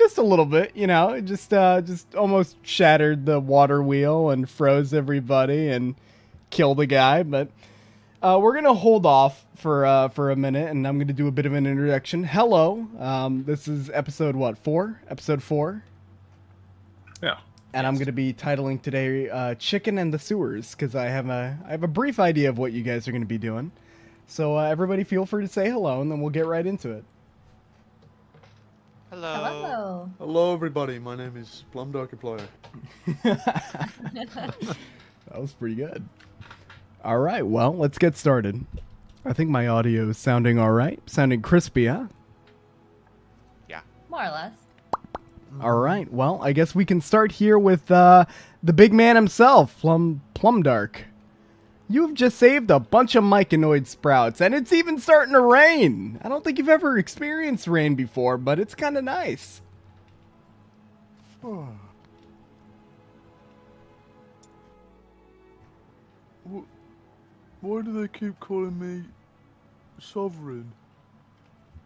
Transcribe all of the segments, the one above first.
just a little bit, you know. It just almost shattered the water wheel and froze everybody and killed a guy. But we're gonna hold off for a minute, and I'm gonna do a bit of an introduction. Hello, this is episode what, 4? Episode 4. Yeah. And I'm gonna be titling today "Chicken and the Sewers" because I have a brief idea of what you guys are gonna be doing. So everybody, feel free to say hello, and then we'll get right into it. Hello. Hello. Hello, everybody. My name is Plum Darkiplier. That was pretty good. All right, well, let's get started. I think my audio is sounding all right, sounding crispy, huh? Yeah. More or less. All right, well, I guess we can start here with the big man himself, Plum Dark. You've just saved a bunch of myconoid sprouts, and it's even starting to rain. I don't think you've ever experienced rain before, but it's kind of nice. Why do they keep calling me sovereign?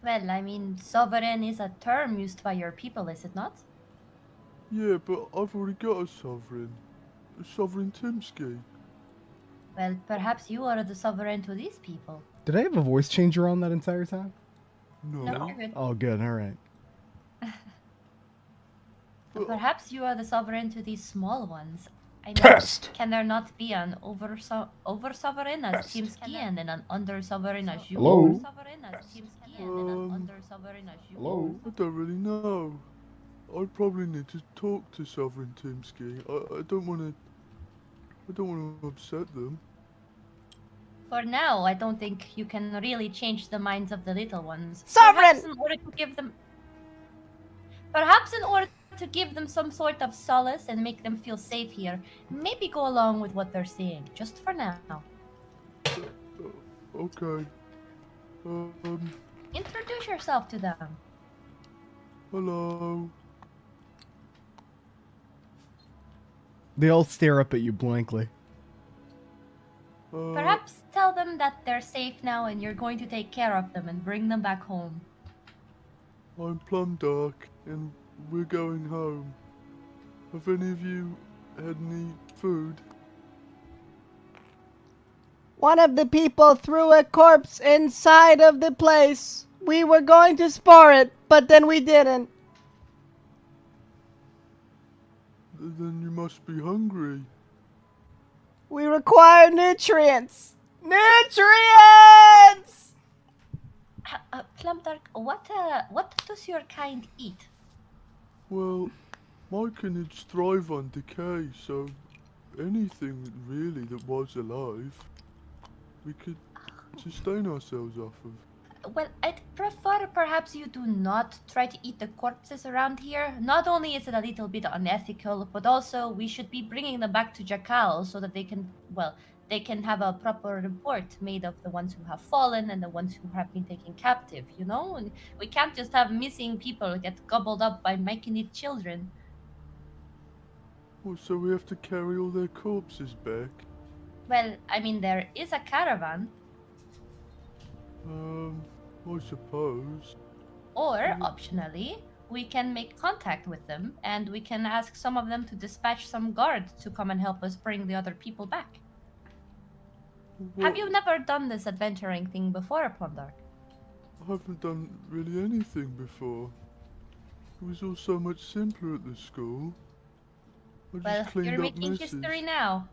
Well, I mean, sovereign is a term used by your people, is it not? Yeah, but I've already got a Sovereign Timsky. Well, perhaps you are the sovereign to these people. Did I have a voice changer on that entire time? No. You're good. Oh, good, all right. But perhaps you are the sovereign to these small ones. I mean, Pest! can there not be an over-sovereign as Team Skian and an under-sovereign as you? Hello? Over-sovereign as Team Skian and an under-sovereign as you? Hello? I don't really know. I probably need to talk to Sovereign Timsky. I don't want to upset them. For now, I don't think you can really change the minds of the little ones. Sovereign! Perhaps in order to give them some sort of solace and make them feel safe here, maybe go along with what they're saying, just for now. Okay. Introduce yourself to them. Hello. They all stare up at you blankly. Perhaps tell them that they're safe now and you're going to take care of them and bring them back home. I'm Plum Dark, and we're going home. Have any of you had any food? One of the people threw a corpse inside of the place. We were going to spar it, but then we didn't. Then you must be hungry. We require nutrients. Nutrients! Plum Dark, what does your kind eat? Well, myconids thrive on decay, so anything really that was alive, we could sustain ourselves off of. Well, I'd prefer perhaps you do not try to eat the corpses around here. Not only is it a little bit unethical, but also we should be bringing them back to Jakal so that they can have a proper report made of the ones who have fallen and the ones who have been taken captive, you know? And we can't just have missing people get gobbled up by myconid children. Well, so we have to carry all their corpses back? Well, I mean, there is a caravan. I suppose. Or, optionally, we can make contact with them, and we can ask some of them to dispatch some guards to come and help us bring the other people back. Have you never done this adventuring thing before, Plumdark? I haven't done really anything before. It was all so much simpler at the school. I just Well, cleaned you're up making messes. history now.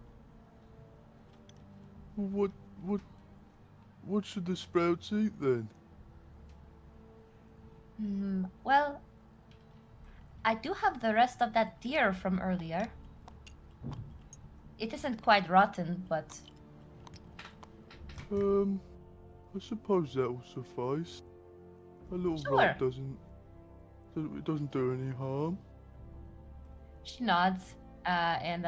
What should the sprouts eat then? Well, I do have the rest of that deer from earlier. It isn't quite rotten, but... I suppose that will suffice. A little Sure. rat doesn't do any harm. She nods, and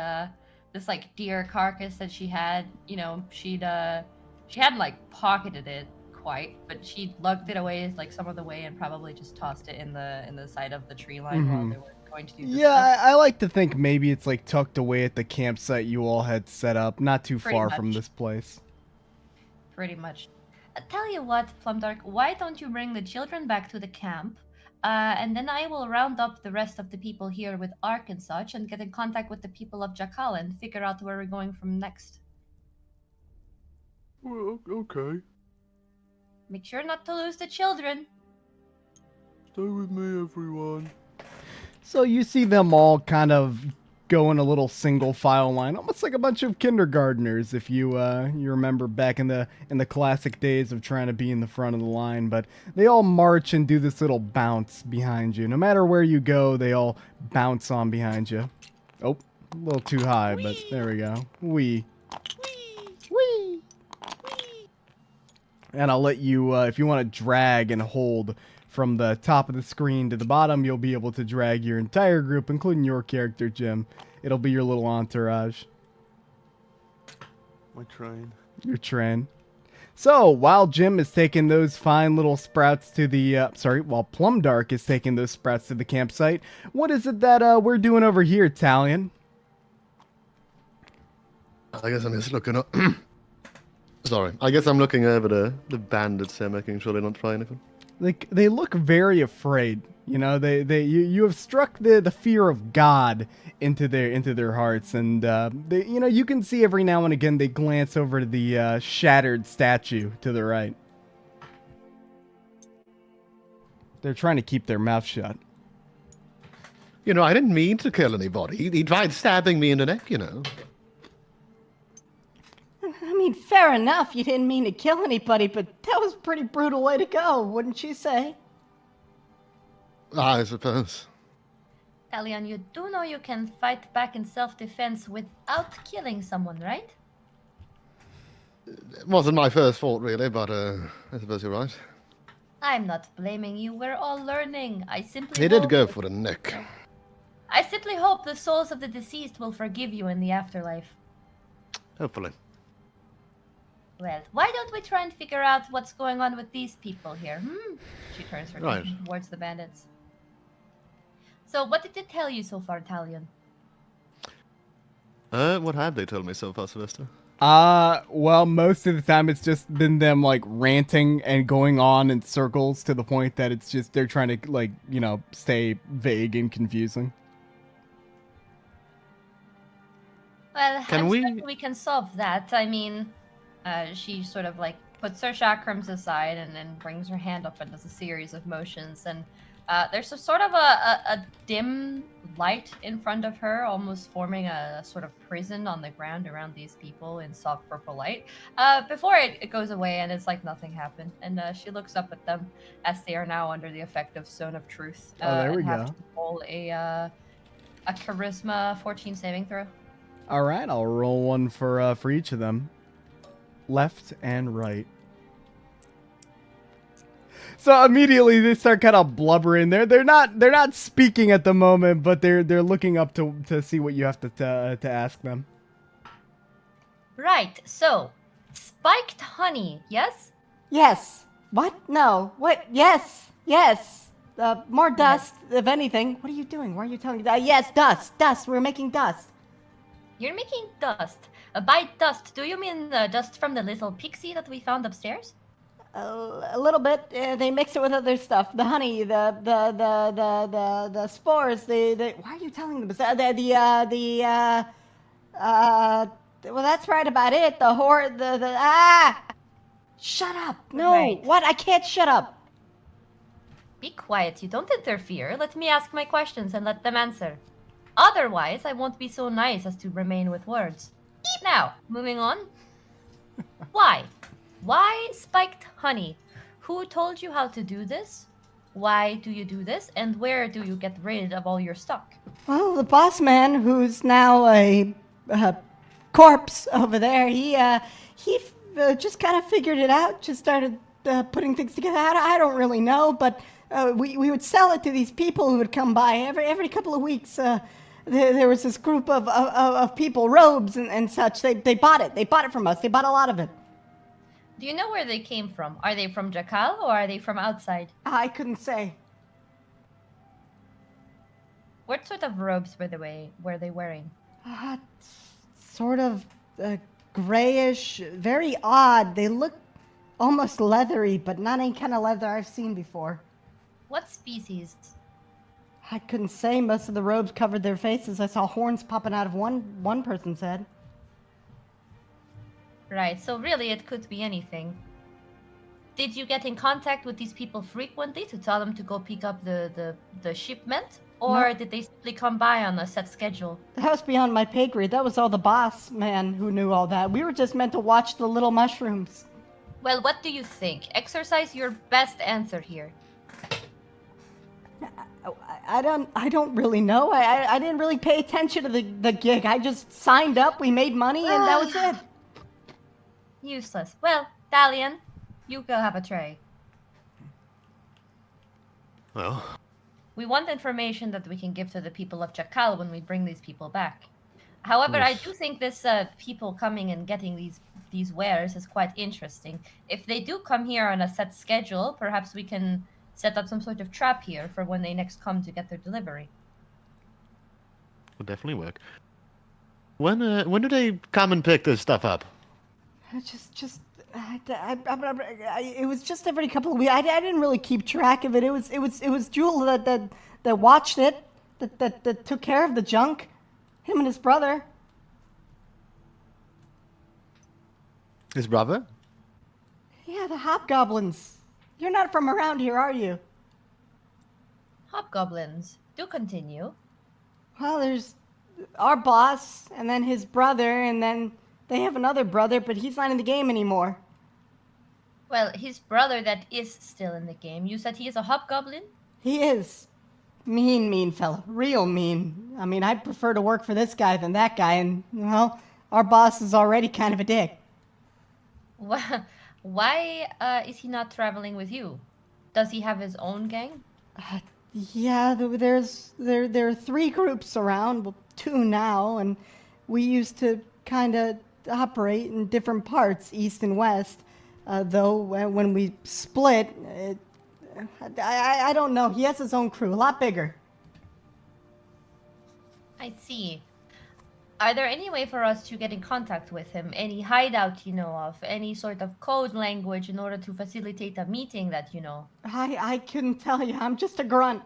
this like deer carcass that she had, you know, she hadn't like pocketed it quite, but she lugged it away like some of the way and probably just tossed it in the side of the tree line while they were going to do this Yeah, stuff. I like to think maybe it's like tucked away at the campsite you all had set up, not too Pretty far from much. this place. Pretty much. Tell you what, Plumdark, why don't you bring the children back to the camp? And then I will round up the rest of the people here with Ark and such and get in contact with the people of Jakal and figure out where we're going from next. Well, okay. Make sure not to lose the children. Stay with me, everyone. So you see them all kind of go in a little single file line, almost like a bunch of kindergartners, if you you remember back in the classic days of trying to be in the front of the line. But they all march and do this little bounce behind you. No matter where you go, they all bounce on behind you. Oh, a little too high, but there we go. Wee. Wee. And I'll let you, if you want to drag and hold from the top of the screen to the bottom, you'll be able to drag your entire group, including your character, Jim. It'll be your little entourage. My train. Your train. So, while Jim is taking those fine little sprouts to the, while Plum Dark is taking those sprouts to the campsite, what is it that we're doing over here, Talion? I guess I'm just looking up. Sorry. I guess I'm looking over the bandits here, making sure they don't try anything. They look very afraid. You know, you have struck the fear of God into their hearts, and they, you know, you can see every now and again they glance over to the shattered statue to the right. They're trying to keep their mouth shut. You know, I didn't mean to kill anybody. He tried stabbing me in the neck, you know. I mean, fair enough, you didn't mean to kill anybody, but that was a pretty brutal way to go, wouldn't you say? I suppose. Talion, you do know you can fight back in self-defense without killing someone, right? It wasn't my first fault, really, but I suppose you're right. I'm not blaming you. We're all learning. He did go for the neck. I simply hope the souls of the deceased will forgive you in the afterlife. Hopefully. Well, why don't we try and figure out what's going on with these people here? She turns her attention towards the bandits. So, what did they tell you so far, Talion? What have they told me so far, Sylvester? Well, most of the time it's just been them, like, ranting and going on in circles to the point that it's just they're trying to, like, you know, stay vague and confusing. Well, Can we can solve that. I mean, she sort of, like, puts her chakrams aside and then brings her hand up and does a series of motions, and there's a sort of a dim light in front of her, almost forming a sort of prison on the ground around these people in soft purple light. Before it goes away and it's like nothing happened, and she looks up at them as they are now under the effect of Zone of Truth. There we and have go. to roll a Charisma 14 saving throw. All right, I'll roll one for each of them, left and right. So immediately they start kind of blubbering. They're not speaking at the moment, but they're looking up to see what you have to ask them. Right. So, spiked honey. Yes. Yes. What? No. What? Yes. Yes. More dust, if anything. What are you doing? Why are you telling me? Yes, dust. Dust. We're making dust. You're making dust. By dust, do you mean the dust from the little pixie that we found upstairs? A little bit. They mix it with other stuff. The honey, the spores. Why are you telling them? Well, that's right about it. Shut up. No. Right. What? I can't shut up. Be quiet. You don't interfere. Let me ask my questions and let them answer. Otherwise, I won't be so nice as to remain with words. Now, moving on. Why? Why spiked honey? Who told you how to do this? Why do you do this? And where do you get rid of all your stock? Well, the boss man, who's now a corpse over there, he just kind of figured it out. Just started putting things together. I don't really know, but we would sell it to these people who would come by every couple of weeks. There was this group of people, robes and such. They bought it. They bought it from us. They bought a lot of it. Do you know where they came from? Are they from Jakal or are they from outside? I couldn't say. What sort of robes were they wearing? Sort of grayish, very odd. They look almost leathery, but not any kind of leather I've seen before. What species? I couldn't say. Most of the robes covered their faces. I saw horns popping out of one person's head. Right, so really it could be anything. Did you get in contact with these people frequently to tell them to go pick up the shipment? Or No. did they simply come by on a set schedule? That was beyond my pay grade. That was all the boss man who knew all that. We were just meant to watch the little mushrooms. Well, what do you think? Exercise your best answer here. I don't really know. I didn't really pay attention to the gig. I just signed up, we made money, and that was it. Useless. Well, Dalian, you go have a tray. Well, We want information that we can give to the people of Jakal when we bring these people back. However, I do think this people coming and getting these wares is quite interesting. If they do come here on a set schedule, perhaps we can set up some sort of trap here for when they next come to get their delivery. would definitely work. When do they come and pick this stuff up? It was just every couple of weeks. I didn't really keep track of it. It was Jewel that watched it, that took care of the junk. Him and his brother. His brother? Yeah, the hobgoblins. You're not from around here, are you? Hobgoblins, do continue. Well, there's our boss, and then his brother, and then they have another brother, but he's not in the game anymore. Well, his brother that is still in the game. You said he is a hobgoblin? He is. Mean fella. Real mean. I mean, I'd prefer to work for this guy than that guy, and, well, our boss is already kind of a dick. Why is he not traveling with you? Does he have his own gang? Yeah, there are 3 groups around, well, 2 now, and we used to kind of operate in different parts, east and west. Though when we split, I don't know. He has his own crew, a lot bigger. I see. Are there any way for us to get in contact with him? Any hideout you know of? Any sort of code language in order to facilitate a meeting that you know? I couldn't tell you. I'm just a grunt.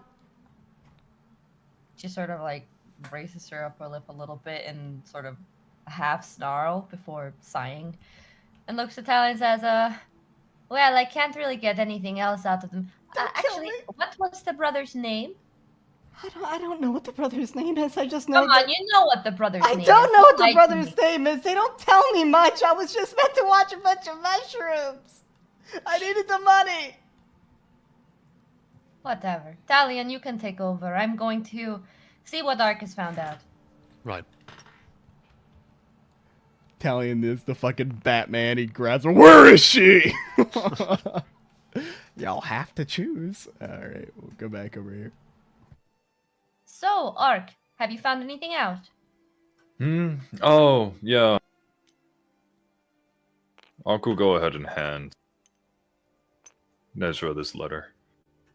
She sort of like raises her upper lip a little bit and sort of a half snarl before sighing. And looks at Tally and says, well, I can't really get anything else out of them. Actually, what was the brother's name? I don't know what the brother's name is. I just know. Come on, you know what the brother's name is. I don't know what the Lie to brother's me. name is. They don't tell me much. I was just meant to watch a bunch of mushrooms. I needed the money. Whatever. Talion, you can take over. I'm going to see what Ark has found out. Right. Talion is the fucking Batman. He grabs her. Where is she? Y'all have to choose. All right, we'll go back over here. So, Ark, have you found anything out? Oh, yeah. Uncle, go ahead and hand Nezha this letter.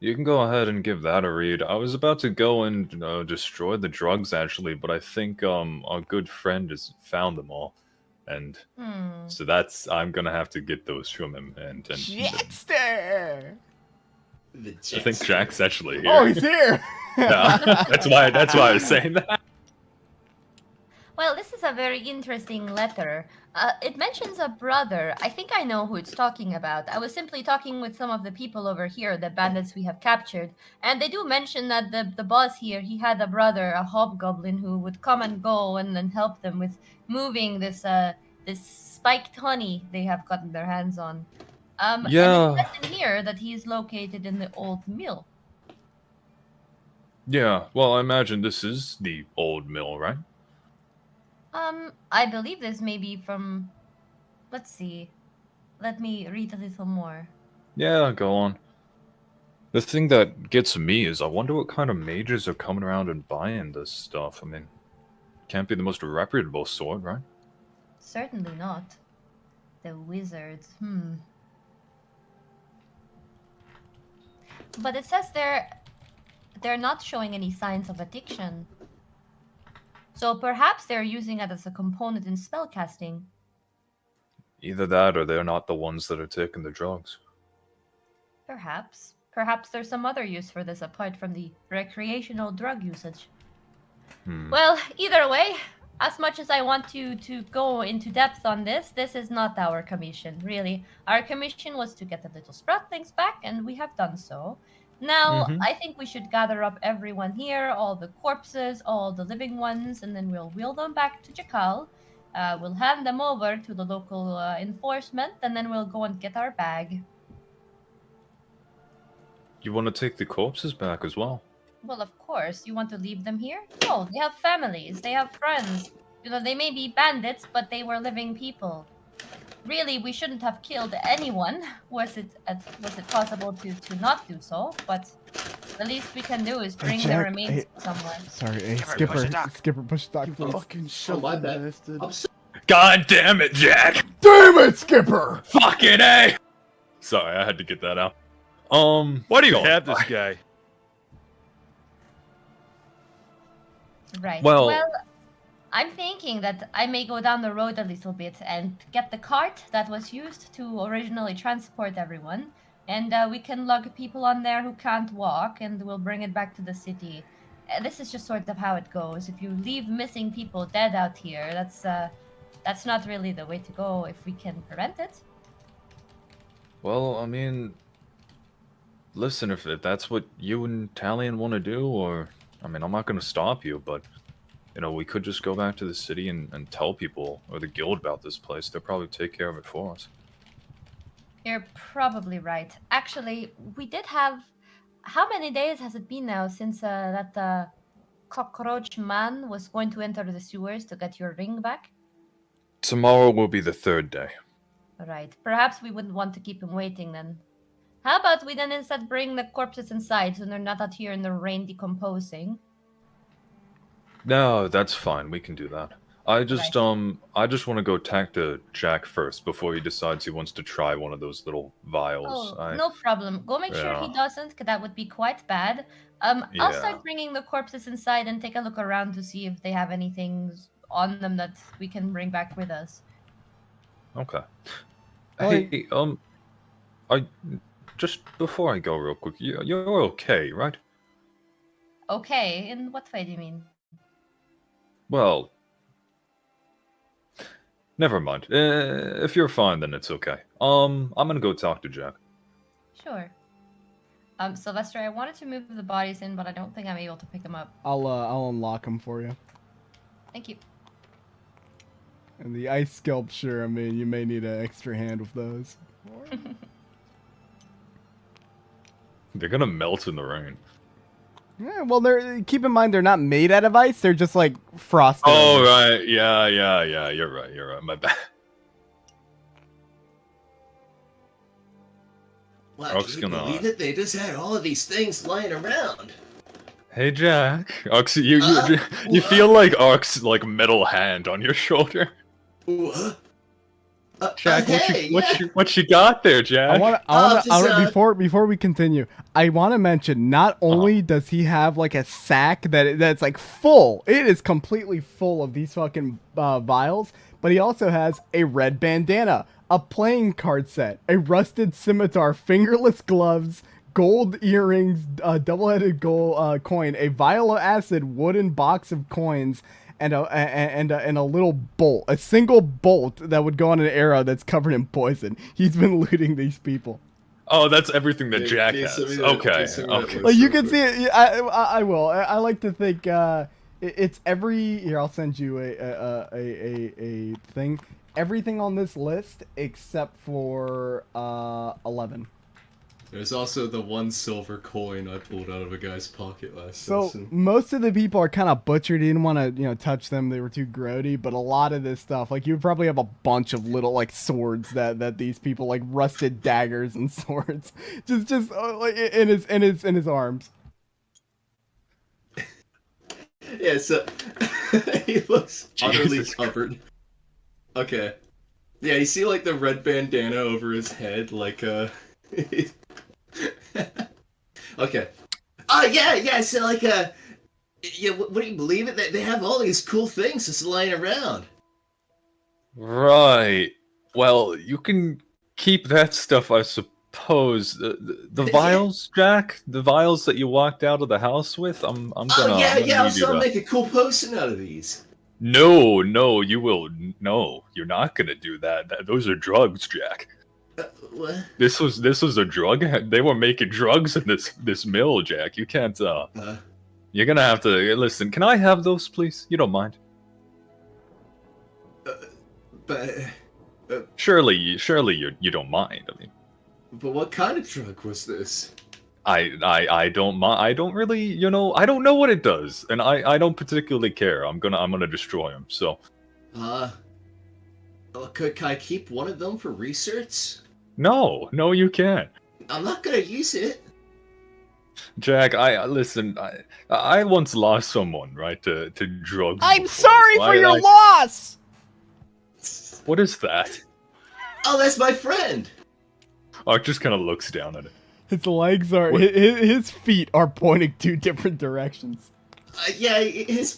You can go ahead and give that a read. I was about to go and destroy the drugs, actually, but I think our good friend has found them all. And so I'm gonna have to get those from him. And Jackster! I think Jack's actually here. Oh, he's here! Yeah, that's why I was saying that. Well, this is a very interesting letter. It mentions a brother. I think I know who it's talking about. I was simply talking with some of the people over here, the bandits we have captured, and they do mention that the boss here, he had a brother, a hobgoblin, who would come and go and then help them with moving this spiked honey they have gotten their hands on. Yeah. And it says in here that he is located in the old mill. Yeah, well, I imagine this is the old mill, right? I believe this may be from... Let's see. Let me read a little more. Yeah, go on. The thing that gets me is I wonder what kind of mages are coming around and buying this stuff. I mean, can't be the most reputable sort, right? Certainly not. The wizards, But it says they're not showing any signs of addiction. So perhaps they're using it as a component in spellcasting. Either that or they're not the ones that are taking the drugs. Perhaps. Perhaps there's some other use for this apart from the recreational drug usage. Hmm. Well, either way, as much as I want to go into depth on this, this is not our commission, really. Our commission was to get the little sproutlings back, and we have done so. Now, Mhm. I think we should gather up everyone here, all the corpses, all the living ones, and then we'll wheel them back to Jakal. We'll hand them over to the local enforcement, and then we'll go and get our bag. You want to take the corpses back as well? Well, of course. You want to leave them here? No, they have families. They have friends. You know, they may be bandits, but they were living people. Really, we shouldn't have killed anyone. Was it possible to not do so? But the least we can do is Hey, bring Jack, their remains hey, somewhere. Sorry, hey, Skipper, Skipper. push the dock. Skipper, push the dock, You please. fucking Oh, shut my up, bad. bastard. I'm so God damn it, Jack! Damn it, Skipper! Fucking A! Sorry, I had to get that out. What are you Have this guy. Right. Well- Well, I'm thinking that I may go down the road a little bit and get the cart that was used to originally transport everyone, and we can lug people on there who can't walk, and we'll bring it back to the city. This is just sort of how it goes. If you leave missing people dead out here, that's not really the way to go if we can prevent it. Well, I mean, listen, if that's what you and Talion want to do, or, I mean, I'm not going to stop you, but, you know, we could just go back to the city and tell people, or the guild about this place. They'll probably take care of it for us. You're probably right. Actually, we did have. How many days has it been now since that cockroach man was going to enter the sewers to get your ring back? Tomorrow will be the 3rd day. Right. Perhaps we wouldn't want to keep him waiting then. How about we then instead bring the corpses inside so they're not out here in the rain decomposing? No, that's fine. We can do that. I just want to go talk to Jack first before he decides he wants to try one of those little vials. Oh, no problem. Go make sure he Yeah. doesn't, 'cause that would be quite bad. I'll Yeah. start bringing the corpses inside and take a look around to see if they have anything on them that we can bring back with us. Okay. Hey. Hey, I just before I go real quick, you're okay, right? Okay, in what way do you mean? Well, never mind. If you're fine, then it's okay. I'm gonna go talk to Jack. Sure. Sylvester, I wanted to move the bodies in, but I don't think I'm able to pick them up. I'll unlock them for you. Thank you. And the ice sculpture, I mean, you may need an extra hand with those. They're gonna melt in the rain. Yeah, well, keep in mind they're not made out of ice; they're just like frosted. Oh over. right, yeah. You're right. My bad. Wow, Rock's can you gonna- believe it? They just had all of these things lying around. Hey Jack, Ox, you what? feel like Ox's like metal hand on your shoulder. What? Jack, hey, what you got there, Jack? I want to before we continue. I want to mention not only does he have like a sack that's like full, it is completely full of these fucking vials, but he also has a red bandana, a playing card set, a rusted scimitar, fingerless gloves, gold earrings, double-headed gold coin, a vial of acid, wooden box of coins, and a little bolt, a single bolt that would go on an arrow that's covered in poison. He's been looting these people. Oh, that's everything that Jack yeah, has. send me that- Okay, send me that okay. list. Like you real can quick. see it. I will. I like to think it's every. Here, I'll send you a thing. Everything on this list except for 11. There's also the 1 silver coin I pulled out of a guy's pocket last So session. most of the people are kind of butchered. You didn't want to, touch them. They were too grody. But a lot of this stuff, like you would probably have a bunch of little like swords that these people like rusted daggers and swords, just like in his arms. Yeah, so he looks utterly Jesus covered. Okay. Yeah, you see like the red bandana over his head, like Okay. Oh, yeah, so like, yeah, what do you believe it? They have all these cool things just lying around. Right. Well, you can keep that stuff, I suppose. pose the vials, Jack? The vials that you walked out of the house with? I'm gonna. Oh yeah, I'm gonna yeah. I need was you gonna to... make a cool potion out of these. No, you will. No, you're not gonna do that. Those are drugs, Jack. What? This was a drug. They were making drugs in this mill, Jack. You can't. You're gonna have to listen. Can I have those, please? You don't mind? But Surely you don't mind. I mean, but what kind of drug was this? I don't mind. I don't really, I don't know what it does, and I don't particularly care. I'm gonna destroy him. So. Can I keep one of them for research? No, you can't. I'm not gonna use it. Jack, listen. I once lost someone, right, to drugs. I'm before. sorry for your loss. What is that? Oh, that's my friend. Ark just kind of looks down at it. His legs are, his feet are pointing two different directions. Yeah, his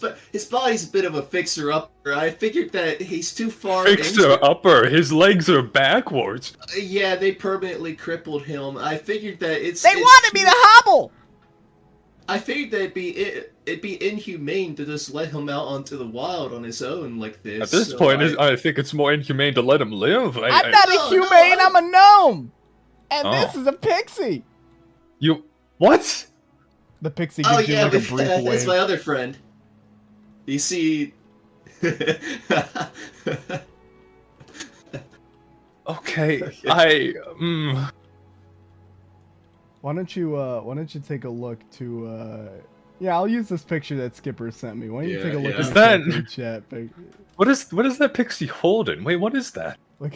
body's a bit of a fixer-upper. I figured that he's too far. Fixer-upper? His legs are backwards. Yeah, they permanently crippled him. I figured that They wanted me to hobble. I figured that it'd be inhumane to just let him out onto the wild on his own like this. At this point, I think it's more inhumane to let him live. I'm not a humane. I'm a gnome, and this is a pixie. You what? The pixie gives you like a brief wave. That's my other friend. You see... Okay, Why don't you take a look to yeah, I'll use this picture that Skipper sent me. Why don't you take a look at the chat? What is that pixie holding? Wait, what is that? Look.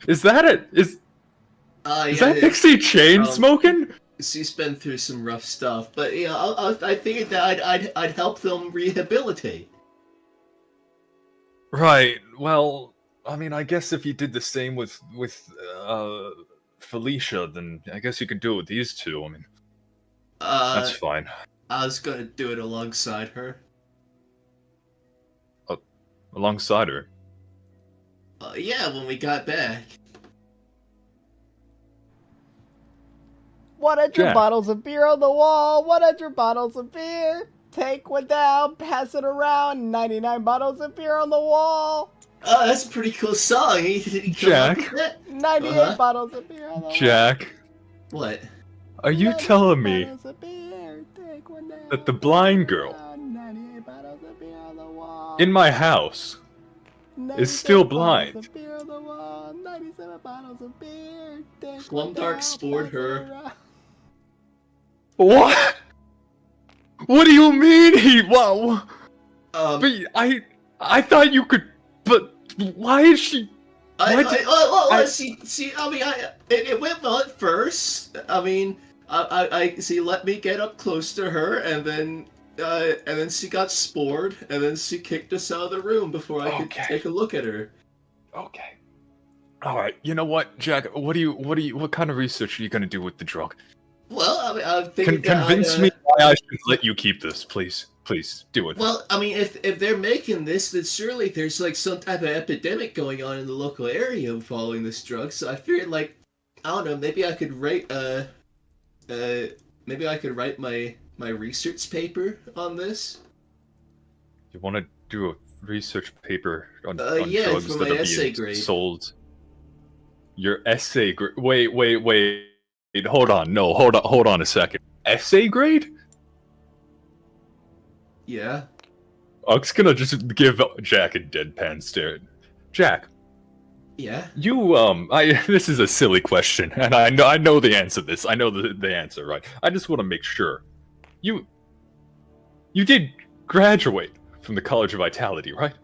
Is that it? Is that pixie chain smoking? She's been through some rough stuff, but I figured that I'd help them rehabilitate. Right. Well, I mean, I guess if you did the same with Felicia, then I guess you could do it with these two. I mean, that's fine. I was gonna do it alongside her. Alongside her? Yeah, when we got back. 100 bottles of beer on the wall, 100 bottles of beer. Take one down, pass it around, 99 bottles of beer on the wall. Oh, that's a pretty cool song. Jack. 98 bottles of beer on the wall. Jack. What? Are you telling me that the blind girl in my house is still blind? Plum Dark spored her. What? What do you mean he? Wow. But I thought you could. But why is she? See, I mean, it went well at first. I mean, she let me get up close to her, and then she got spored, and then she kicked us out of the room before I could take a look at her. Okay. All right. You know what, Jack? What kind of research are you gonna do with the drug? Well, I mean, I figured convince me why I should let you keep this, please. Please do it. Well, I mean, if they're making this, then surely there's like some type of epidemic going on in the local area following this drug. So I figured, like, I don't know, maybe I could write my research paper on this. You want to do a research paper on yeah, drugs for that my are essay being grade. sold? Your essay grade? Wait. Hold on. No, hold on a second. Essay grade? Yeah. Uck's gonna just give Jack a deadpan stare. Jack. Yeah. You this is a silly question, and I know the answer to this. I know the answer, right? I just want to make sure. You did graduate from the College of Vitality, right?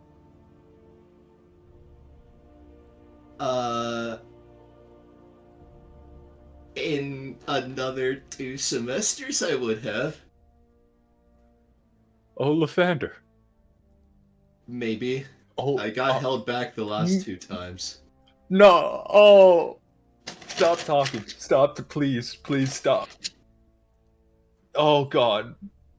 In another 2 semesters, I would have. Oh, Lathander. Maybe. Oh, I got held back the last 2 times. No. Oh. Stop talking. Stop. Please stop. Oh, God.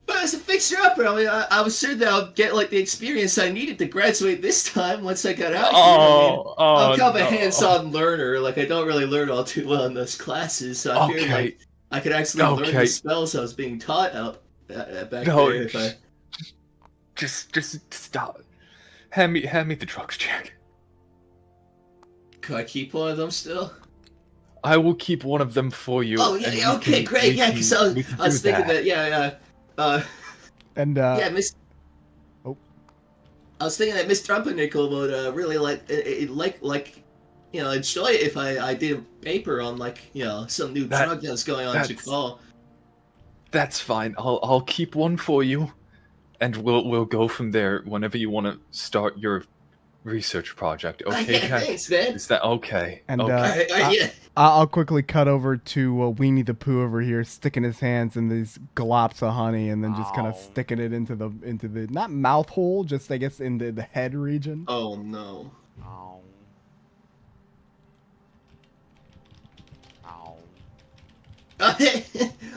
But as a fixer-upper. I mean, I was sure that I'll get like the experience I needed to graduate this time once I got out here. I'm kind of a hands-on learner. Like, I don't really learn all too well in those classes, so I feel like I could actually learn the spells I was being taught out back there. If I... Just stop. Hand me the drugs, Jack. Could I keep one of them still? I will keep one of them for you. Oh, yeah, okay, great. Yeah, because I was thinking that, yeah. Miss. Oh. I was thinking that Miss Trumpernickel would really enjoy it if I did a paper on some new drug that's going on Jakal. That's fine. I'll keep one for you, and we'll go from there whenever you want to start your research project. Okay, yeah, Jack? Thanks, man. Is that okay? And yeah. I'll quickly cut over to Weenie the Pooh over here, sticking his hands in these glops of honey, and then just kind of sticking it into the not mouth hole, just I guess in the head region. Oh no.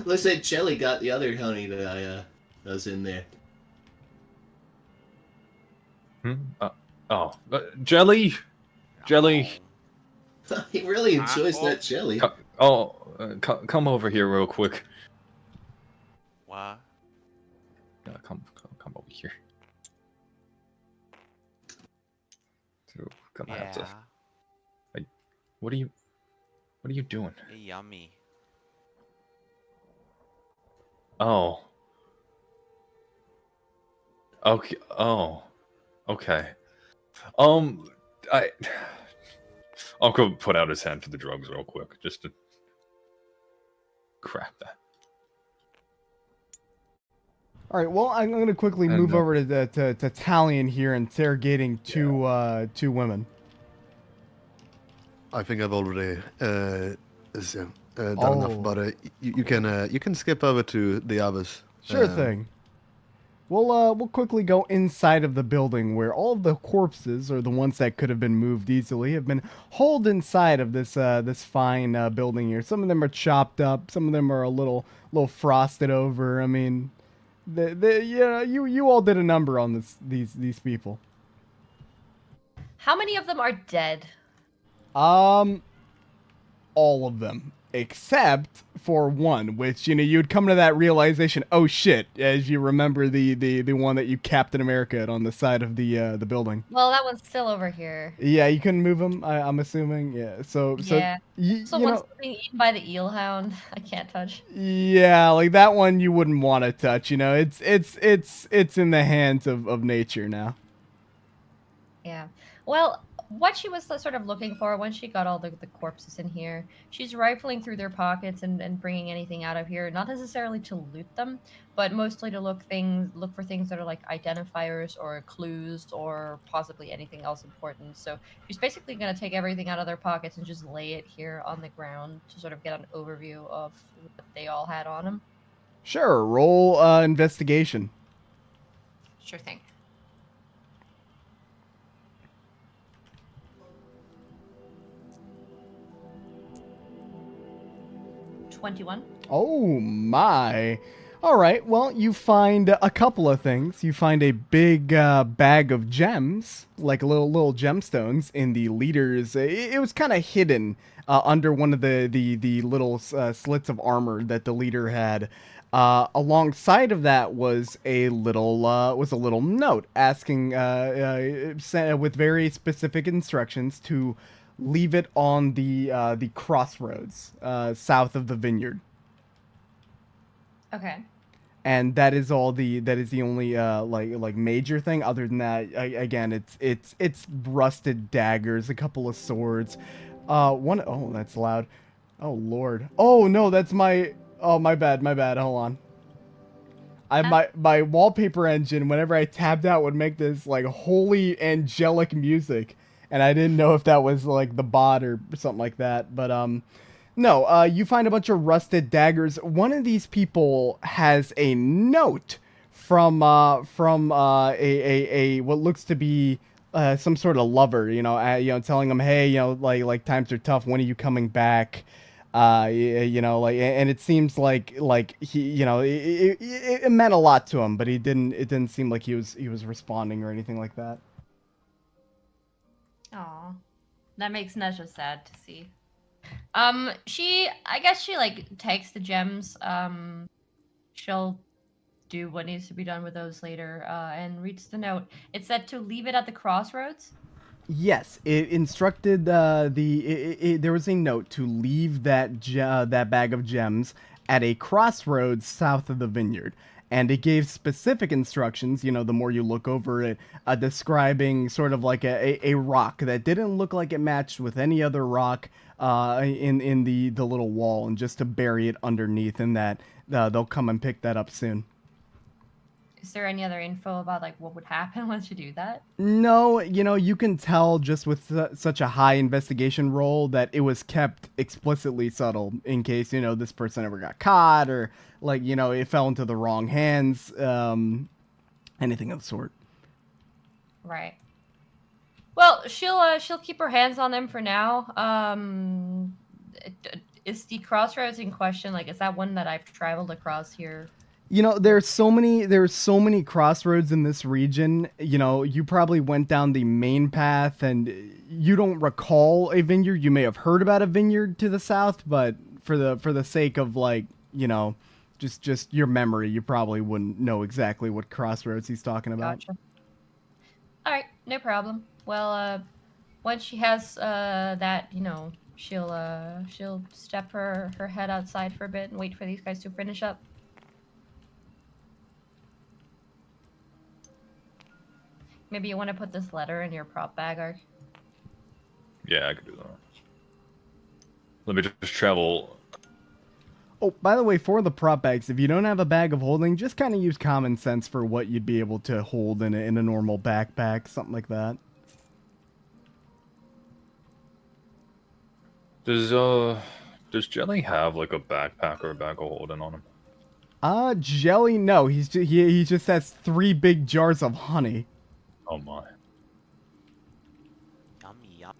Looks like Jelly got the other honey that was in there. Jelly. He really enjoys that jelly. Come over here real quick. What? Come over here. So, gonna have to. Like, what are you doing? Yummy. Oh. Okay. Oh. Okay. I'll go put out his hand for the drugs real quick, just to crap that. All right. Well, I'm going to quickly move over to Talion here, interrogating two women. I think I've already done enough, but you can skip over to the others. Sure thing. We'll quickly go inside of the building where all of the corpses, or the ones that could have been moved easily, have been hauled inside of this fine building here. Some of them are chopped up, some of them are a little frosted over. I mean, you all did a number on these people. How many of them are dead? All of them. Except for one, which, you'd come to that realization, oh shit, as you remember the one that you Captain America on the side of the building. Well, that one's still over here. Yeah, you couldn't move him, I'm assuming. Yeah, so Someone's being eaten by the eel hound. I can't touch. Yeah, like that one you wouldn't want to touch, it's in the hands of nature now. Yeah. Well, what she was sort of looking for when she got all the corpses in here, she's rifling through their pockets and bringing anything out of here, not necessarily to loot them, but mostly to look for things that are like identifiers or clues or possibly anything else important. So she's basically going to take everything out of their pockets and just lay it here on the ground to sort of get an overview of what they all had on them. Sure, roll investigation. Sure thing. 21. Oh my. All right, well, you find a couple of things. You find a big bag of gems, like little gemstones in the leader's. It was kind of hidden under one of the little slits of armor that the leader had. Alongside of that was a little note asking with very specific instructions to leave it on the crossroads south of the vineyard. Okay. And that is the only like major thing. Other than that, again, it's rusted daggers, a couple of swords, oh, that's loud. Oh Lord. Oh no, that's my bad. Hold on. My wallpaper engine, whenever I tabbed out, would make this like holy angelic music. And I didn't know if that was like the bot or something like that. But no, you find a bunch of rusted daggers. One of these people has a note from a what looks to be some sort of lover, telling them, hey, like times are tough. When are you coming back? You know, like, and it seems like he, you know, it meant a lot to him, but it didn't seem like he was responding or anything like that. Aw, that makes Nezha sad to see. I guess she like takes the gems. She'll do what needs to be done with those later. And reads the note. It said to leave it at the crossroads. Yes, it instructed there was a note to leave that bag of gems at a crossroads south of the vineyard, and it gave specific instructions. You know, the more you look over it, describing sort of like a rock that didn't look like it matched with any other rock in the little wall, and just to bury it underneath, and that they'll come and pick that up soon. Is there any other info about like what would happen once you do that? No, you know, you can tell just with such a high investigation roll that it was kept explicitly subtle in case, you know, this person ever got caught or like, you know, it fell into the wrong hands, anything of the sort. Right. Well, she'll keep her hands on them for now. Is the crossroads in question, like, is that one that I've traveled across here? You know, there's so many crossroads in this region. You know, you probably went down the main path and you don't recall a vineyard. You may have heard about a vineyard to the south, but for the sake of, like, you know, just your memory, you probably wouldn't know exactly what crossroads he's talking about. Gotcha. All right, no problem. Well, once she has that, you know, she'll step her head outside for a bit and wait for these guys to finish up. Maybe you want to put this letter in your prop bag, Ark? Yeah, I could do that. Let me just travel. Oh, by the way, for the prop bags, if you don't have a bag of holding, just kind of use common sense for what you'd be able to hold in a normal backpack, something like that. Does Jelly have like a backpack or a bag of holding on him? Jelly, no. He just has 3 big jars of honey. Oh my. Yummy, yummy.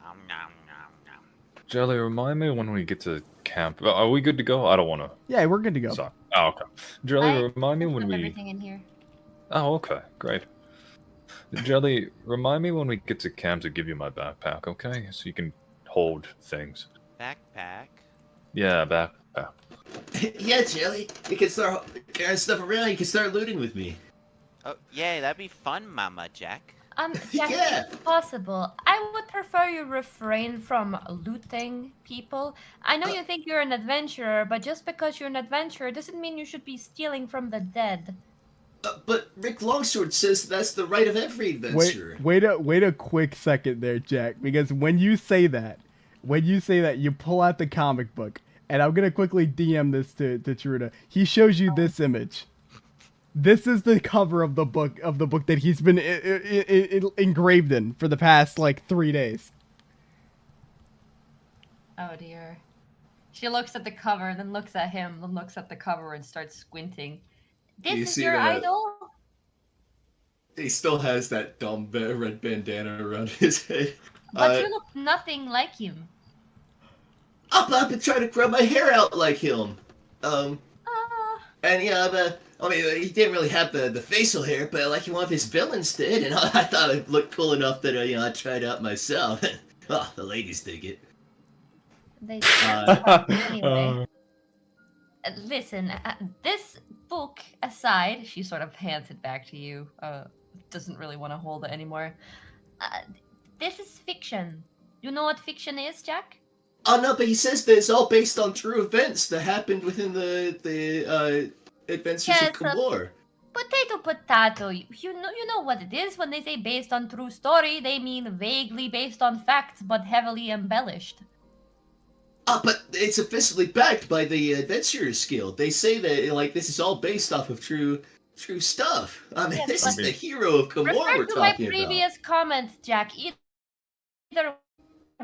Nom, nom, nom, nom. Jelly, remind me when we get to camp. Are we good to go? I don't want to. Yeah, we're good to go. Sorry. Oh, okay. Jelly, I remind me when have we. everything in here. Oh, okay. Great. Jelly, remind me when we get to camp to give you my backpack, okay? So you can hold things. Backpack. Yeah, backpack. Yeah, Jelly. You can start carrying stuff around. You can start looting with me. Oh, yeah, that'd be fun, Mama Jack. Jack, Yeah. if possible, I would prefer you refrain from looting people. I know you think you're an adventurer, but just because you're an adventurer doesn't mean you should be stealing from the dead. But Rick Longsword says that's the right of every adventurer. Wait a quick second there, Jack, because when you say that, you pull out the comic book, and I'm gonna quickly DM this to Truda. He shows you this image. This is the cover of the book that he's been engraved in for the past like 3 days. Oh dear. She looks at the cover, then looks at him, then looks at the cover and starts squinting. You This is see your that? idol? He still has that dumb red bandana around his head. But you look nothing like him. I've been trying to grow my hair out like him. And yeah, I mean, he didn't really have the facial hair, but like one of his villains did, and I thought it looked cool enough that you know, I tried out myself. Oh, the ladies dig it. They anyway. Listen, this book aside, she sort of hands it back to you. Doesn't really want to hold it anymore. This is fiction. You know what fiction is, Jack? Oh no, but he says that it's all based on true events that happened within the Adventures Yes, of Kalor. Potato. You know what it is when they say based on true story. They mean vaguely based on facts, but heavily embellished. But it's officially backed by the Adventurers Guild. They say that like this is all based off of true stuff. I mean, Yes, this but is the hero of Kalor Refer we're to my talking previous comments, Jack. Either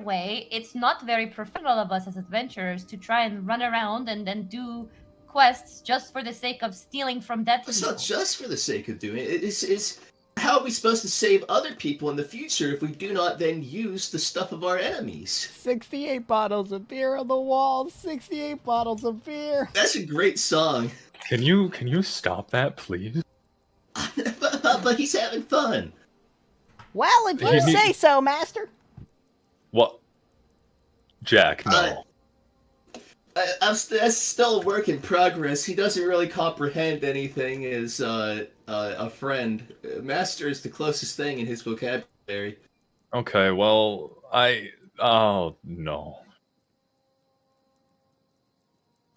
way, it's not very professional of us as adventurers to try and run around and then do quests just for the sake of stealing from dead It's people. not just for the sake of doing it. It's how are we supposed to save other people in the future if we do not then use the stuff of our enemies? 68 bottles of beer on the wall. 68 bottles of beer. That's a great song. Can you stop that, please? but he's having fun. Well, if you say so, Master. What? Jack, no. That's still a work in progress. He doesn't really comprehend anything as a friend. Master is the closest thing in his vocabulary. Okay, well, oh, no.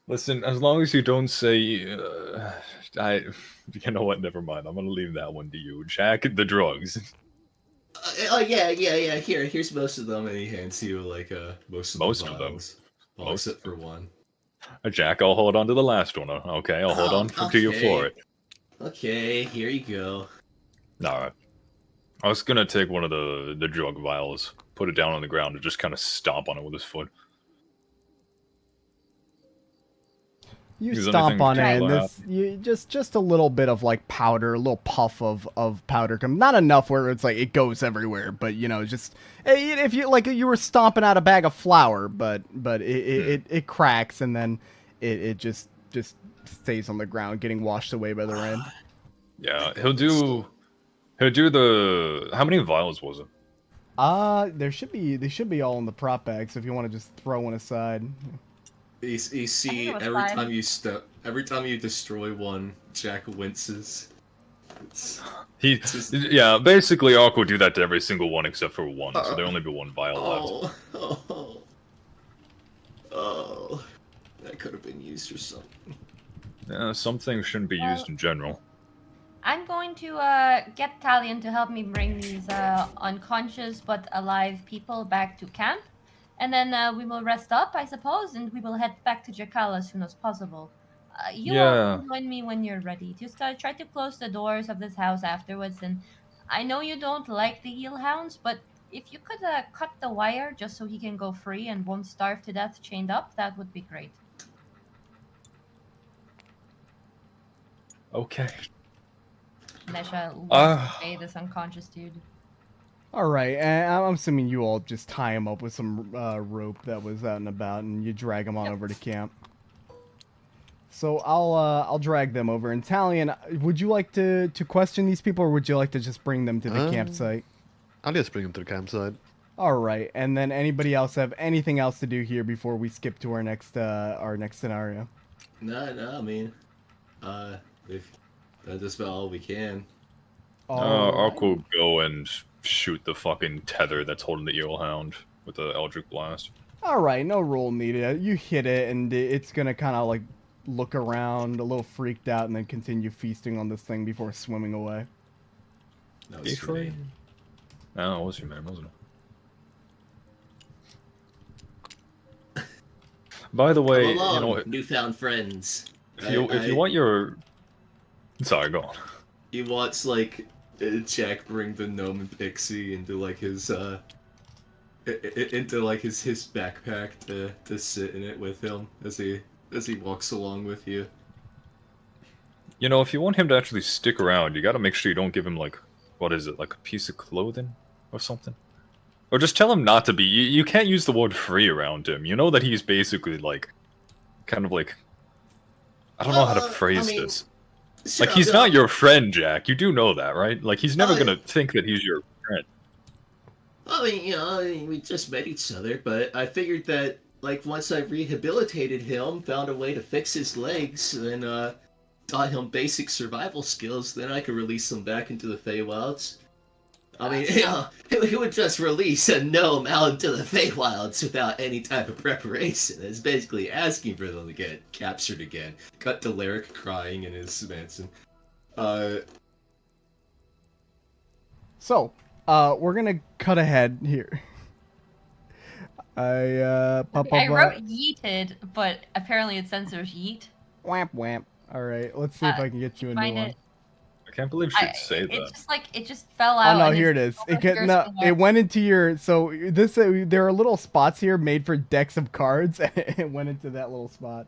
Listen, as long as you don't say, you know what, never mind. I'm gonna leave that one to you. Jack, the drugs. Yeah. Here's most of them, and he hands you like most of them. Well, except for one. Jack, I'll hold on to the last one. Okay, I'll hold on to you for it. Okay, here you go. Alright. I was gonna take one of the drug vials, put it down on the ground, and just kind of stomp on it with his foot. You stomp on it, and just a little bit of like powder, a little puff of powder comes. Not enough where it's like it goes everywhere, but you know, just if you like you were stomping out a bag of flour, but it cracks and then it just stays on the ground, getting washed away by the rain. Yeah, he'll do the. How many vials was it? They should be all in the prop bag. So if you want to just throw one aside. You see, every time you destroy one, Jack winces. Yeah, basically, Ark will do that to every single one except for one, so there'll only be one vial left. Oh, that could have been used for something. Yeah, some things shouldn't be used in general. I'm going to get Talion to help me bring these unconscious but alive people back to camp. And then we will rest up, I suppose, and we will head back to Jakal as soon as possible. You all can join me when you're ready. Just try to close the doors of this house afterwards. And I know you don't like the eel hounds, but if you could cut the wire just so he can go free and won't starve to death chained up, that would be great. Okay. Nezha, let's pay this unconscious dude. All right, and I'm assuming you all just tie him up with some rope that was out and about, and you drag him on over to camp. So I'll drag them over. And Talion, would you like to question these people, or would you like to just bring them to the campsite? I'll just bring them to the campsite. All right, and then anybody else have anything else to do here before we skip to our next scenario? No, I mean, that's just about all we can. Ark will go and shoot the fucking tether that's holding the eelhound with the Eldritch Blast. Alright, no roll needed. You hit it, and it's gonna kind of like look around, a little freaked out, and then continue feasting on this thing before swimming away. That was for me. No, it was your man, wasn't it? By the way, Come along, you know what? newfound friends. If you want your... Sorry, go on. He wants, like, Jack bring the gnome and pixie into, like, his backpack to sit in it with him as he walks along with you. You know, if you want him to actually stick around, you gotta make sure you don't give him, like, what is it, like a piece of clothing or something? Or just tell him not to be. You can't use the word free around him. You know that he's basically, like, kind of like... I don't know how to phrase this. Sure, like, he's not your friend, Jack. You do know that, right? Like, he's never gonna think that he's your friend. I mean, you know, we just met each other, but I figured that, like, once I rehabilitated him, found a way to fix his legs, and taught him basic survival skills, then I could release him back into the Feywilds. I mean, you know, who would just release a gnome out into the Feywilds without any type of preparation? It's basically asking for them to get captured again. Cut to Lyric crying in his mansion. So, we're gonna cut ahead here. I wrote yeeted, but apparently it censors yeet. Whamp whamp. All right, let's see if I can get you a new one. I can't believe she'd say that. It just fell out. Oh no, here it is. It went into your. So there are little spots here made for decks of cards, and it went into that little spot.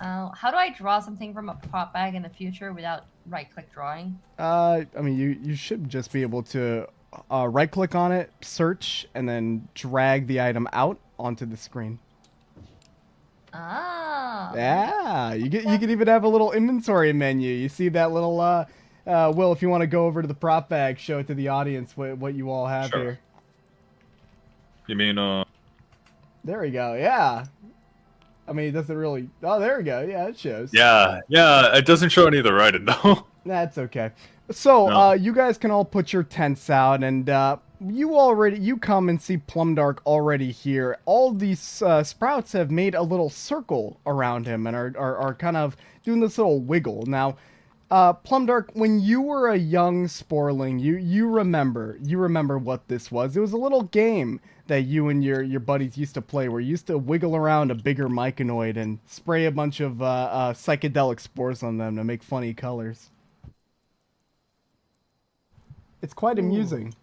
How do I draw something from a prop bag in the future without right-click drawing? I mean, you should just be able to right-click on it, search, and then drag the item out onto the screen. Ah. Yeah, you could even have a little inventory menu. You see that little Will, if you want to go over to the prop bag, show it to the audience what you all have Sure. here. You mean, There we go. Yeah. I mean, it doesn't really. Oh, there we go. Yeah, it shows. Yeah, it doesn't show any of the writing, though. That's okay. So, No. you guys can all put your tents out, and you come and see Plumdark already here. All these sprouts have made a little circle around him and are kind of doing this little wiggle. Now, Plumdark, when you were a young sporling, you remember what this was. It was a little game that you and your buddies used to play, where you used to wiggle around a bigger myconoid and spray a bunch of psychedelic spores on them to make funny colors. It's quite amusing.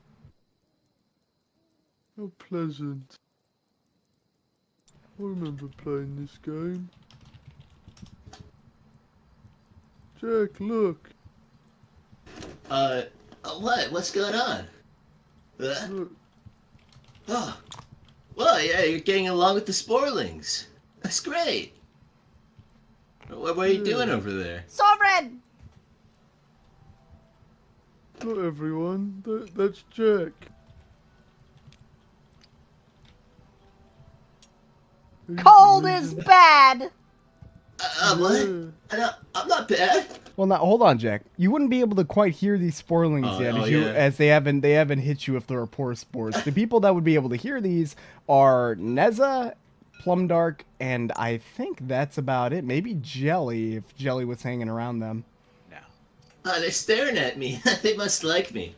How pleasant. I remember playing this game. Jack, look. What? What's going on? Look. Oh. Well, yeah, you're getting along with the Sporlings. That's great. What are you doing over there? Sovereign! Not everyone. That's Jack. Cold is bad! What? I'm not bad. Well, now hold on, Jack. You wouldn't be able to quite hear these sporlings yet, as they haven't hit you if there are poor spores. The people that would be able to hear these are Nezha, Plumdark, and I think that's about it. Maybe Jelly, if Jelly was hanging around them. They're staring at me. They must like me.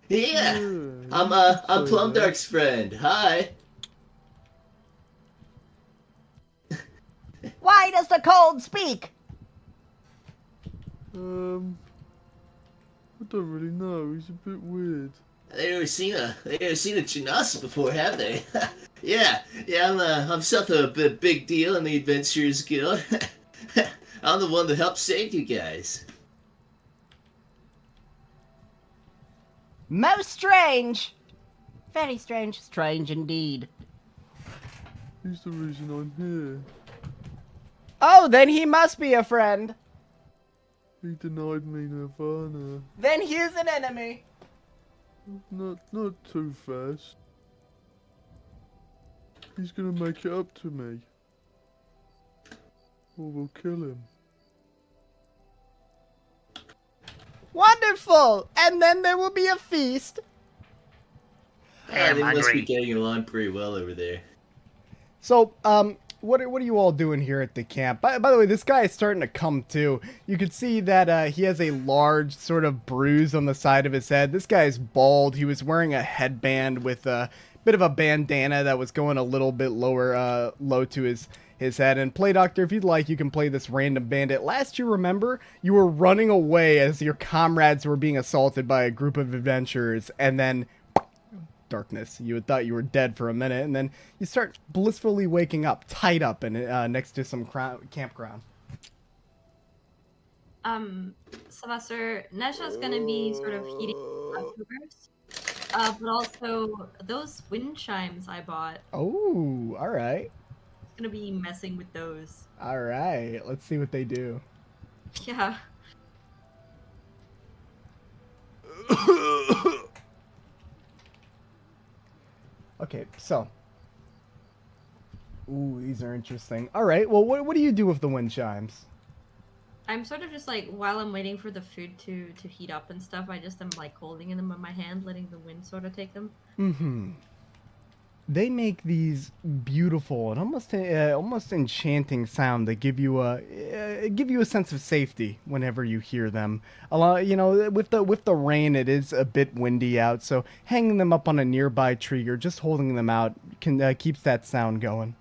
Yeah, I'm Plumdark's friend. Hi. Why does the cold speak? I don't really know. He's a bit weird. They never seen a Genasi before, have they? yeah. I'm something of a big deal in the Adventurers Guild. I'm the one that helped save you guys. Most strange. Very strange. Strange indeed. He's the reason I'm here. Oh, then he must be a friend. He denied me Nirvana. Then he's an enemy. Not too fast. He's gonna make it up to me. Or we'll kill him. Wonderful! And then there will be a feast. They must be getting along pretty well over there. So, what are you all doing here at the camp? By the way, this guy is starting to come to. You can see that he has a large sort of bruise on the side of his head. This guy is bald. He was wearing a headband with a bit of a bandana that was going a little bit low to his head. And playdorktor, if you'd like, you can play this random bandit. Last you remember, you were running away as your comrades were being assaulted by a group of adventurers, and then darkness. You had thought you were dead for a minute, and then you start blissfully waking up, tied up and next to some campground. Sylvester, Nezha's gonna be sort of heating leftovers. But also those wind chimes I bought. Oh, all right. Gonna be messing with those. All right, let's see what they do. Yeah. Okay, so. Ooh, these are interesting. All right, well, what do you do with the wind chimes? I'm sort of just like, while I'm waiting for the food to heat up and stuff, I just am like holding them in my hand, letting the wind sort of take them. Mm-hmm. They make these beautiful and almost enchanting sound that give you a sense of safety whenever you hear them. With the rain, it is a bit windy out, so hanging them up on a nearby tree or just holding them out keeps that sound going.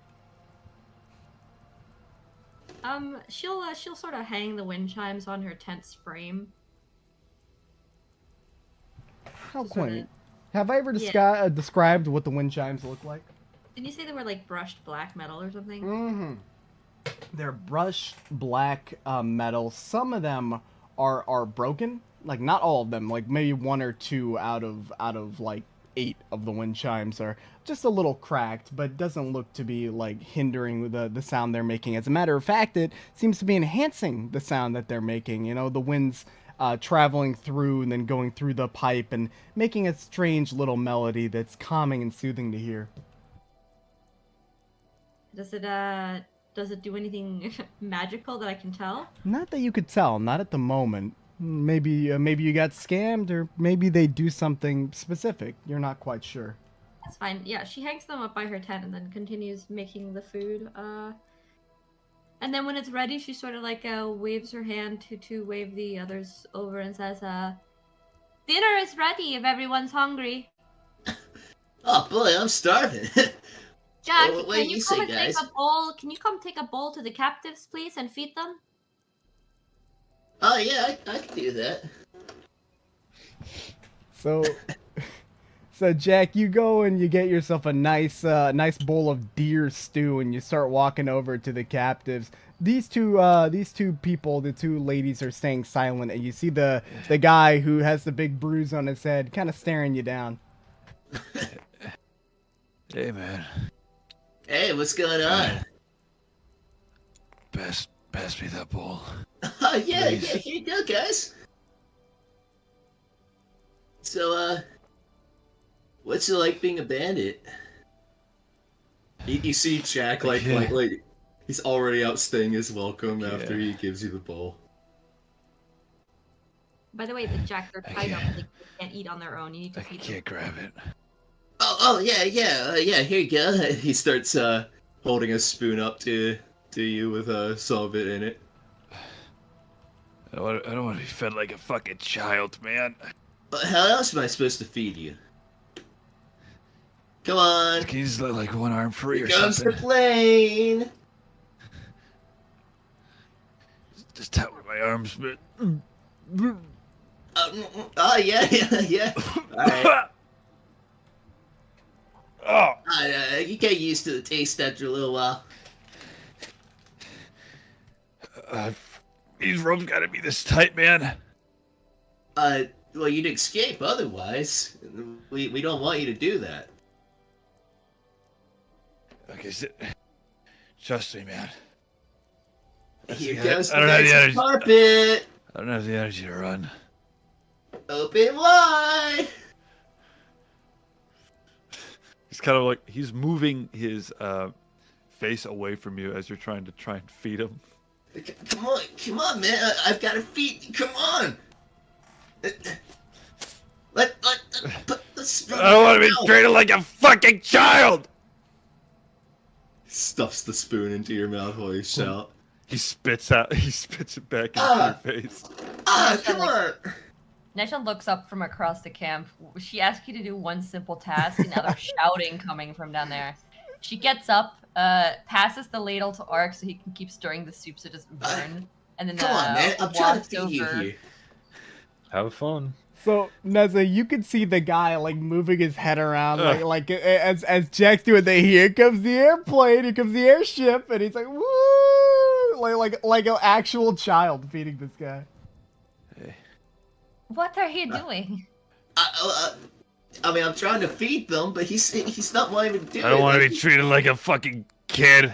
She'll sort of hang the wind chimes on her tent's frame. How quaint. Have I ever described what the wind chimes look like? Did you say they were like brushed black metal or something? Mm-hmm. They're brushed black metal. Some of them are broken, like not all of them. Like maybe one or two out of like 8 of the wind chimes are just a little cracked, but doesn't look to be like hindering the sound they're making. As a matter of fact, it seems to be enhancing the sound that they're making. You know, the wind's traveling through and then going through the pipe and making a strange little melody that's calming and soothing to hear. Does it do anything magical that I can tell? Not that you could tell, not at the moment. Maybe you got scammed, or maybe they do something specific. You're not quite sure. That's fine. Yeah, she hangs them up by her tent and then continues making the food. And then when it's ready, she sort of like waves her hand to wave the others over and says, "Dinner is ready if everyone's hungry." Oh boy, I'm starving. Jack, Well, can you come and take a bowl? Can you come take a bowl to the captives, please, and feed them? Oh yeah, I can do that. So, Jack, you go and you get yourself a nice bowl of deer stew, and you start walking over to the captives. These two people, the two ladies, are staying silent, and you see the guy who has the big bruise on his head, kind of staring you down. Hey, man. Hey, what's going on? Pass me that bowl. Oh yeah, Please. here you go, guys. So, what's it like being a bandit? You see Jack like he's already outstaying his welcome after he gives you the bowl. By the way, the Jack, they're tied up. They can't eat on their own. You need to feed them. Can't grab it. Oh yeah. Here you go. He starts holding a spoon up to you with some of it in it. I don't want to be fed like a fucking child, man. How else am I supposed to feed you? Come on. Can you just let like one arm free Here or comes something? the plane. Just tap with my arms, but. Oh yeah. Alright. Oh. You get used to the taste after a little while. These ropes gotta be this tight, man. Well, you'd escape otherwise. We don't want you to do that. Okay, trust me, man. Here goes I the don't have the next energy. carpet. I don't have the energy to run. Open wide. He's kind of like he's moving his face away from you as you're trying and feed him. Come on, man! I've got to feed you. Come on. Put the spoon. I don't want to be treated like a fucking child. Stuffs the spoon into your mouth while you shout. He spits it back into your face. Come on. Nezha looks up from across the camp. She asks you to do one simple task, and now there's shouting coming from down there. She gets up, passes the ladle to Ark so he can keep stirring the soup so it doesn't burn, and then Come on, man! I'm trying to feed you here. Have fun. So, Nezha, you can see the guy, like, moving his head around, like as Jack's doing the, here comes the airplane, here comes the airship, and he's like, woo! Like an actual child feeding this guy. What are you doing? I mean, I'm trying to feed them, but he's not wanting me to do it. I don't want to be treated like a fucking kid.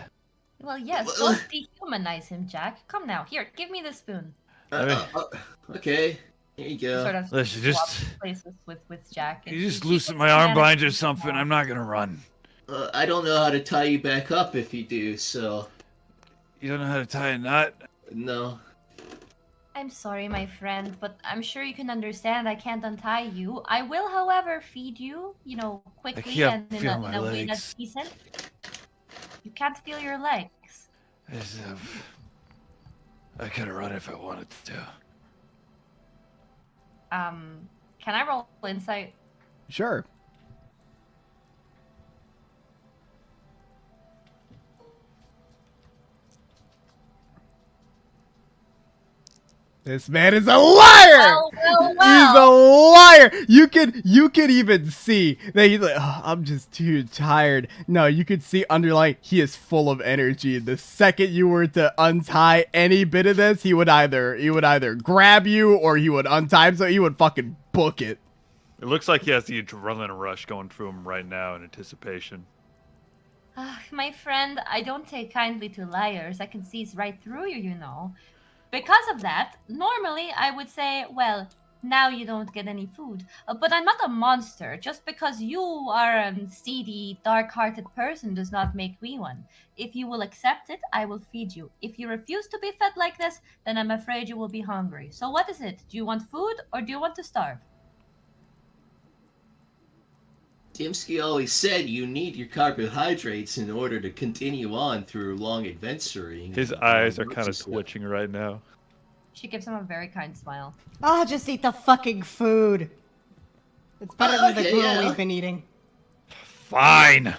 Well, yes, don't dehumanize him, Jack. Come now, here, give me the spoon. Okay, here you go. Sort of Listen, swap places with Jack. You just loosen my arm bind or something. I'm not gonna run. I don't know how to tie you back up if you do, so... You don't know how to tie a knot? No. I'm sorry, my friend, but I'm sure you can understand I can't untie you. I will, however, feed you, quickly and in a way that's decent. You can't feel your legs. I could have run if I wanted to. Can I roll insight? Sure. This man is a liar! Well. He's a swear you could even see that he's like, oh, I'm just too tired. No, you could see underlying he is full of energy. The second you were to untie any bit of this, he would either grab you or he would untie him, so he would fucking book it. It looks like he has the adrenaline rush going through him right now in anticipation. My friend, I don't take kindly to liars. I can see right through you, you know. Because of that, normally I would say, well, now you don't get any food. But I'm not a monster. Just because you are a seedy, dark-hearted person does not make me one. If you will accept it, I will feed you. If you refuse to be fed like this, then I'm afraid you will be hungry. So what is it? Do you want food or do you want to starve? Timsky always said you need your carbohydrates in order to continue on through long adventuring. His eyes are kind of twitching right now. She gives him a very kind smile. Oh, just eat the fucking food. It's better than the gruel we've been eating. Fine.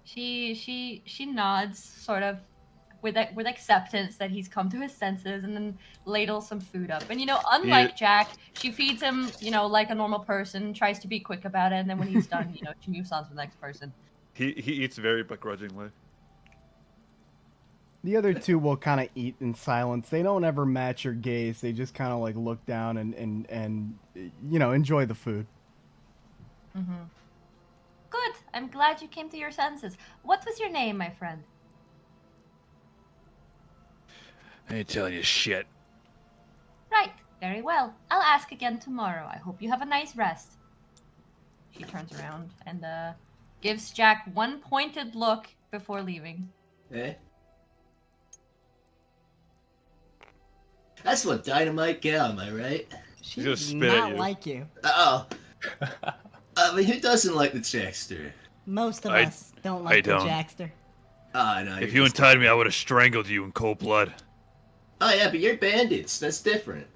She nods, sort of, with acceptance that he's come to his senses, and then ladles some food up. And unlike Jack, she feeds him, like a normal person, tries to be quick about it, and then when he's done, she moves on to the next person. He eats very begrudgingly. The other two will kind of eat in silence. They don't ever match your gaze. They just kind of like look down and enjoy the food. Mm-hmm. Good. I'm glad you came to your senses. What was your name, my friend? I ain't telling you shit. Right. Very well. I'll ask again tomorrow. I hope you have a nice rest. She turns around and gives Jack one pointed look before leaving. Eh? That's what dynamite gal, am I right? She gonna does spit at not you. like you. Oh. I mean, who doesn't like the Jackster? Most of I- us don't I like the don't. Jackster. Oh, no. If you untied me, I would have strangled you in cold blood. Oh, yeah, but you're bandits. That's different.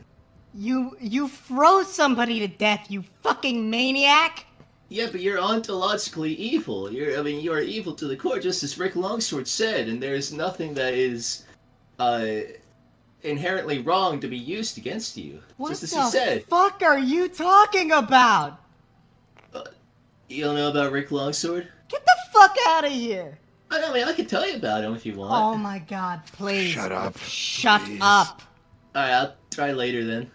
You froze somebody to death, you fucking maniac! Yeah, but you're ontologically evil. You are evil to the core, just as Rick Longsword said, and there's nothing that is, inherently wrong to be used against you. What just as the he said. fuck are you talking about? You don't know about Rick Longsword? Get the fuck out of here! I mean, I can tell you about him if you want. Oh my god, please. Shut up. Shut please. up. Alright, I'll try later then.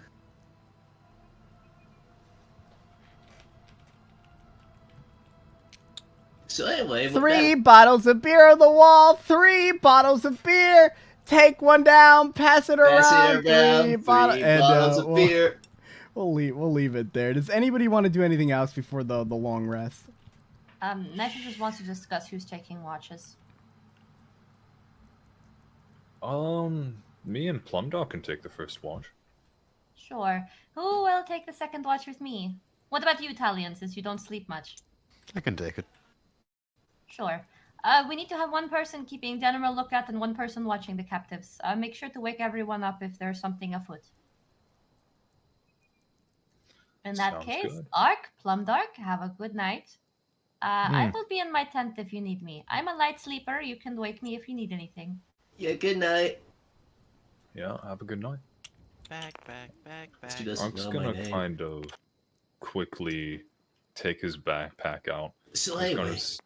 So anyway, with 3 that- bottles of beer on the wall. 3 bottles of beer. Take one down. Pass it around. Pass it around, 3 three bottles of beer. We'll leave it there. Does anybody want to do anything else before the long rest? Nezha just wants to discuss who's taking watches. Me and Plum Dog can take the first watch. Sure. Who will take the second watch with me? What about you, Italian, since you don't sleep much? I can take it. Sure. We need to have one person keeping general lookout and one person watching the captives. Make sure to wake everyone up if there's something afoot. In that Sounds case, good. Plum Dark, have a good night. I will be in my tent if you need me. I'm a light sleeper. You can wake me if you need anything. Yeah, good night. Yeah, have a good night. Back. She doesn't I'm just know my gonna name. kind of quickly take his backpack out. So He's gonna anyway, s-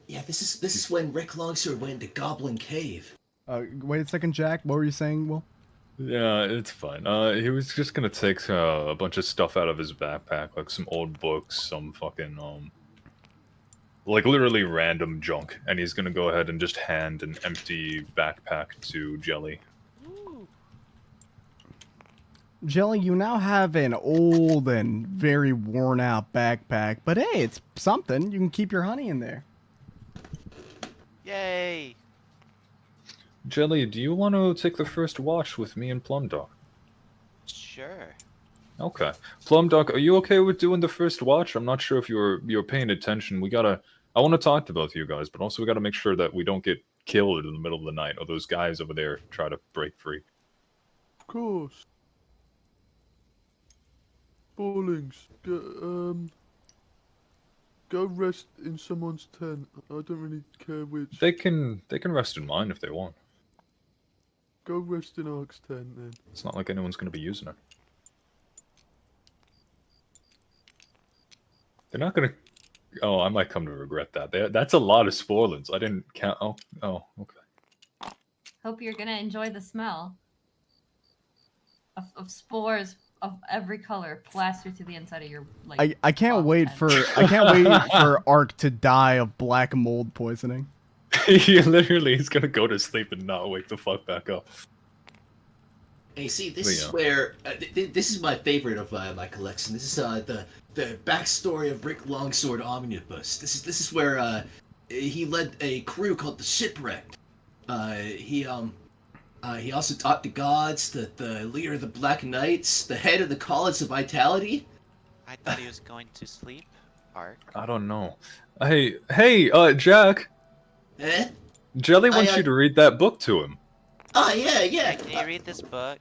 yeah, this is when Rick Longsword went to Goblin Cave. Wait a second, Jack. What were you saying, Will? Yeah, it's fine. He was just gonna take a bunch of stuff out of his backpack, like some old books, some fucking like literally random junk, and he's gonna go ahead and just hand an empty backpack to Jelly. Jelly, you now have an old and very worn out backpack, but hey, it's something. You can keep your honey in there. Yay! Jelly, do you want to take the first watch with me and Plum Dog? Sure. Okay. Plum Dog, are you okay with doing the first watch? I'm not sure if you're paying attention. I want to talk to both of you guys, but also we gotta make sure that we don't get killed in the middle of the night, or those guys over there try to break free. Of course. Ballings, go rest in someone's tent. I don't really care which. They can rest in mine if they want. Go rest in Ark's tent then. It's not like anyone's gonna be using it. They're not gonna. Oh, I might come to regret that. That's a lot of sporlins. I didn't count. Oh, okay. Hope you're gonna enjoy the smell of spores of every color plastered to the inside of your like. I can't box wait tent. for Ark to die of black mold poisoning. He literally is gonna go to sleep and not wake the fuck back up. Hey, see, this But is yeah. where this is my favorite of my collection. This is the backstory of Rick Longsword Omnibus. This is where he led a crew called the Shipwrecked. He also taught the gods, the leader of the Black Knights, the head of the College of Vitality. I thought he was going to sleep. Ark. I don't know. Hey, Jack. Eh? Jelly wants I, you to read that book to him. Oh yeah. Can you read this book?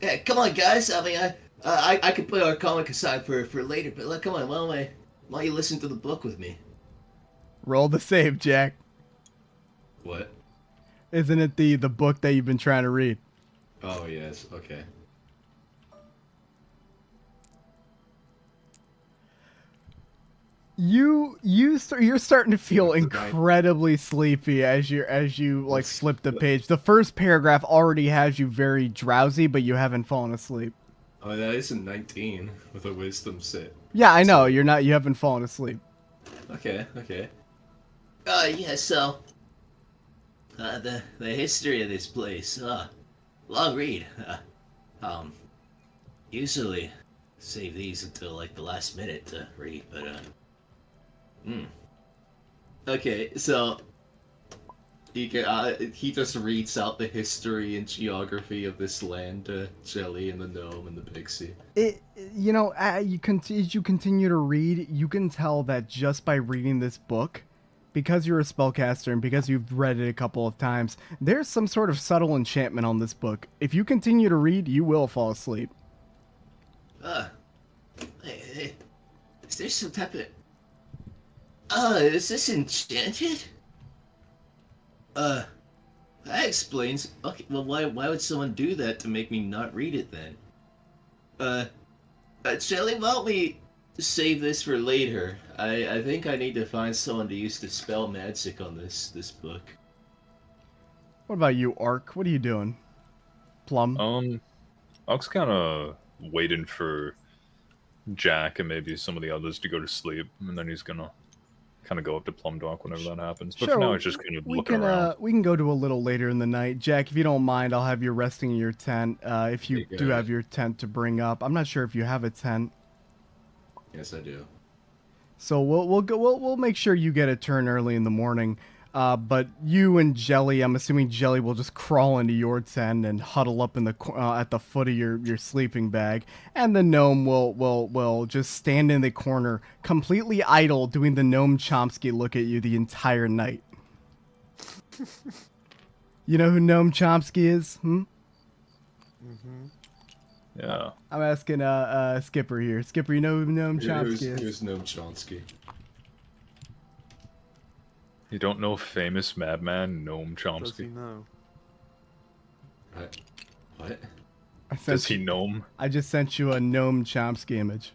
Yeah, come on, guys. I mean, I could put our comic aside for later, but look, come on, why don't you listen to the book with me? Roll the save, Jack. What? Isn't it the book that you've been trying to read? Oh yes. Okay. You're starting to feel incredibly sleepy as you like flip the page. The first paragraph already has you very drowsy, but you haven't fallen asleep. Oh, that is a 19 with a wisdom set. Yeah, I know. You haven't fallen asleep. Okay. Yeah, so the history of this place, long read. Usually save these until like the last minute to read, but Okay, so he just reads out the history and geography of this land to Jelly and the gnome and the pixie. As you continue to read, you can tell that just by reading this book, because you're a spellcaster and because you've read it a couple of times, there's some sort of subtle enchantment on this book. If you continue to read, you will fall asleep. Hey, is there some type of... is this enchanted? That explains... Okay, well, why would someone do that to make me not read it then? Jelly, why don't we save this for later? I think I need to find someone to use the spell magic on this book. What about you, Ark? What are you doing? Plum? I was kind of waiting for Jack and maybe some of the others to go to sleep, and then he's gonna kind of go up to Plum Dock whenever that happens. But Sure, for now, it's just kind of looking can around. we can go to a little later in the night. Jack, if you don't mind, I'll have you resting in your tent. If you do have your tent to bring up, I'm not sure if you have a tent. Yes, I do. So we'll make sure you get a turn early in the morning. But you and Jelly, I'm assuming Jelly will just crawl into your tent and huddle up in the at the foot of your sleeping bag, and the gnome will just stand in the corner, completely idle, doing the gnome Chomsky look at you the entire night. You know who Gnome Chomsky is? Yeah. I'm asking Skipper here. Skipper, you know who Gnome Chomsky is? Here's Gnome Chomsky. You don't know famous madman Gnome Does he Chomsky? know? What? Does he gnome? I just sent you a Gnome Chomsky image.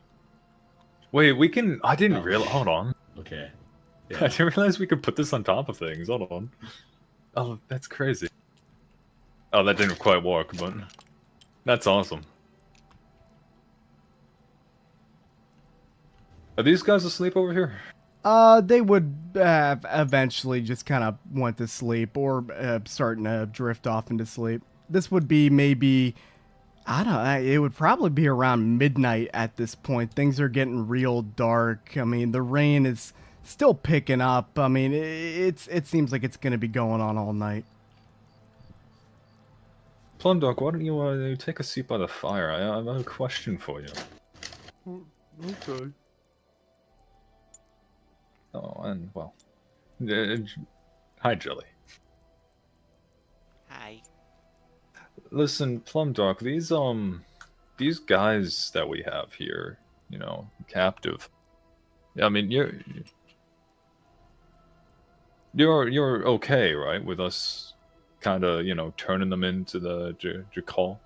Wait, we can... I didn't realize... Hold on. Okay. I didn't realize we could put this on top of things. Hold on. Oh, that's crazy. Oh, that didn't quite work, but... That's awesome. Are these guys asleep over here? They would eventually just kind of went to sleep or starting to drift off into sleep. This would be maybe, I don't know, it would probably be around midnight at this point. Things are getting real dark. I mean, the rain is still picking up. I mean, it seems like it's going to be going on all night. Plum Dog, why don't you take a seat by the fire? I have a question for you. Okay. Oh, and, well... hi, Jelly. Hi. Listen, Plum Dog, these guys that we have here, you know, captive. I mean, you're okay, right, with us kind of, you know, turning them into the Jakal?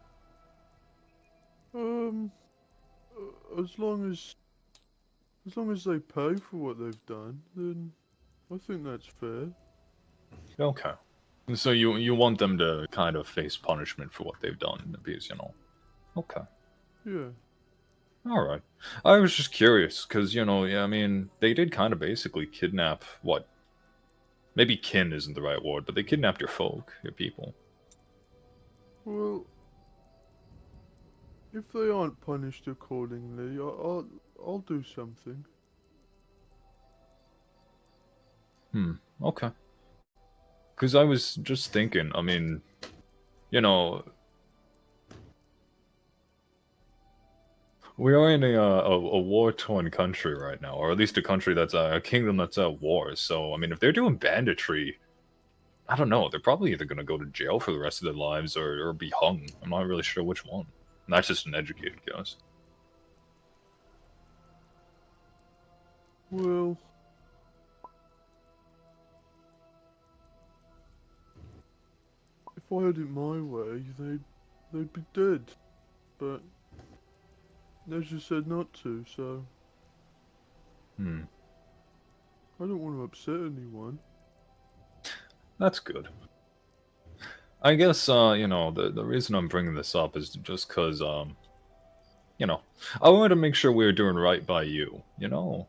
As long as As long as they pay for what they've done, then I think that's fair. Okay. So you want them to kind of face punishment for what they've done, because, you know. Okay. Yeah. Alright. I was just curious, because, you know, yeah, I mean, they did kind of basically kidnap, what? Maybe kin isn't the right word, but they kidnapped your folk, your people. Well, if they aren't punished accordingly, I'll do something. Okay. Because I was just thinking, I mean, you know, we are in a war-torn country right now, or at least a country that's a kingdom that's at war. So, I mean, if they're doing banditry, I don't know. They're probably either going to go to jail for the rest of their lives or be hung. I'm not really sure which one. And that's just an educated guess. Well, if I had it my way, they'd be dead. But Nezha said not to, so I don't want to upset anyone. That's good. I guess, you know, the reason I'm bringing this up is just because, you know, I wanted to make sure we were doing right by you, you know?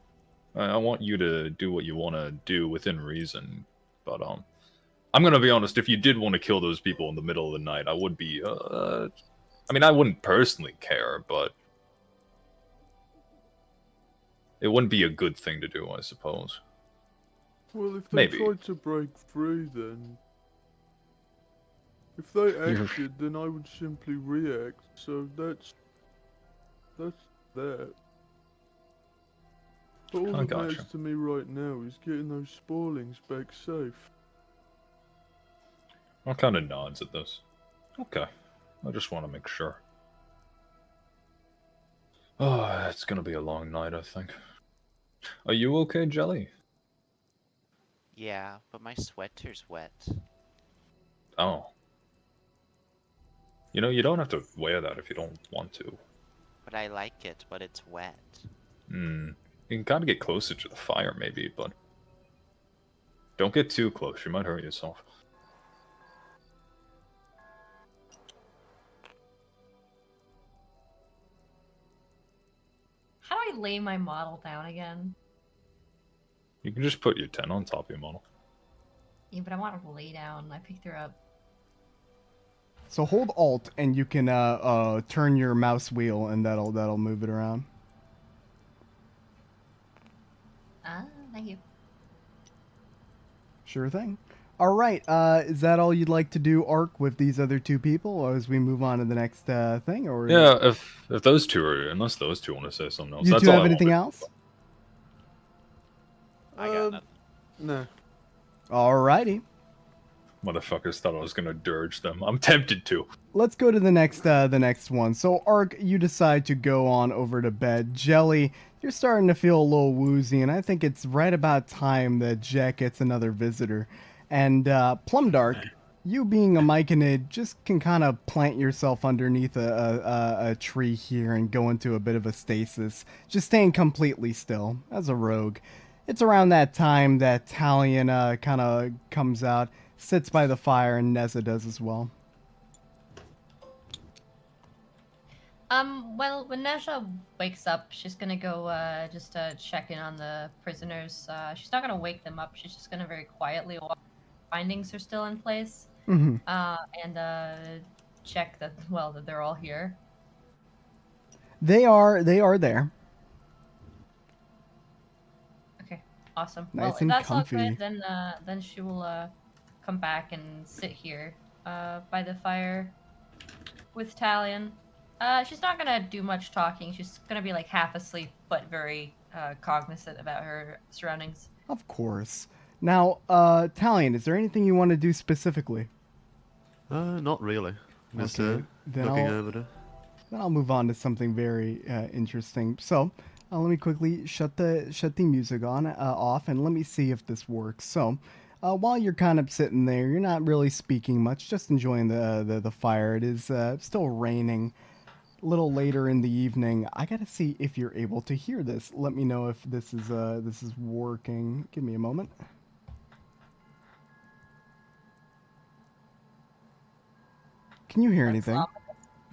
I want you to do what you want to do within reason, but, I'm gonna be honest, if you did want to kill those people in the middle of the night, I would be, I mean, I wouldn't personally care, but it wouldn't be a good thing to do, I suppose. Well, if they Maybe. tried to break free, then if they acted, then I would simply react. So that's that. But all that matters to me right now is getting those spoilings back safe. I'll kind of nods at this. Okay. I just want to make sure. Oh, it's gonna be a long night, I think. Are you okay, Jelly? Yeah, but my sweater's wet. Oh. You know, you don't have to wear that if you don't want to. But I like it, but it's wet. You can kind of get closer to the fire, maybe, but don't get too close. You might hurt yourself. How do I lay my model down again? You can just put your 10 on top of your model. Yeah, but I want her to lay down. I picked her up. So hold Alt and you can turn your mouse wheel and that'll move it around. Ah, thank you. Sure thing. All right. Is that all you'd like to do, Ark, with these other two people, or as we move on to the next thing? Or Yeah, if those two are, unless those two want to say something else. You That's two all have I anything wanted. else? I got nothing. No. Alrighty. Motherfuckers thought I was gonna dirge them. I'm tempted to. Let's go to the next one. So, Ark, you decide to go on over to bed. Jelly, you're starting to feel a little woozy, and I think it's right about time that Jack gets another visitor. And Plumdark, you being a myconid, just can kind of plant yourself underneath a tree here and go into a bit of a stasis, just staying completely still as a rogue. It's around that time that Talion kind of comes out, sits by the fire, and Nezha does as well. Well, when Nezha wakes up, she's gonna go just check in on the prisoners. She's not gonna wake them up. She's just gonna very quietly watch findings are still in place, Mm-hmm. and check that that they're all here. They are there. Okay, awesome. Nice well, and if that's comfy. all good, then she will come back and sit here by the fire with Talion. She's not gonna do much talking. She's gonna be like half asleep, but very cognizant about her surroundings. Of course. Now, Talion, is there anything you want to do specifically? Not really. Just Okay, then looking I'll- over there. Then I'll move on to something very interesting. So, let me quickly shut the music on off, and let me see if this works. So, while you're kind of sitting there, you're not really speaking much, just enjoying the fire. It is still raining. a little later in the evening. I gotta see if you're able to hear this. Let me know if this is working. Give me a moment. Can you hear anything?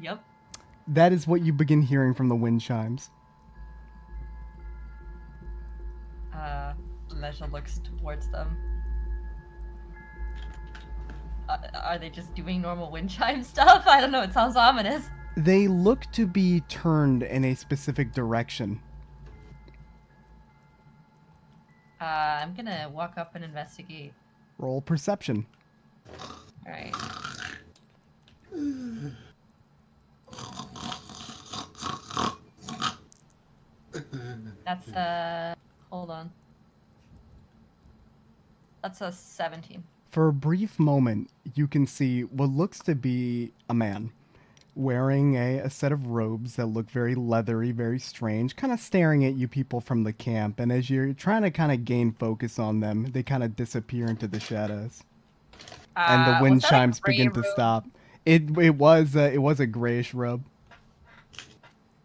Yep. That is what you begin hearing from the wind chimes. Nezha looks towards them. Are they just doing normal wind chime stuff? I don't know, it sounds ominous. They look to be turned in a specific direction. I'm gonna walk up and investigate. Roll perception. Alright. That's hold on. That's a 17. For a brief moment, you can see what looks to be a man wearing a set of robes that look very leathery, very strange, kind of staring at you people from the camp. And as you're trying to kind of gain focus on them, they kind of disappear into the shadows. And the wind chimes begin to stop. It was a grayish robe.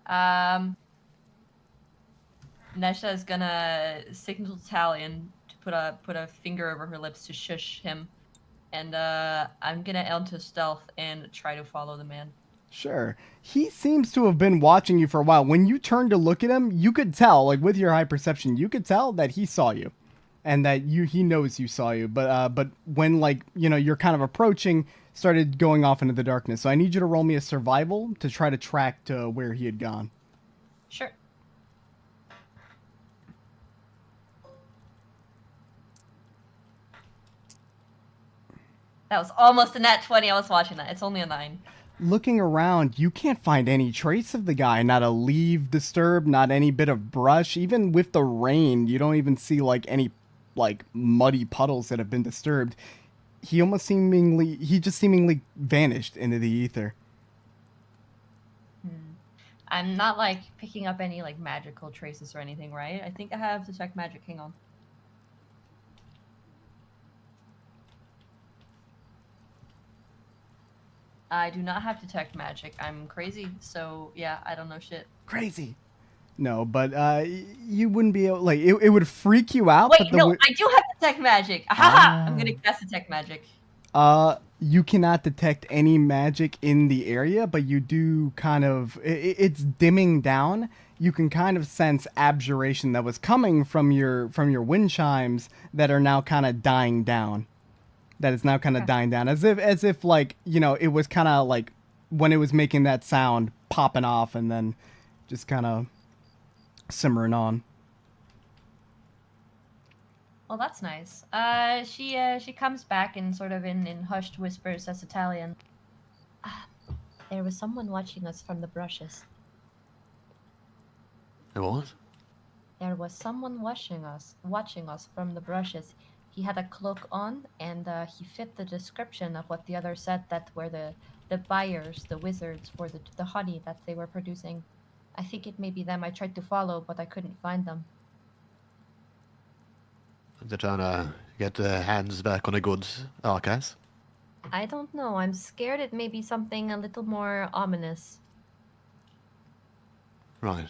Nezha is gonna signal to Talion to put a finger over her lips to shush him, and I'm gonna enter stealth and try to follow the man. Sure. He seems to have been watching you for a while. When you turned to look at him, you could tell, like with your high perception, you could tell that he saw you, and that he knows you saw you. But when you're kind of approaching, started going off into the darkness. So I need you to roll me a survival to try to track to where he had gone. Sure. That was almost a nat 20. I was watching that. It's only a 9. Looking around, you can't find any trace of the guy. Not a leaf disturbed, not any bit of brush. Even with the rain, you don't even see any muddy puddles that have been disturbed. He just seemingly vanished into the ether. I'm not picking up any magical traces or anything, right? I think I have detect magic. Hang on. I do not have detect magic. I'm crazy, so yeah, I don't know shit. Crazy. No, but you wouldn't be able, it would freak you out. Wait, but no, I do have detect magic. Aha! I'm gonna cast detect magic. You cannot detect any magic in the area, but you do it's dimming down. You can kind of sense abjuration that was coming from your wind chimes that are now kind of dying down. That is now kind of dying down, as if it was kind of when it was making that sound, popping off, and then just kind of simmering on. Well, that's nice. She comes back and sort of in hushed whispers as Italian. There was someone watching us from the brushes. There was? There was someone watching us from the brushes. He had a cloak on, and he fit the description of what the others said that were the buyers, the wizards for the honey that they were producing. I think it may be them. I tried to follow, but I couldn't find them. They're trying to get their hands back on the goods, Arcas. I don't know. I'm scared it may be something a little more ominous. Right.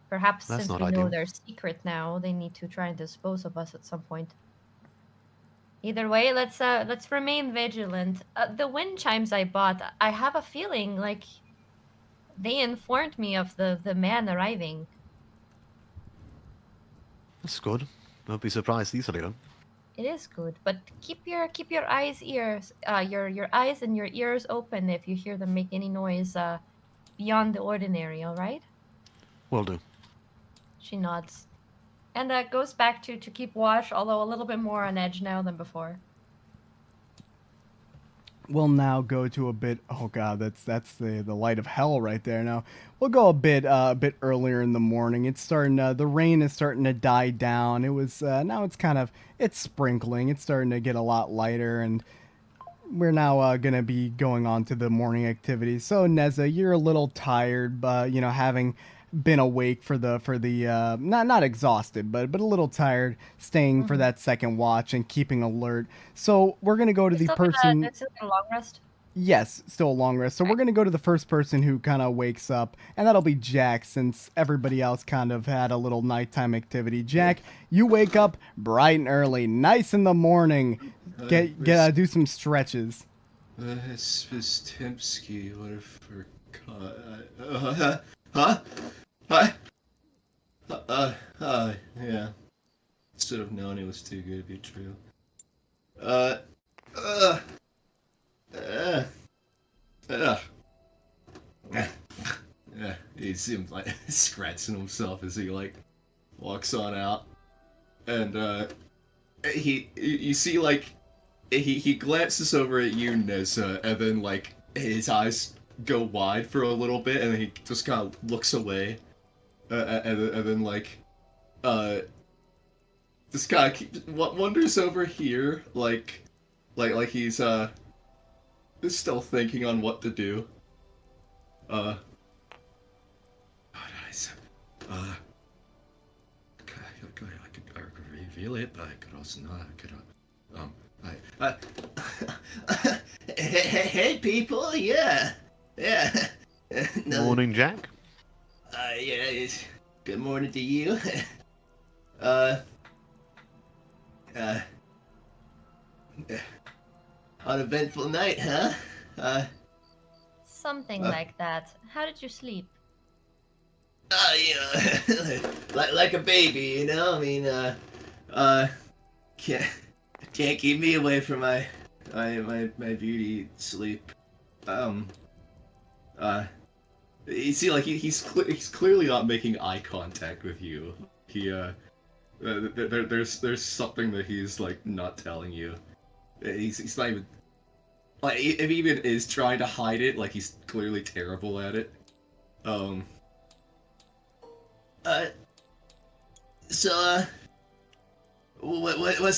Perhaps That's since not we know ideal. their secret now, they need to try and dispose of us at some point. Either way, let's remain vigilant. The wind chimes I bought, I have a feeling they informed me of the man arriving. That's good. Don't be surprised easily, though. It is good, but keep your eyes your eyes and your ears open if you hear them make any noise beyond the ordinary. All right? Will do. She nods, and goes back to keep watch, although a little bit more on edge now than before. We'll now go to a bit. Oh god, that's the light of hell right there. Now we'll go a bit earlier in the morning. It's starting. The rain is starting to die down. It was now it's sprinkling. It's starting to get a lot lighter, and we're now gonna be going on to the morning activities. So Nezha, you're a little tired, but having been awake for the not exhausted, but a little tired, staying for that second watch and keeping alert. So we're gonna go to the person. It's a long rest. Yes, still a long rest. So we're going to go to the first person who kind of wakes up, and that'll be Jack, since everybody else kind of had a little nighttime activity. Jack, you wake up bright and early, nice in the morning. Do some stretches. It's Tempsky. What if huh? Yeah. Should have known it was too good to be true. He seems like scratching himself as he like walks on out, and you see like he glances over at you, Nezha, and then like his eyes go wide for a little bit, and then he just kind of looks away, and then like this guy wanders over here, like he's still thinking on what to do. I could reveal it, but I could also not. Hey people, yeah. No, Morning, Jack. yeah. Good morning to you. Uneventful night, huh? Something like that. How did you sleep? Like a baby, you know. I mean, can't keep me away from my beauty sleep. You see, like he's clearly not making eye contact with you. There's something that he's like not telling you. He's not even like, if he even is trying to hide it, like he's clearly terrible at it. What's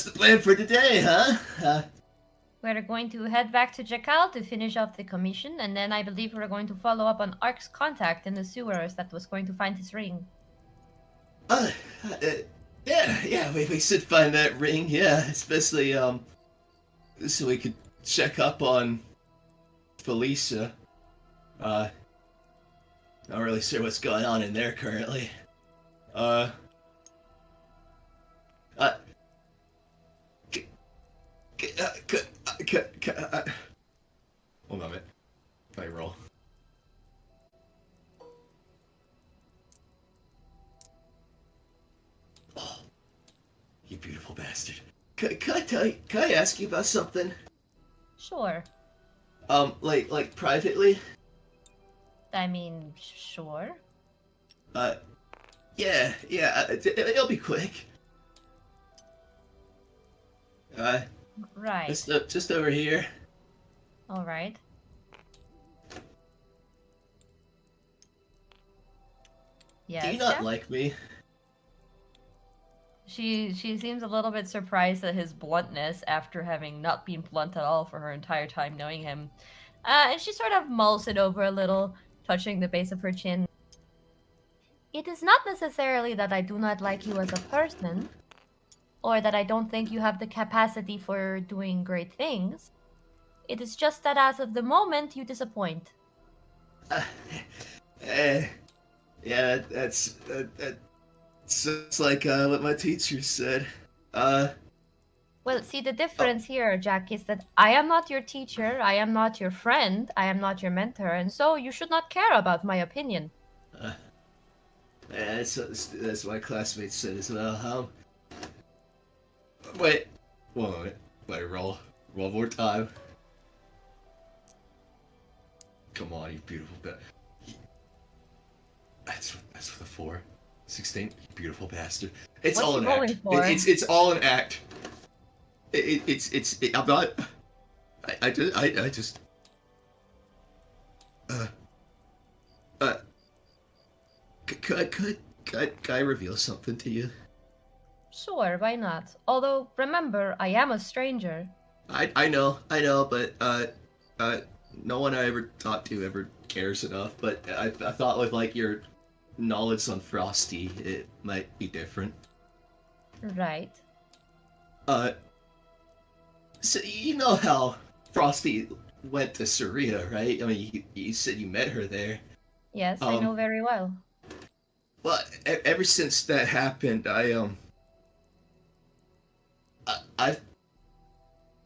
the plan for today, huh? We're going to head back to Jakal to finish off the commission, and then I believe we're going to follow up on Ark's contact in the sewers that was going to find his ring. Yeah, we should find that ring, yeah, especially, so we could check up on Felicia. Not really sure what's going on in there currently. One moment. Let me roll. Oh, you beautiful bastard. Can I ask you about something? Sure. Like privately? I mean, sure. Yeah, it'll be quick. Right. Just over here. All right. Yes. Do you not Jack? like me? She seems a little bit surprised at his bluntness after having not been blunt at all for her entire time knowing him. And she sort of mulls it over a little, touching the base of her chin. It is not necessarily that I do not like you as a person, or that I don't think you have the capacity for doing great things. It is just that as of the moment, you disappoint. Yeah, that's it's like what my teacher said. Well, see, the difference here, Jack, is that I am not your teacher, I am not your friend, I am not your mentor, and so you should not care about my opinion. Yeah, that's what my classmates said as well. Wait, one moment. Wait, roll more time. Come on, you beautiful bastard. That's with a 4. 16, you beautiful bastard. It's What's all he an rolling act. for? It's all an act. I'm not. I just. Could I reveal something to you? Sure, why not? Although, remember, I am a stranger. I know, but no one I ever talked to ever cares enough. But I thought with like your knowledge on Frosty, it might be different. Right. So you know how Frosty went to Saria, right? I mean, you said you met her there. Yes, I know very well. Well, ever since that happened, I've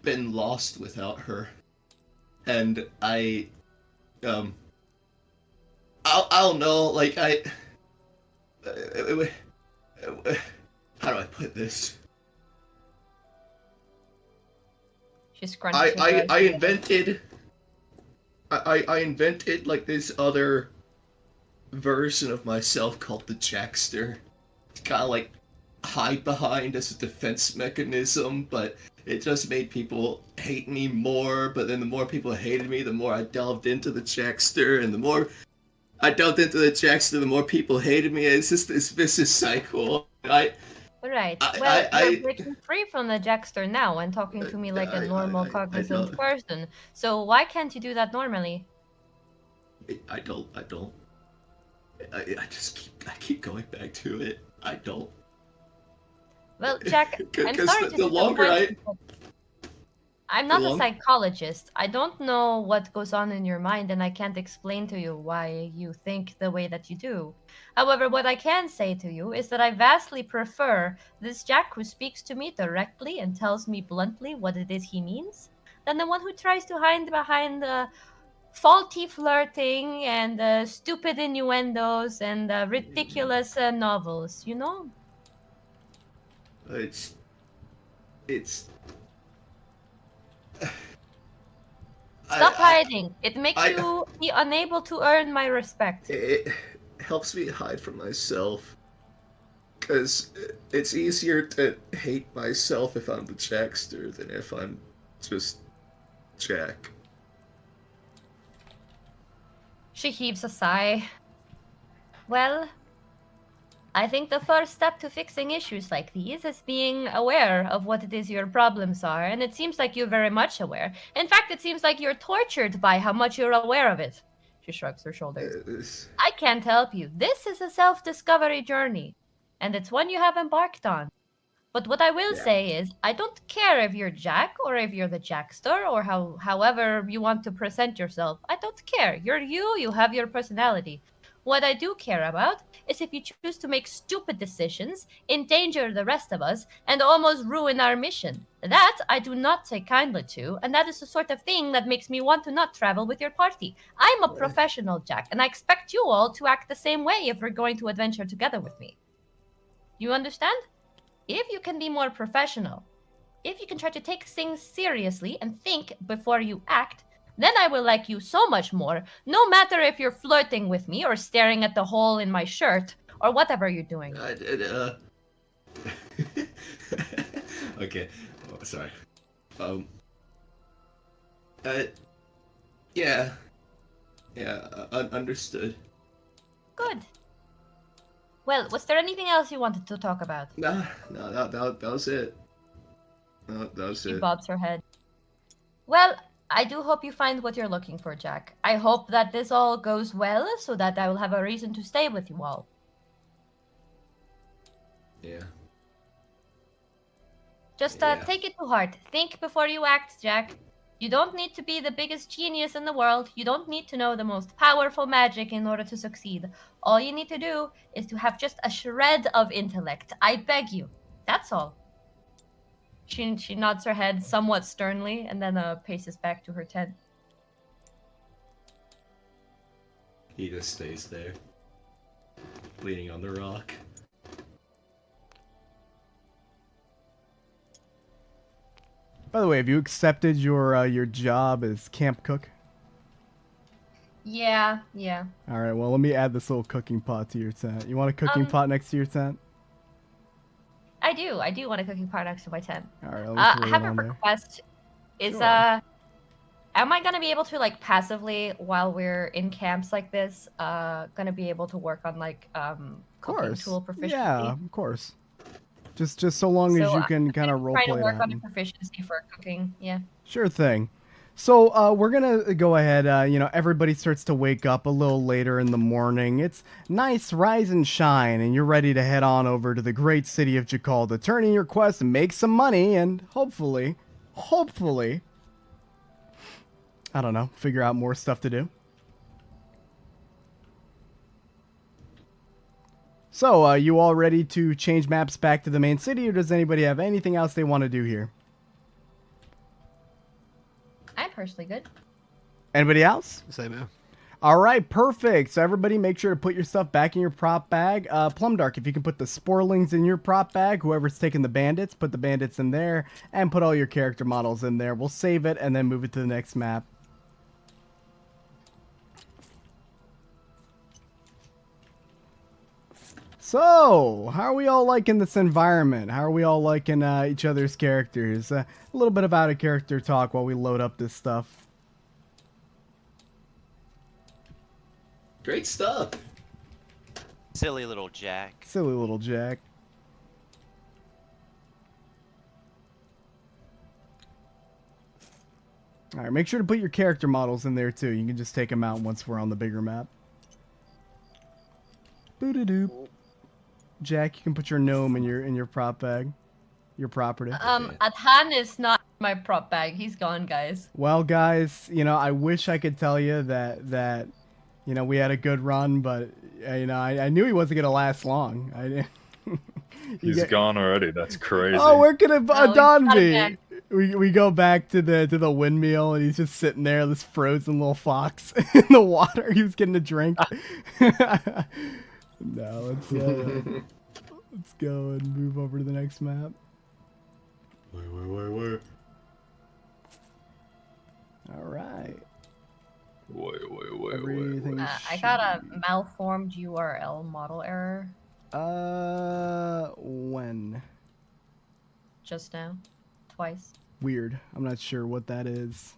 been lost without her, and I don't know, like how do I put this? She's scrunching her I invented like this other version of myself called the Jackster. To kind of like hide behind as a defense mechanism, but it just made people hate me more. But then the more people hated me, the more I delved into the Jackster, and the more I delved into the Jackster, the more people hated me. It's just this vicious cycle. Right. Well, you're breaking free from the Jackster now and talking to me like a normal, cognizant person. So why can't you do that normally? I keep going back to it. I don't. Well, Jack, I'm sorry to the longer I'm not a psychologist. I don't know what goes on in your mind, and I can't explain to you why you think the way that you do. However, what I can say to you is that I vastly prefer this Jack who speaks to me directly and tells me bluntly what it is he means, than the one who tries to hide behind faulty flirting and stupid innuendos and ridiculous novels, you know? It's Stop hiding. It makes you be unable to earn my respect. It helps me hide from myself. Because it's easier to hate myself if I'm the Jackster than if I'm just Jack. She heaves a sigh. Well, I think the first step to fixing issues like these is being aware of what it is your problems are, and it seems like you're very much aware. In fact, it seems like you're tortured by how much you're aware of it. She shrugs her shoulders. I can't help you. This is a self-discovery journey, and it's one you have embarked on. But what I will say is, I don't care if you're Jack or if you're the Jackster or however you want to present yourself. I don't care. You're you have your personality. What I do care about is if you choose to make stupid decisions, endanger the rest of us, and almost ruin our mission. That I do not take kindly to, and that is the sort of thing that makes me want to not travel with your party. I'm a professional, Jack, and I expect you all to act the same way if we're going to adventure together with me. You understand? If you can be more professional, if you can try to take things seriously and think before you act, then I will like you so much more, no matter if you're flirting with me or staring at the hole in my shirt or whatever you're doing. Okay, sorry. Yeah, understood. Good. Well, was there anything else you wanted to talk about? No, that was it. No, that was it. She bobs her head. Well, I do hope you find what you're looking for, Jack. I hope that this all goes well so that I will have a reason to stay with you all. Yeah. Just take it to heart. Think before you act, Jack. You don't need to be the biggest genius in the world. You don't need to know the most powerful magic in order to succeed. All you need to do is to have just a shred of intellect. I beg you. That's all. She nods her head somewhat sternly and then paces back to her tent. He just stays there, leaning on the rock. By the way, have you accepted your job as camp cook? Yeah. All right, well, let me add this little cooking pot to your tent. You want a cooking pot next to your tent? I do want a cooking pot next to my tent. All right, I have a request. Is Sure. am I gonna be able to like passively while we're in camps like this, gonna be able to work on like cooking tool proficiency? Yeah, of course. Just so long as you can kind of role play trying to work that. on your proficiency for cooking. Yeah. Sure thing. So we're gonna go ahead. Everybody starts to wake up a little later in the morning. It's nice, rise and shine, and you're ready to head on over to the great city of Jakal to turn in your quest and make some money, and hopefully, I don't know, figure out more stuff to do. So, you all ready to change maps back to the main city, or does anybody have anything else they want to do here? I'm personally good. Anybody else? Same here. All right, perfect. So everybody make sure to put your stuff back in your prop bag. Plumdark, if you can put the sporlings in your prop bag, whoever's taking the bandits, put the bandits in there, and put all your character models in there. We'll save it and then move it to the next map. So, how are we all liking this environment? How are we all liking each other's characters? A little bit of out-of-character talk while we load up this stuff. Great stuff. Silly little Jack. Silly little Jack. Alright, make sure to put your character models in there too. You can just take them out once we're on the bigger map. Boo-doo-doo. Jack, you can put your gnome in your prop bag. Your property. Atan is not my prop bag. He's gone, guys. Well, guys, you know, I wish I could tell you that you know, we had a good run, but you know, I knew he wasn't gonna last long. I didn't. He's gone already. That's crazy. Oh, where could Adon got be? him We go back to the windmill, and he's just sitting there, this frozen little fox in the water. He was getting a drink. No, let's go and move over to the next map. Where? All right. Wait. I got a malformed URL model error. When? Just now. Twice. Weird. I'm not sure what that is.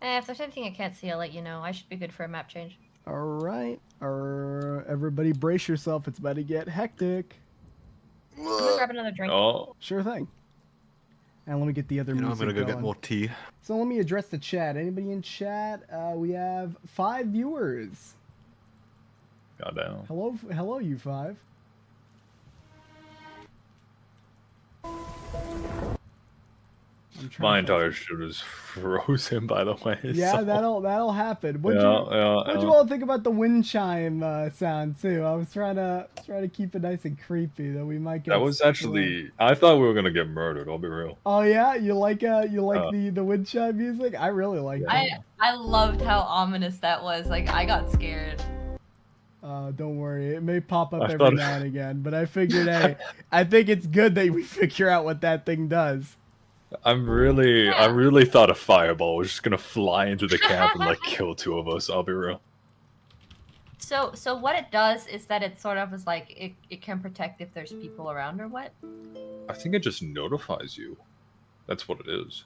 If there's anything I can't see, I'll let you know. I should be good for a map change. All right. Everybody brace yourself. It's about to get hectic. I'm gonna grab another drink. Oh. Sure thing. And let me get the other music I'm gonna go going. get more tea. So let me address the chat. Anybody in chat? We have 5 viewers. Goddamn. Hello, you 5. My entire shit is frozen, by the way. Yeah, so... that'll happen. What'd you all think about the wind chime sound too? I was trying to keep it nice and creepy, though we might get. That was actually. I thought we were gonna get murdered. I'll be real. Oh yeah, you like the wind chime music? I really like it. I loved how ominous that was. Like I got scared. Don't worry, it may pop up every now and again, but I figured, hey, I think it's good that we figure out what that thing does. I really thought a fireball was just gonna fly into the camp and like kill 2 of us. I'll be real. So what it does is that it sort of is like it can protect if there's people around or what? I think it just notifies you. That's what it is.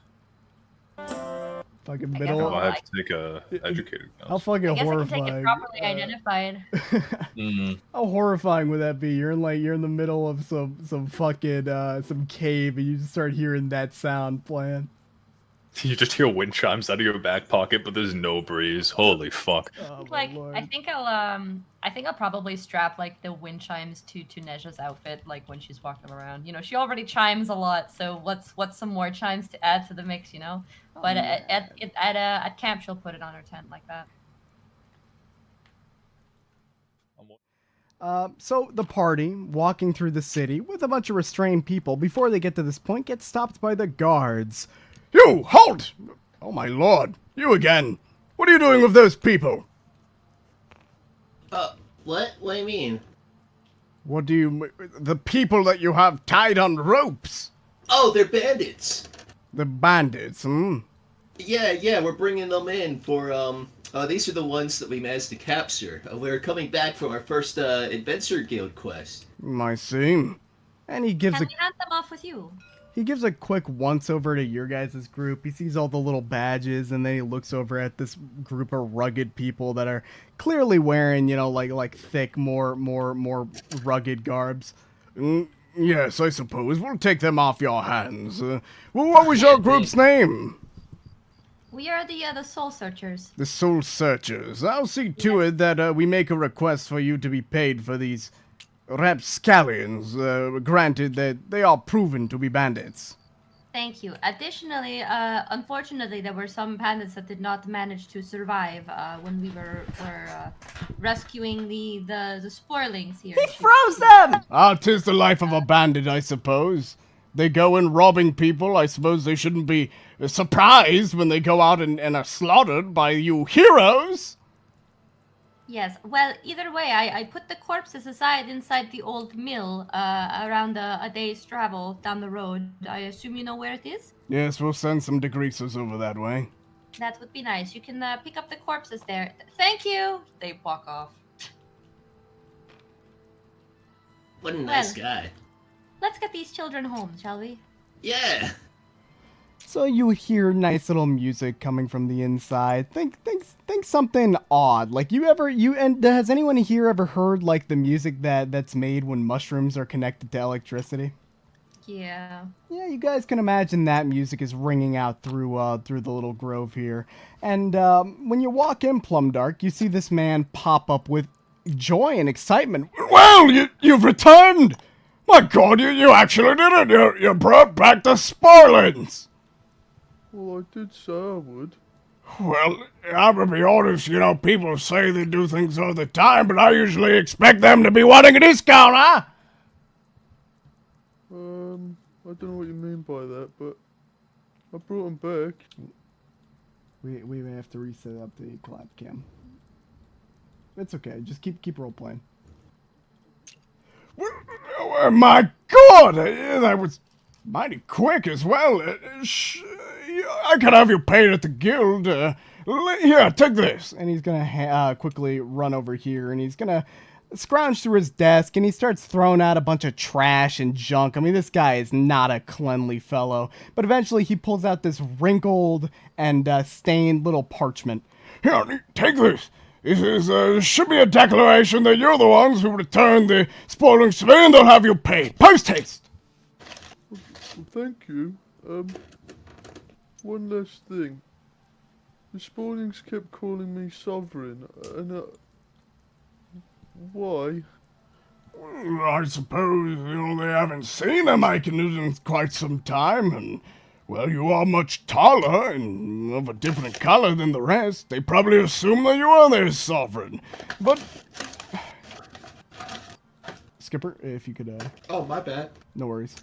Fucking I middle. have to take a educated guess. How fucking horrifying. I can take it properly identified. How horrifying would that be? You're in the middle of some fucking some cave, and you just start hearing that sound playing. You just hear wind chimes out of your back pocket, but there's no breeze. Holy fuck! Oh, Like I think I'll probably strap like the wind chimes to Nezha's outfit, like when she's walking around. You know, she already chimes a lot, so what's some more chimes to add to the mix? You know, but at camp she'll put it on her tent like that. So the party, walking through the city with a bunch of restrained people, before they get to this point, gets stopped by the guards. You, halt! Oh my lord, you again. What are you doing with those people? What? What do you mean? What do you... The people that you have tied on ropes. Oh, they're bandits. The bandits, hmm? Yeah, we're bringing them in for, these are the ones that we managed to capture. We're coming back from our first, Adventure Guild quest. I see. And he gives Can we hand them off with you? He gives a quick once over to your guys' group. He sees all the little badges, and then he looks over at this group of rugged people that are clearly wearing, you know, like thick, more rugged garbs. Yes, I suppose we'll take them off your hands. Well, what was your group's name? We are the Soul Searchers. The Soul Searchers. I'll see to it that we make a request for you to be paid for these rapscallions, granted that they are proven to be bandits. Thank you. Additionally, unfortunately, there were some bandits that did not manage to survive when we were rescuing the spoilings here. He froze them! Ah, 'tis the life of a bandit, I suppose. They go in robbing people. I suppose they shouldn't be surprised when they go out and are slaughtered by you heroes. Yes. Well, either way, I put the corpses aside inside the old mill around a day's travel down the road. I assume you know where it is? Yes, we'll send some degreasers over that way. That would be nice. You can pick up the corpses there. Thank you! They walk off. What a nice guy. Let's get these children home, shall we? Yeah. So you hear nice little music coming from the inside. Think something odd. Like has anyone here ever heard like the music that's made when mushrooms are connected to electricity? Yeah. Yeah, you guys can imagine that music is ringing out through the little grove here. And when you walk in Plumdark, you see this man pop up with joy and excitement. Well, you've returned! My God, you actually did it! You brought back the spoilings! Well, I did say I would. Well, I'm gonna be honest, people say they do things all the time, but I usually expect them to be wanting a discount, huh? I don't know what you mean by that, but I brought him back. We may have to reset up the collab cam. It's okay, just keep role playing. Oh, my God, that was mighty quick as well. I could have you paid at the guild. Here, take this. And he's gonna quickly run over here, and he's gonna scrounge through his desk, and he starts throwing out a bunch of trash and junk. I mean, this guy is not a cleanly fellow. But eventually, he pulls out this wrinkled and stained little parchment. Here, take this. This should be a declaration that you're the ones who returned the spoilings to me, and they'll have you paid. Post haste! Well, thank you. One last thing. The spoilings kept calling me sovereign, and why? I suppose, they haven't seen a Myconid in quite some time, and, well, you are much taller and of a different color than the rest. They probably assume that you are their sovereign. But... Skipper, if you could, Oh, my bad. No worries.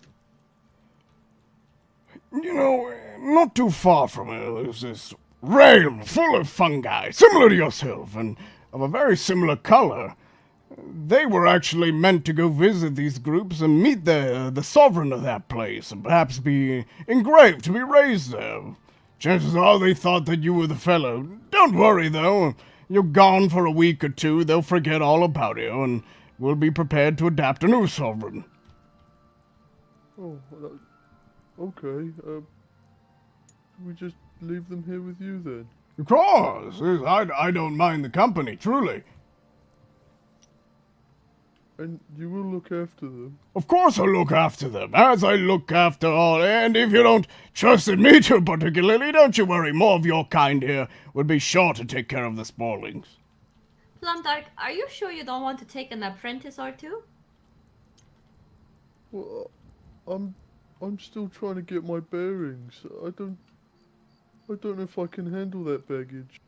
Not too far from here, there's this realm full of fungi, similar to yourself, and of a very similar color. They were actually meant to go visit these groups and meet the sovereign of that place, and perhaps be engraved to be raised there. Chances are they thought that you were the fellow. Don't worry, though. You're gone for a week or two, they'll forget all about you, and we'll be prepared to adapt a new sovereign. Oh, okay. We just leave them here with you then? Of course. I don't mind the company, truly. And you will look after them? Of course I'll look after them, as I look after all, and if you don't trust in me too particularly, don't you worry, more of your kind here would be sure to take care of the spoilings. Plumdark, are you sure you don't want to take an apprentice or two? Well, I'm still trying to get my bearings. I don't know if I can handle that baggage.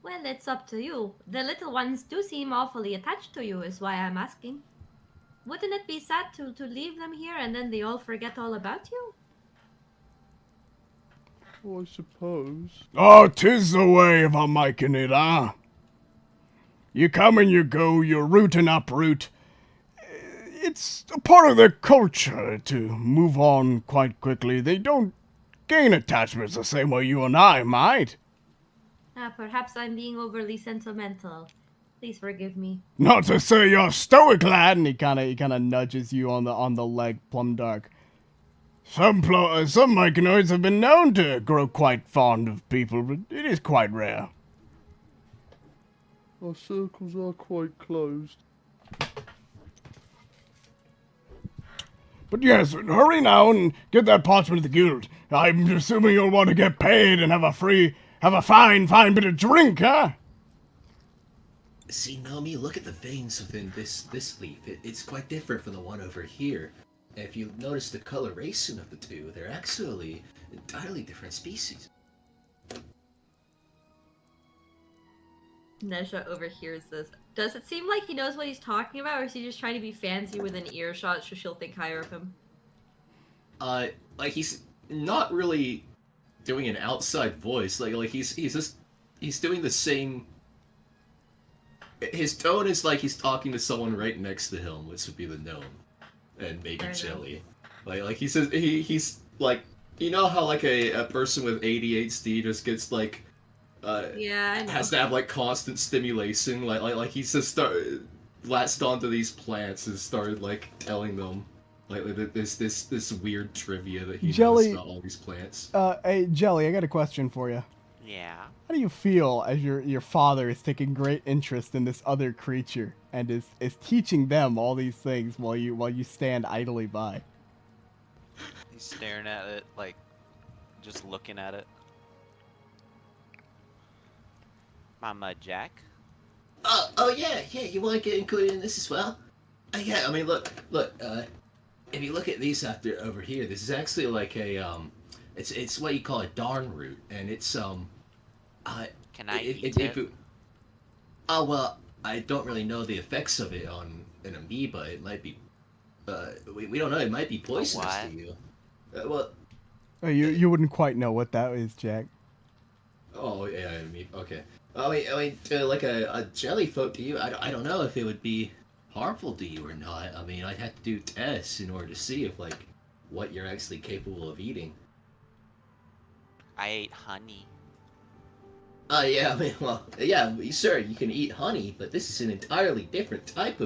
Well, it's up to you. The little ones do seem awfully attached to you, is why I'm asking. Wouldn't it be sad to leave them here and then they all forget all about you? Well, I suppose. Oh, 'tis the way of a Myconid, huh? You come and you go, you root and uproot. It's a part of their culture to move on quite quickly. They don't gain attachments the same way you and I might. Perhaps I'm being overly sentimental. Please forgive me. Not to say you're stoic, lad, and he kind of nudges you on the leg, Plumdark. Some Myconoids have been known to grow quite fond of people, but it is quite rare. Our circles are quite closed. But yes, hurry now and get that parchment to the guild. I'm assuming you'll want to get paid and have a fine bit of drink, huh? See, Nomi, look at the veins within this leaf. It's quite different from the one over here. if you notice the coloration of the two, they're actually entirely different species. Nezha overhears this. Does it seem like he knows what he's talking about, or is he just trying to be fancy with an earshot so she'll think higher of him? Like he's not really doing an outside voice. Like he's doing the same. His tone is like he's talking to someone right next to him, which would be the gnome, and maybe Jelly. Like he says he's like, you know how like a person with ADHD just gets like yeah, I know. has to have like constant stimulation. Like he's just latched onto these plants and started like telling them like this weird trivia that he knows about all these plants. Hey Jelly, I got a question for you. Yeah. How do you feel as your father is taking great interest in this other creature and is teaching them all these things while you stand idly by? He's staring at it, like, just looking at it. Mama Jack? Oh yeah, you want to get included in this as well? Yeah, I mean, look, if you look at these over here, this is actually like a, it's what you call a darn root, and it's, Can I eat it? Oh, well, I don't really know the effects of it on an amoeba. It might be, we don't know, it might be poisonous to you. Well... Oh, you wouldn't quite know what that is, Jack. Oh, yeah, I mean, okay. I mean, like a jelly float to you, I don't know if it would be harmful to you or not. I mean, I'd have to do tests in order to see if, like, what you're actually capable of eating. I ate honey. Yeah, I mean, well, yeah, sir, you can eat honey, but this is an entirely different type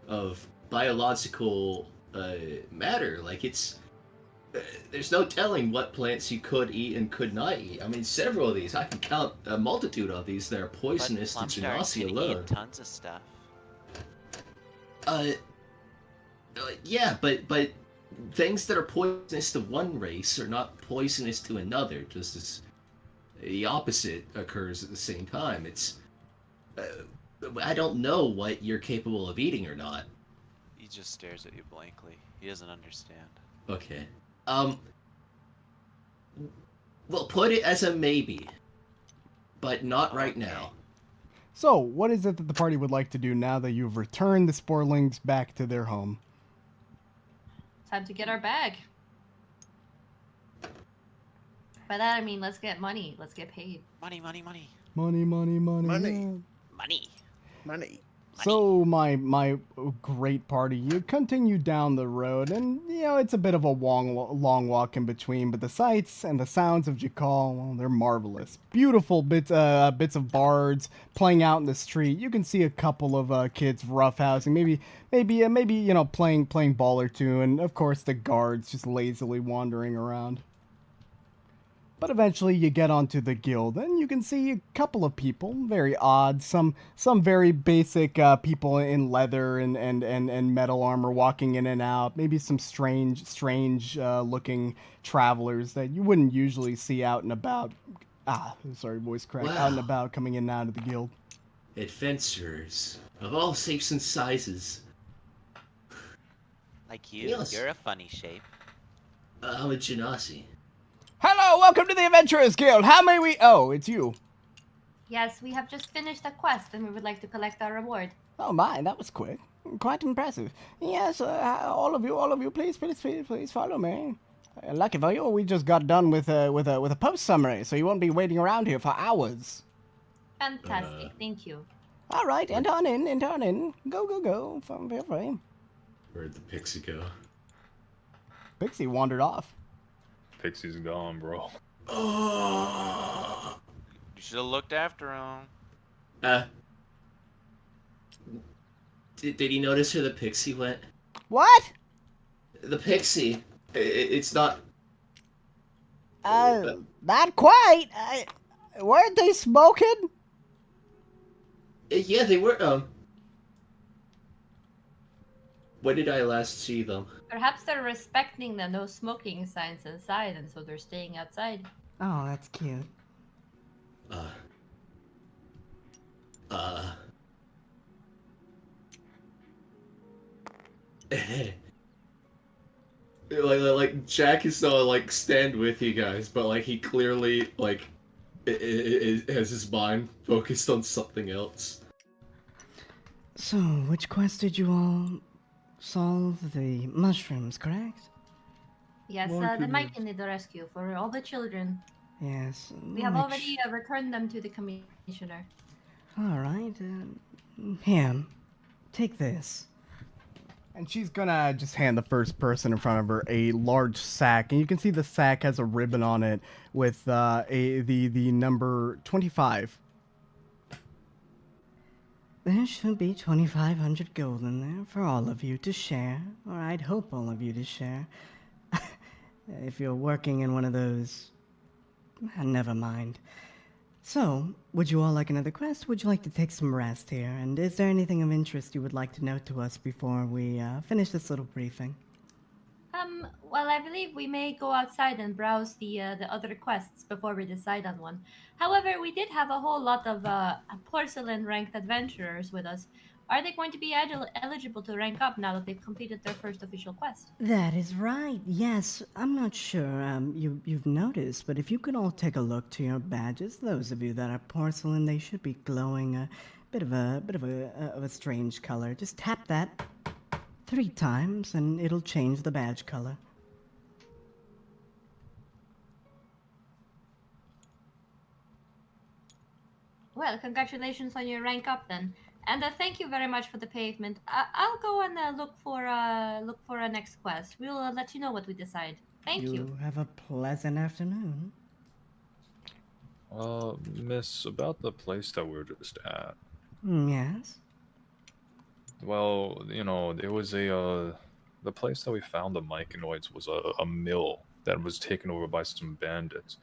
of biological, matter. Like, it's... there's no telling what plants you could eat and could not eat. I mean, several of these, I can count a multitude of these that are poisonous to Genasi alone. Eat tons of stuff. Yeah, but things that are poisonous to one race are not poisonous to another, just as the opposite occurs at the same time. It's... I don't know what you're capable of eating or not. He just stares at you blankly. He doesn't understand. Okay. We'll put it as a maybe, but not right now. So, what is it that the party would like to do now that you've returned the Sporlings back to their home? Time to get our bag. By that I mean let's get money. Let's get paid. Money. Money. Money. So my great party, you continue down the road, and you know it's a bit of a long walk in between, but the sights and the sounds of Jakal, well, they're marvelous. Beautiful bits of bards playing out in the street. You can see a couple of kids roughhousing, maybe you know playing ball or two, and of course the guards just lazily wandering around. But eventually you get onto the guild, and you can see a couple of people, very odd, some very basic people in leather and metal armor walking in and out, maybe some strange looking travelers that you wouldn't usually see out and about. Sorry, voice crack. Wow. Out and about, coming in and out of the guild. Adventurers of all shapes and sizes. Like you, Yes. You're a funny shape. I'm a Genasi. Hello, welcome to the Adventurers Guild. How may we... Oh, it's you. Yes, we have just finished a quest and we would like to collect our reward. Oh my, that was quick. Quite impressive. Yes, all of you, please follow me. Lucky for you, we just got done with a post summary, so you won't be waiting around here for hours. Fantastic, thank you. All right, enter on in. Go. Feel free. Where'd the pixie go? Pixie wandered off. Pixie's gone, bro. Oh. You should have looked after him. Did he notice where the pixie went? What? The pixie. It's not... Not quite. Weren't they smoking? Yeah, they were, When did I last see them? Perhaps they're respecting the no smoking signs inside and so they're staying outside. Oh, that's cute. like Jack is gonna like stand with you guys, but like he clearly like has his mind focused on something else. So, which quest did you all solve? The mushrooms, correct? Yes, My the goodness. Mike need the rescue for all the children. Yes. We have already returned them to the commissioner. All right. Here, take this. And she's gonna just hand the first person in front of her a large sack, and you can see the sack has a ribbon on it with the number 25. There should be 2,500 gold in there for all of you to share, or I'd hope all of you to share. If you're working in one of those, never mind. So, would you all like another quest? Would you like to take some rest here? And is there anything of interest you would like to note to us before we finish this little briefing? Well, I believe we may go outside and browse the other quests before we decide on one. However, we did have a whole lot of porcelain-ranked adventurers with us. Are they going to be eligible to rank up now that they've completed their first official quest? That is right. Yes, I'm not sure you've noticed, but if you could all take a look to your badges, those of you that are porcelain, they should be glowing a bit of a strange color. Just tap that 3 times, and it'll change the badge color. Well, congratulations on your rank up then. And thank you very much for the pavement. I'll go and look for a next quest. We'll let you know what we decide. Thank you. You have a pleasant afternoon. Miss, about the place that we were just at. Yes? Well, you know, it was the place that we found the myconoids was a mill that was taken over by some bandits.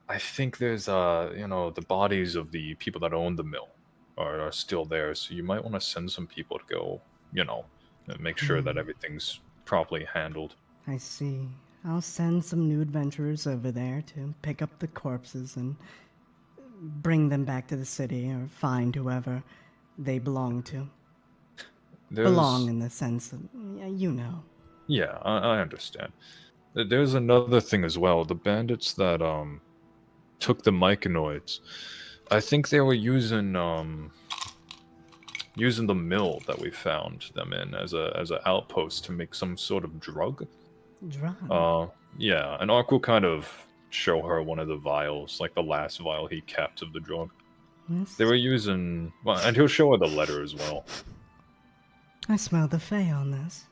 I think there's, you know, the bodies of the people that own the mill are still there, so you might want to send some people to go, you know, make sure that everything's properly handled. I see. I'll send some new adventurers over there to pick up the corpses and bring them back to the city or find whoever they belong to. Belong in the sense of, you know. Yeah, I understand. There's another thing as well. The bandits that took the myconoids, I think they were using the mill that we found them in as an outpost to make some sort of drug. Drug? Yeah, and Ark will kind of show her one of the vials, like the last vial he kept of the drug. Yes. They were using, well, and he'll show her the letter as well. I smell the Fae on this.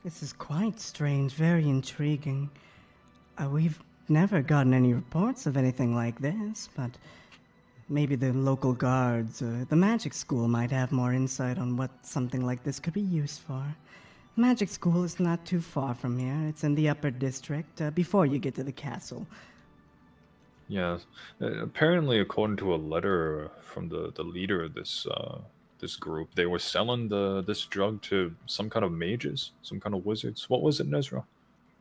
This is quite strange, very intriguing. We've never gotten any reports of anything like this, but maybe the local guards or the magic school might have more insight on what something like this could be used for. The magic school is not too far from here. It's in the upper district, before you get to the castle. Yeah, apparently, according to a letter from the leader of this this group, they were selling this drug to some kind of mages, some kind of wizards. What was it, Nezra?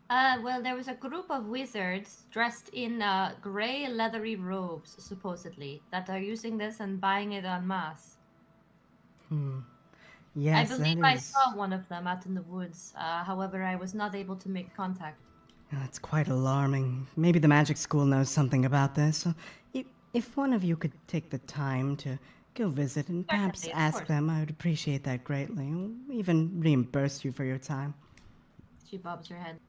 Well, there was a group of wizards dressed in gray leathery robes, supposedly, that are using this and buying it en masse. Yes, I believe I saw one of them out in the woods. However, I was not able to make contact. That's quite alarming. Maybe the magic school knows something about this. So if one of you could take the time to go visit and perhaps Certainly, of ask course. them, I would appreciate that greatly. I'll even reimburse you for your time. She bobs her head.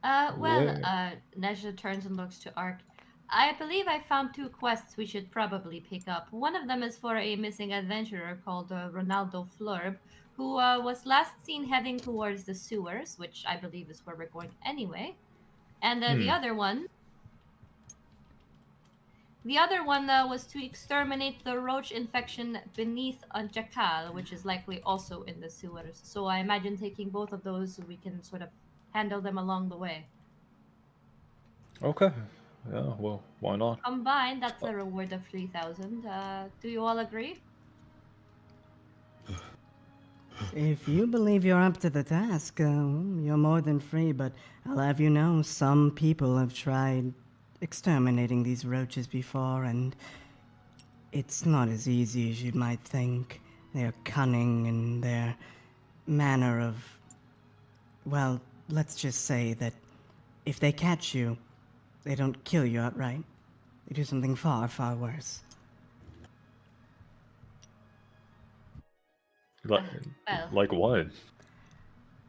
Yeah. Nezha turns and looks to Ark. I believe I found 2 quests we should probably pick up. One of them is for a missing adventurer called Ronaldo Flurb, who was last seen heading towards the sewers, which I believe is where we're going anyway. And the other one was to exterminate the roach infection beneath on Jakal, which is likely also in the sewers. So I imagine taking both of those so we can sort of handle them along the way. Okay. Yeah, well, why not? Combined, that's a reward of 3,000. Do you all agree? If you believe you're up to the task, you're more than free, but I'll have you know some people have tried exterminating these roaches before, and it's not as easy as you might think. They're cunning, and their manner of Well, let's just say that if they catch you, they don't kill you outright. They do something far, far worse. Like, Well, like what?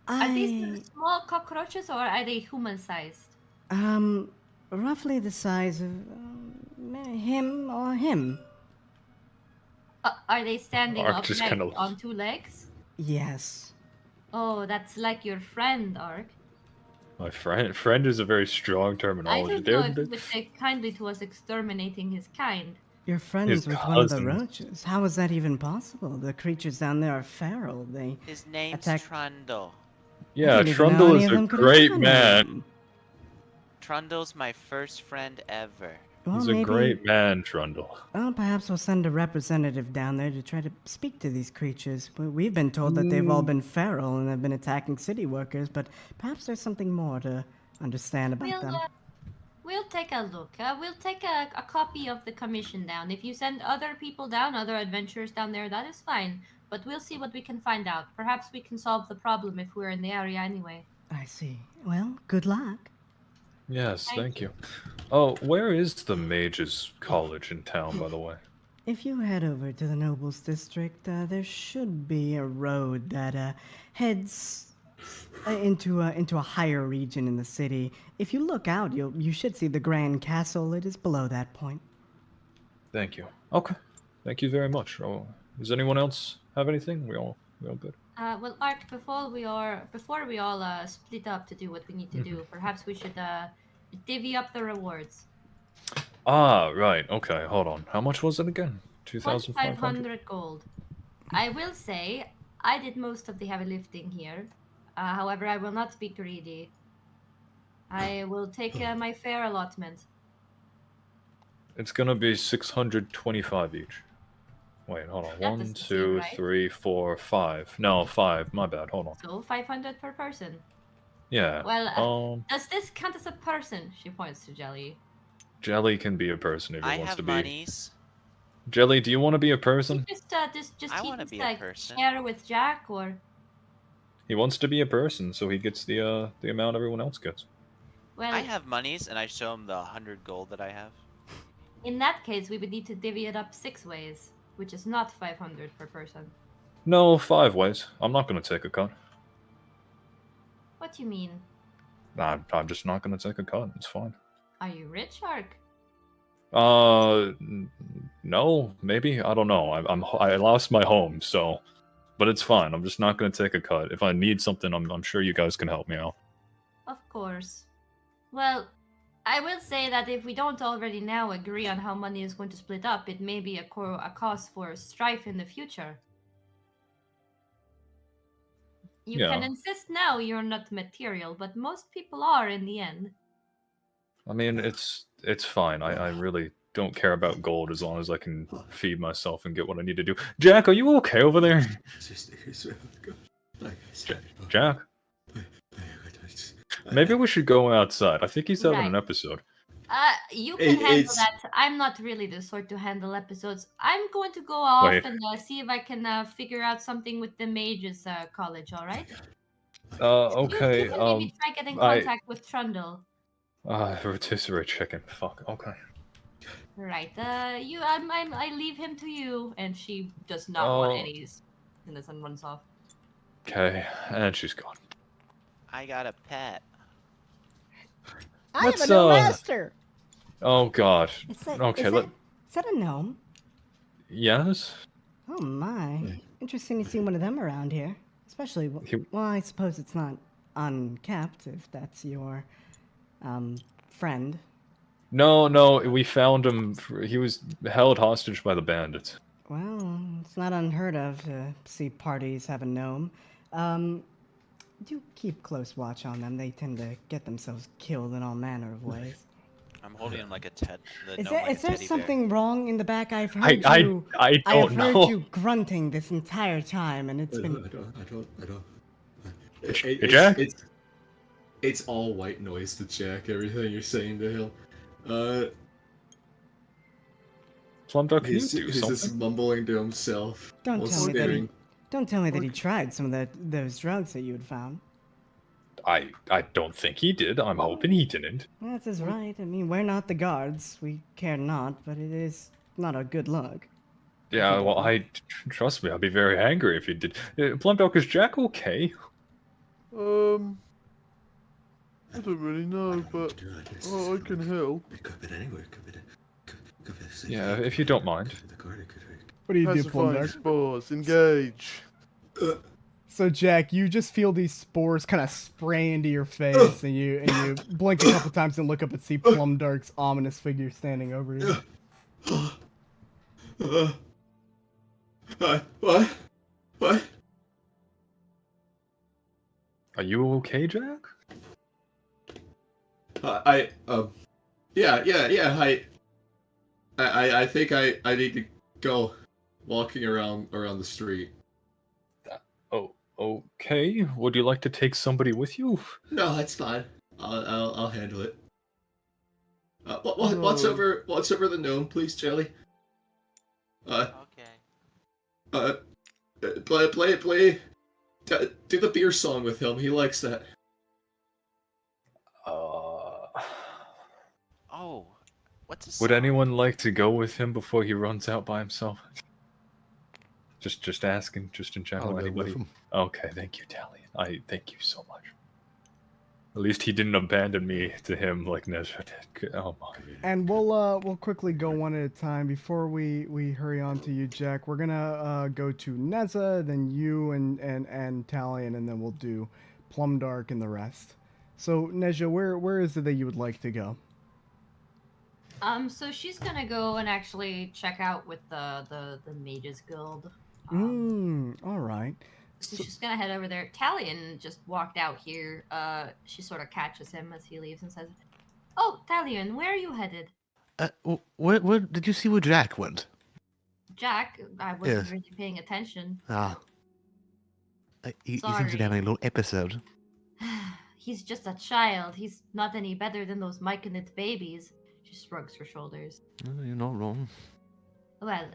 are these small cockroaches or are they human-sized? Roughly the size of him or him. Are they standing Ark just upright kinda- on two legs? Yes. Oh, that's like your friend, Ark. My friend is a very strong I terminology. don't know if you would take kindly to us exterminating his kind. You're friends His with one of the cousin. roaches. How is that even possible? The creatures down there are feral. They His name's attack. Trundle. Yeah, didn't even know Trundle any is of a them could have great a man. name. Trundle's my first friend ever. Well, He's a maybe, great man, Trundle. Well, perhaps we'll send a representative down there to try to speak to these creatures. We've been told that they've all been feral and have been attacking city workers, but perhaps there's something more to understand about them. We'll take a look. We'll take a copy of the commission down. If you send other people down, other adventurers down there, that is fine. But we'll see what we can find out. Perhaps we can solve the problem if we're in the area anyway. I see. Well, good luck. Yes, Thank thank you. Oh, where is the Mages College in town, by the way? If you head over to the Nobles District, there should be a road that heads into a higher region in the city. If you look out, you should see the Grand Castle. It is below that point. Thank you. Okay. Thank you very much. Oh, does anyone else have anything? We all good? Well, Ark, before we all split up to do what we need to do, perhaps we should divvy up the rewards. Ah, right. Okay, hold on. How much was it again? 2,500? 2,500 gold. I will say, I did most of the heavy lifting here. However, I will not be greedy. I will take my fair allotment. It's gonna be 625 each. Wait, hold on. That 1, doesn't seem 2, right. 3, 4, 5. No, 5. My bad. Hold on. So 500 per person. Yeah. Well, does this count as a person? She points to Jelly. Jelly can be a person if he I wants have to be. monies. Jelly, do you want to be a person? Just I he wanna just be a like person. share with Jack, or He wants to be a person, so he gets the amount everyone else gets. well, I have monies, and I show him the 100 gold that I have. in that case, we would need to divvy it up 6 ways, which is not 500 per person. No, 5 ways. I'm not gonna take a cut. What do you mean? I'm just not gonna take a cut. It's fine. Are you rich, Ark? No, maybe. I don't know. I lost my home, so, but it's fine. I'm just not gonna take a cut. If I need something, I'm sure you guys can help me out. Of course. Well, I will say that if we don't already now agree on how money is going to split up, it may be a cause for strife in the future. You can Yeah. insist now you're not material, but most people are in the end. I mean, it's fine. I really don't care about gold as long as I can feed myself and get what I need to do. Jack, are you okay over there? Jack? Maybe we should go outside. I think he's having an Right. episode. You can handle it's- that. I'm not really the sort to handle episodes. I'm going to go off Wait. and see if I can figure out something with the Mages College, alright? Okay, You can maybe try getting I- contact with Trundle. rotisserie chicken. Fuck, okay. Right. I leave him to you, and she does not want Oh. any. And the sun runs off. Okay, and she's gone. I got a pet. I Let's, have a new uh, master. Oh god. Is that, Okay, is let. that a gnome? Yes? Oh my. Interesting to see one of them around here. Especially, well, I suppose it's not unkept if that's your friend. No, we found him. He was held hostage by the bandits. Well, it's not unheard of to see parties have a gnome. Do keep close watch on them. They tend to get themselves killed in all manner of ways. I'm holding him like a gnome Is like a there teddy something bear. wrong in the back? I've heard I you. I don't have heard know. you grunting this entire time, and it's been. I don't. Hey, Jack? It's all white noise to Jack, everything you're saying to him. Plumduck, can you He's do just something? mumbling to himself. Don't while tell me that he. staring. Don't tell me that he tried some of those drugs that you had found. I don't think he did. I'm hoping he didn't. That's his right. I mean, we're not the guards. We care not, but it is not a good look. Yeah, well, trust me, I'd be very angry if he did. Plumdog, is Jack okay? I don't really know, but I can help. Yeah, if you don't mind. What do you do, Pacifying Plumdog? spores, engage. So Jack, you just feel these spores kind of spray into your face, and you blink a couple times and look up and see Plumdark's ominous figure standing over you. What? What? Are you okay, Jack? Yeah. I think I need to go walking around the street. Oh, okay. Would you like to take somebody with you? No, that's fine. I'll handle it. What's over the gnome, please, Jelly? Okay. Play. Do the beer song with him. He likes that. Oh, what's his Would song? anyone like to go with him before he runs out by himself? Just asking, just in general. I'll go with Anybody? him. Okay, thank you, Talion. I thank you so much. At least he didn't abandon me to him like Nezha did. Oh my. And we'll quickly go one at a time before we hurry on to you, Jack. We're gonna go to Nezha, then you and Talion, and then we'll do Plumdark and the rest. So Nezha, where is it that you would like to go? So she's gonna go and actually check out with the Mages Guild. All right. So she's gonna head over there. Talion just walked out here. She sort of catches him as he leaves and says, "Oh, Talion, where are you headed?" Where did you see where Jack went? Jack, I wasn't Yes. really paying attention. He seems to be having a little episode. He's just a child. He's not any better than those Myconid babies. She shrugs her shoulders. You're not wrong. Well,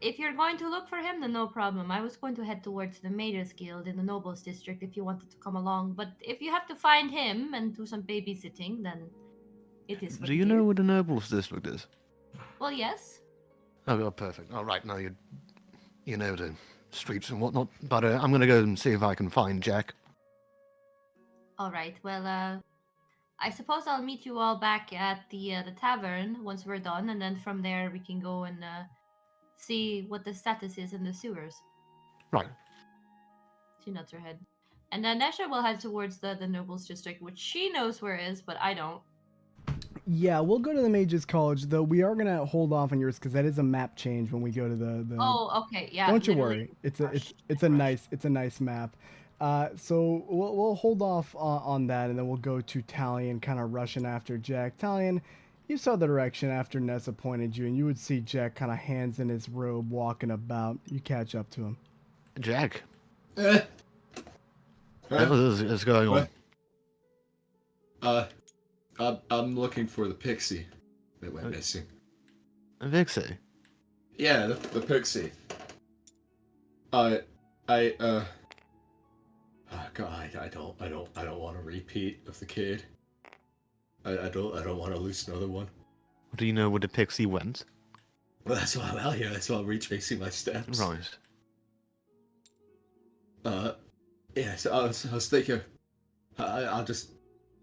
if you're going to look for him, then no problem. I was going to head towards the Mages Guild in the Nobles District if you wanted to come along. But if you have to find him and do some babysitting, then it is what Do you it know is. where the Nobles District is? Well, yes. Oh, perfect. All right, now you know the streets and whatnot. But I'm gonna go and see if I can find Jack. All right. Well, I suppose I'll meet you all back at the tavern once we're done, and then from there we can go and see what the status is in the sewers. Right. She nods her head. And then Nezha will head towards the Nobles District, which she knows where it is, but I don't. Yeah, we'll go to the Mages College, though we are gonna hold off on yours because that is a map change when we go to the. Oh, okay, yeah. Don't you literally. worry. It's a nice map. So we'll hold off on that, and then we'll go to Talion, kind of rushing after Jack. Talion, you saw the direction after Nezha pointed you, and you would see Jack kind of hands in his robe walking about. You catch up to him. Jack. Huh? What is going on? I'm looking for the pixie that went missing. Vixie. Yeah, the pixie. Oh God, I don't want a repeat of the kid. I don't want to lose another one. Do you know where the pixie went? Well, that's why I'm out here. That's why I'm retracing my steps. Right. Yeah. So I was thinking, I'll just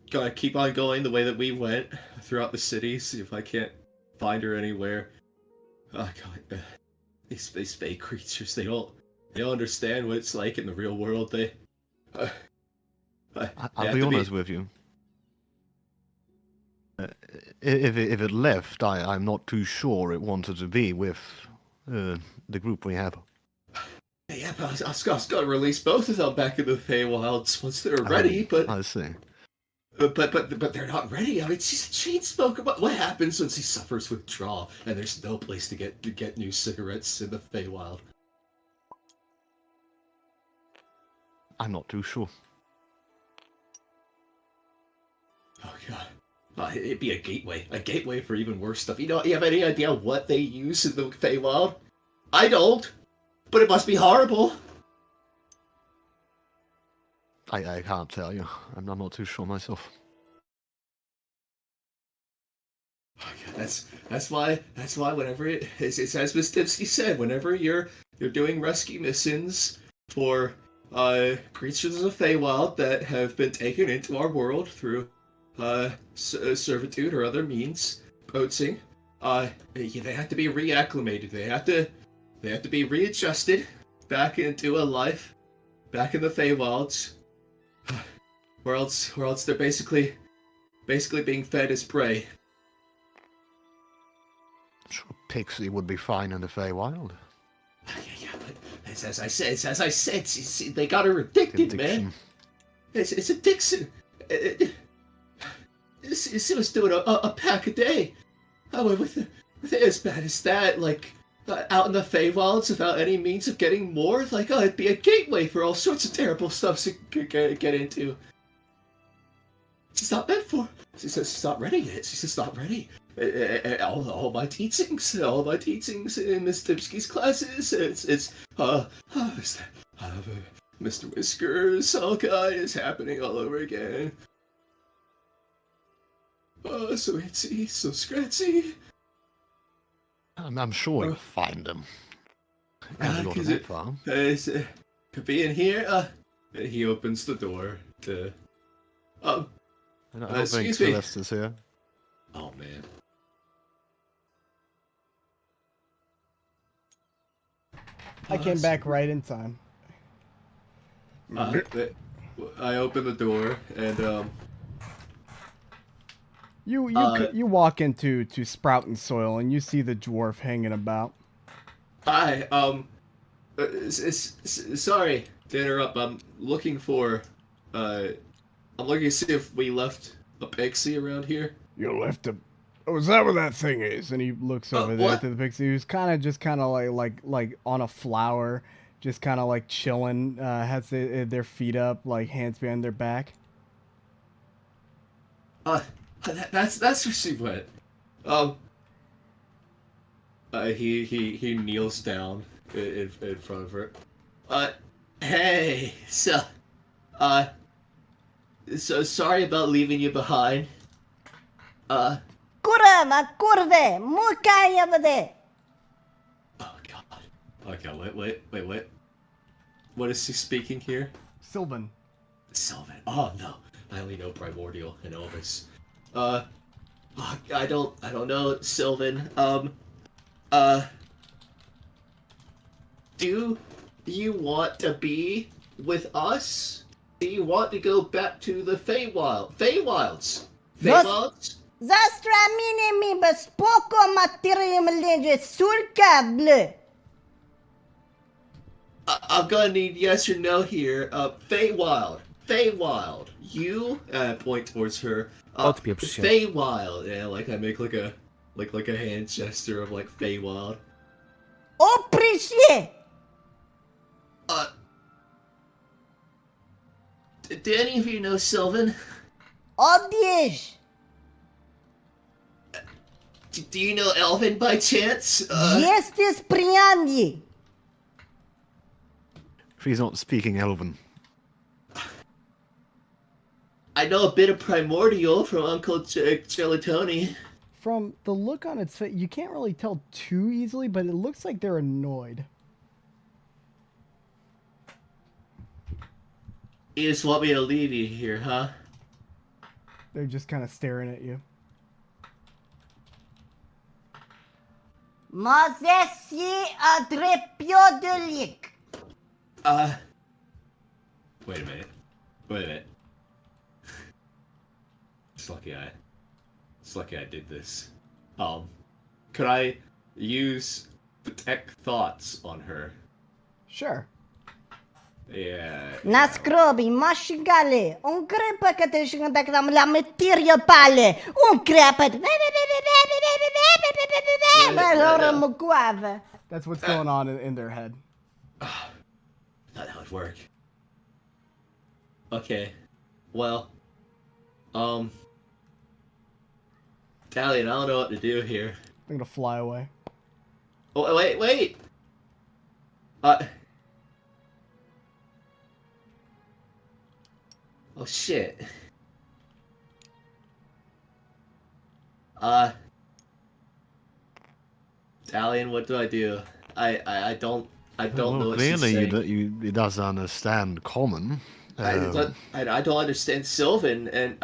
gonna keep on going the way that we went throughout the city. See if I can't find her anywhere. Oh God, these fake creatures. They don't understand what it's like in the real world. I'll be honest with you. If it left, I'm not too sure it wanted to be with the group we have. Yeah, but I was gonna release both of them back into the Feywilds once they're ready, but I see. But they're not ready. I mean, she spoke about what happens when she suffers withdrawal, and there's no place to get new cigarettes in the Feywild. I'm not too sure. Oh God, it'd be a gateway for even worse stuff. You have any idea what they use in the Feywild? I don't, but it must be horrible. I can't tell you. I'm not too sure myself. That's why whenever it's as Miss Dipsky said, whenever you're doing rescue missions for creatures of the Feywild that have been taken into our world through servitude or other means, poaching, they have to be reacclimated. They have to be readjusted back into a life back in the Feywilds, or else they're basically being fed as prey. Sure, Pixie would be fine in the Feywild. Yeah, but as I said, they got her addicted, man. It's addiction. She was doing a pack a day. With it as bad as that, like out in the Feywilds without any means of getting more, like it'd be a gateway for all sorts of terrible stuff she could get into. She's not meant for. She's not ready yet. She's just not ready. All my teachings in Miss Dipsky's classes, it's Mr. Whiskers, all guy is happening all over again. Oh, so itchy, so scratchy. I'm sure you'll find them. Could be in here. And he opens the door to. I don't think excuse me. Celeste's here. Oh man. I came back right in time. I open the door and You walk into sprouting soil and you see the dwarf hanging about. Hi, sorry to interrupt. I'm looking to see if we left a pixie around here. You left a. Oh, is that what that thing is? And he looks over there what? to the pixie, who's kind of like on a flower, just kind of like chilling, has their feet up, like hands behind their back. That's where she went. He kneels down in front of her. Hey, so sorry about leaving you behind. Kurva, kurve, mukayavade. Oh god. Okay, wait. What is he speaking here? Sylvan. Sylvan. Oh no. I only know Primordial and Elvis. I don't know Sylvan. Do you want to be with us? Do you want to go back to the Feywilds? Feywilds? Zastra mine mi bespoko materium legge surka bleu. I'm gonna need yes or no here. Feywild. You point towards her. Feywild. Yeah, like I make like a hand gesture of like Feywild. Appreciate. Do any of you know Sylvan? Odiej. Do you know Elvin by chance? Yes, this Priandi. She's not speaking Elven. I know a bit of Primordial from Uncle Gelatoni. From the look on its face, you can't really tell too easily, but it looks like they're annoyed. You just want me to leave you here, huh? They're just kind of staring at you. Mazesi adrepiodelik. Wait a minute. It's lucky I did this. Could I use detect thoughts on her? Sure. Yeah. Nascrobi, mashigale, un crepa che te shinga back la materia pale, un crepa. That's what's going on in their head. Not how it worked. Okay. Well, Italian, I don't know what to do here. I'm gonna fly away. Oh, wait! Oh shit. Dalian, what do I do? I don't know Well, what she's clearly saying. he does understand common. I don't understand Sylvan, and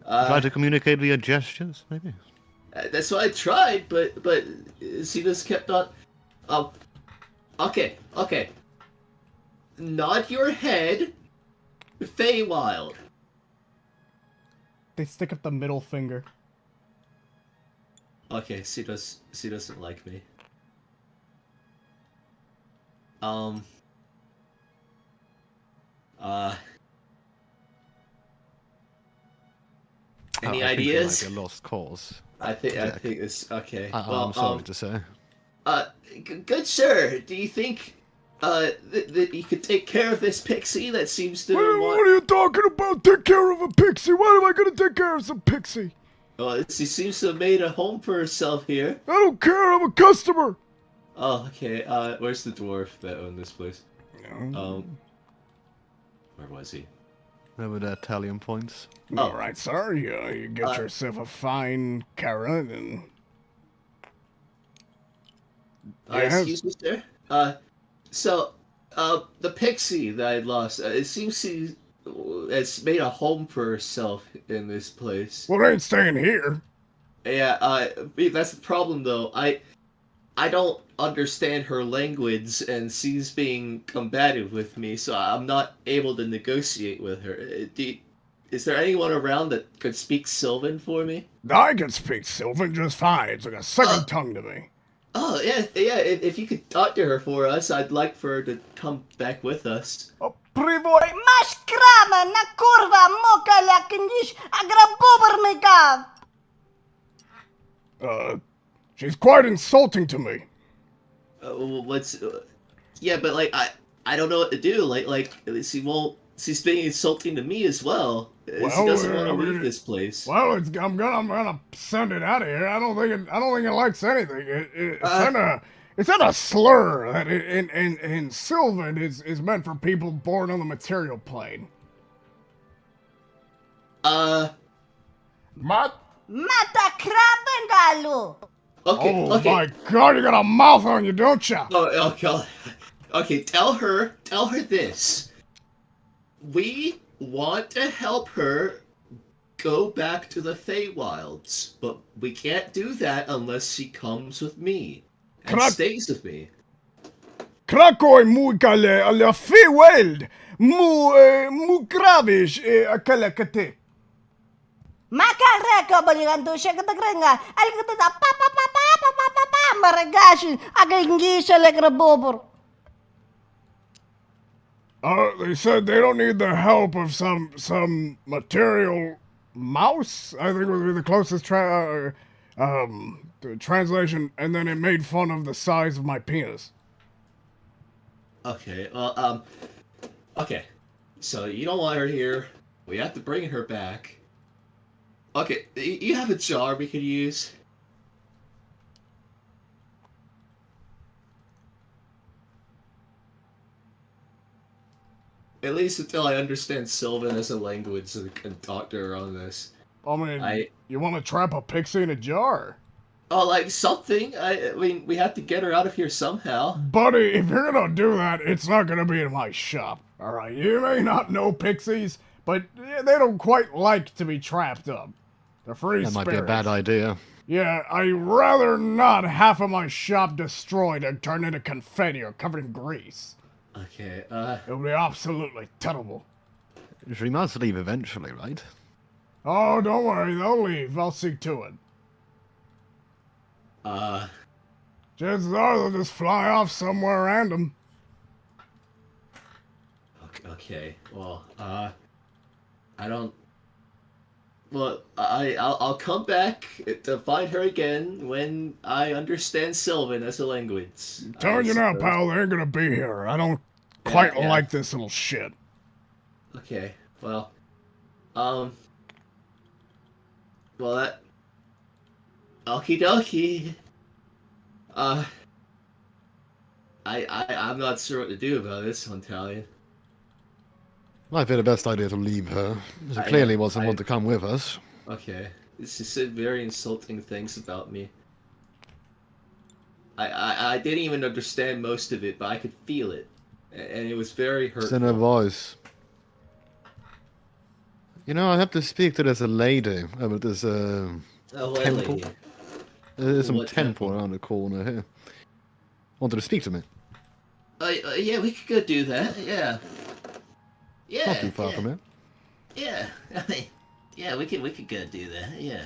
Try to communicate via gestures, maybe. that's what I tried, but she just kept on. Okay. Nod your head, Feywild. They stick up the middle finger. Okay, she doesn't like me. Any I ideas? think it might be a lost cause. I think Jack. it's okay. I'm sorry to say. Good sir, do you think that you could take care of this pixie that seems to What are you talking about? Take care of a pixie? Why am I gonna take care of some pixie? Well, she seems to have made a home for herself here. I don't care. I'm a customer. Oh, okay. Where's the dwarf that owned this place? Where was he? Over there, Italian points. All right, sir. You get yourself a fine carrot and. Excuse me, sir. So, the pixie that I lost, it seems she has made a home for herself in this place. Well, they ain't staying here. Yeah, that's the problem, though. I don't understand her language, and she's being combative with me, so I'm not able to negotiate with her. Is there anyone around that could speak Sylvan for me? I can speak Sylvan just fine. It's like a second tongue to me. Oh, yeah. If you could talk to her for us, I'd like for her to come back with us. Privoy, masz kramę na kurwa moka jak niż agrabober She's quite insulting to me. Yeah, but like I don't know what to do. Like she's being insulting to me as well. She doesn't want to leave this place. Well, I'm gonna send it out of here. I don't think it likes anything. It's in a slur that in Sylvan is meant for people born on the material plane. Mata krabengalo. Okay. My God, you got a mouth on you, don't you? Oh, okay. Tell her this. We want to help her go back to the Feywilds, but we can't do that unless she comes with me and stays with me. Krakoi mu kale ala Feyweld mu gravish akalakate. Makareka baliganto siya katagrenga. Alikata pa maragashi agengisha legrabobor. They said they don't need the help of some material mouse. I think would be the closest translation, and then it made fun of the size of my penis. Okay, well, okay. So you don't want her here. We have to bring her back. Okay, you have a jar we could use. At least until I understand Sylvan as a language and can talk to her on this. I mean, you want to trap a pixie in a jar? Oh, like something. I mean, we have to get her out of here somehow. Buddy, if you're gonna do that, it's not gonna be in my shop. Alright, you may not know pixies, but they don't quite like to be trapped up. They're free That spirits. might be a bad idea. Yeah, I'd rather not half of my shop destroyed and turned into confetti or covered in grease. Okay, It would be absolutely terrible. She must leave eventually, right? Oh, don't worry, they'll leave. I'll see to it. Chances are they'll just fly off somewhere random. Okay, well, I don't... Well, I'll come back to find her again when I understand Sylvan as a language. I'm telling you now, pal, they ain't gonna be here. I don't quite like this little shit. Okay, well, well, that... Okie dokie. I'm not sure what to do about this one, Talion. Might be the best idea to leave her. She clearly wasn't want to come with us. Okay. She said very insulting things about me. I didn't even understand most of it, but I could feel it. And it was very hurtful. It's in her voice. You know, I have to speak to this lady over this temple. Lady. There's some What temple around the corner here. Wanted to speak to me. Yeah, we could go do that. Yeah. Yeah. Not too far from here. Yeah. Yeah, we could go do that. Yeah.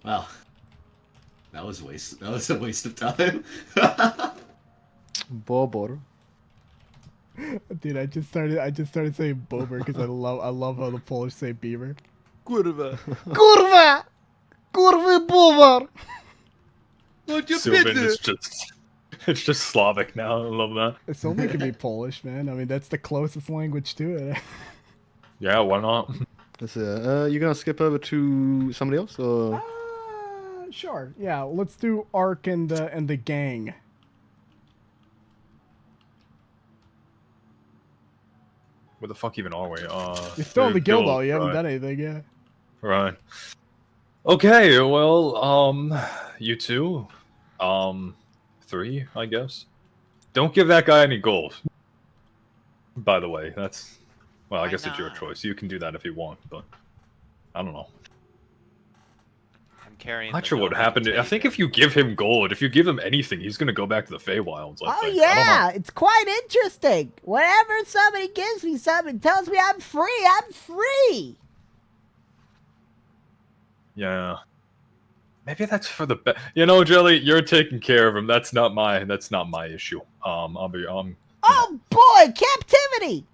Well, that was a waste of time. Bobor. Dude, I just started saying bober because I love how the Polish say beaver. Kurwa. Kurwa! Kurwy bober! Sylvan is it's just Slavic now. I love that. It's only can be Polish, man. I mean, that's the closest language to it. Yeah, why not? Let's see. You gonna skip over to somebody else, or? Sure. Yeah, let's do Ark and the gang. Where the fuck even are we? You're still in the guild, though. You haven't done anything yet. Right. Okay, well, you two, 3, I guess. Don't give that guy any gold. By the way, that's... Well, I guess it's your choice. You can do that if you want, but... I don't know. I'm carrying. Not sure what happened. I think if you give him gold, if you give him anything, he's gonna go back to the Feywilds. Oh yeah, it's quite interesting. Whenever somebody gives me something, tells me I'm free, I'm free. Yeah. Maybe that's for the best. You know, Jelly, you're taking care of him. That's not my issue. I'll be Oh boy, captivity.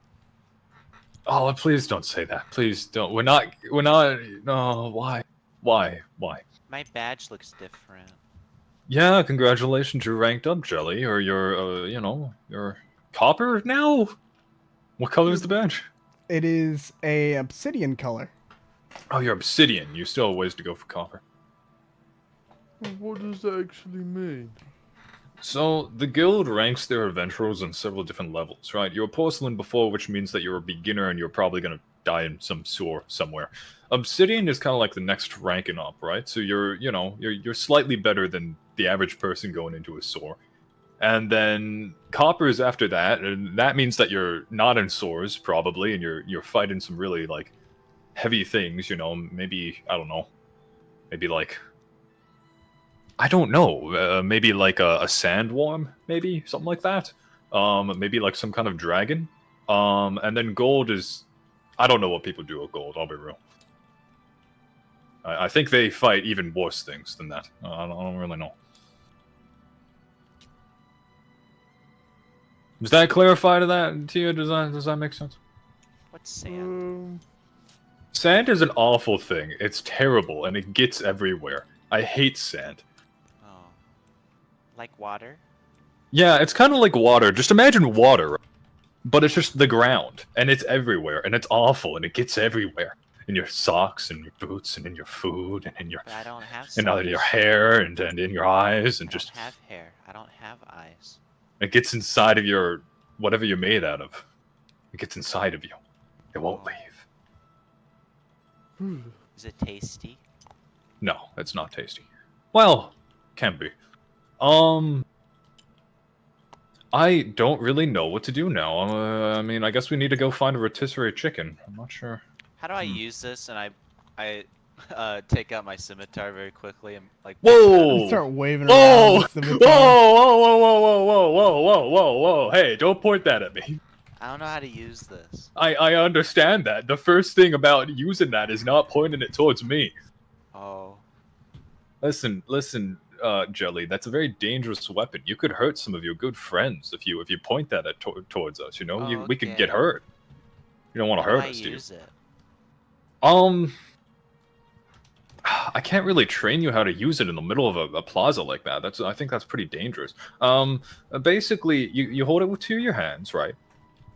Oh, please don't say that. Please don't. We're not. No, why? Why? My badge looks different. Yeah, congratulations, you ranked up, Jelly, or you're, you're copper now. What color is the badge? It is a obsidian color. Oh, you're obsidian. You still have ways to go for copper. What does that actually mean? So, the guild ranks their adventurers on several different levels, right? You're porcelain before, which means that you're a beginner and you're probably going to die in some sewer somewhere. Obsidian is kind of like the next ranking up, right? So you're slightly better than the average person going into a sewer. And then copper is after that, and that means that you're not in sores, probably, and you're fighting some really, like, heavy things, maybe, I don't know. Maybe, like... I don't know. Maybe like a sandworm, maybe something like that. Maybe like some kind of dragon. And then gold is, I don't know what people do with gold. I'll be real. I think they fight even worse things than that. I don't really know. Does that clarify to you? Does that make sense? What's sand? Sand is an awful thing. It's terrible and it gets everywhere. I hate sand. Like water? Yeah, it's kind of like water. Just imagine water, but it's just the ground, and it's everywhere, and it's awful, and it gets everywhere. In your socks, and your boots, and in your food, and in your... But I don't have socks. And in your hair, and in your eyes, and I just... don't have hair. I don't have eyes. It gets inside of your... whatever you're made out of. It gets inside of you. It won't leave. Is it tasty? No, it's not tasty. Well, can be. I don't really know what to do now. I mean, I guess we need to go find a rotisserie chicken. I'm not sure. How do I use this? And I take out my scimitar very quickly and like. Whoa! Start waving whoa! around. Whoa! Hey, don't point that at me. I don't know how to use this. I understand that. The first thing about using that is not pointing it towards me. Oh. Listen, Jelly, that's a very dangerous weapon. You could hurt some of your good friends if you point that towards us. We could get hurt. You don't want to hurt us, do you? Use it? I can't really train you how to use it in the middle of a plaza like that. I think that's pretty dangerous. Basically, you hold it with 2 of your hands, right?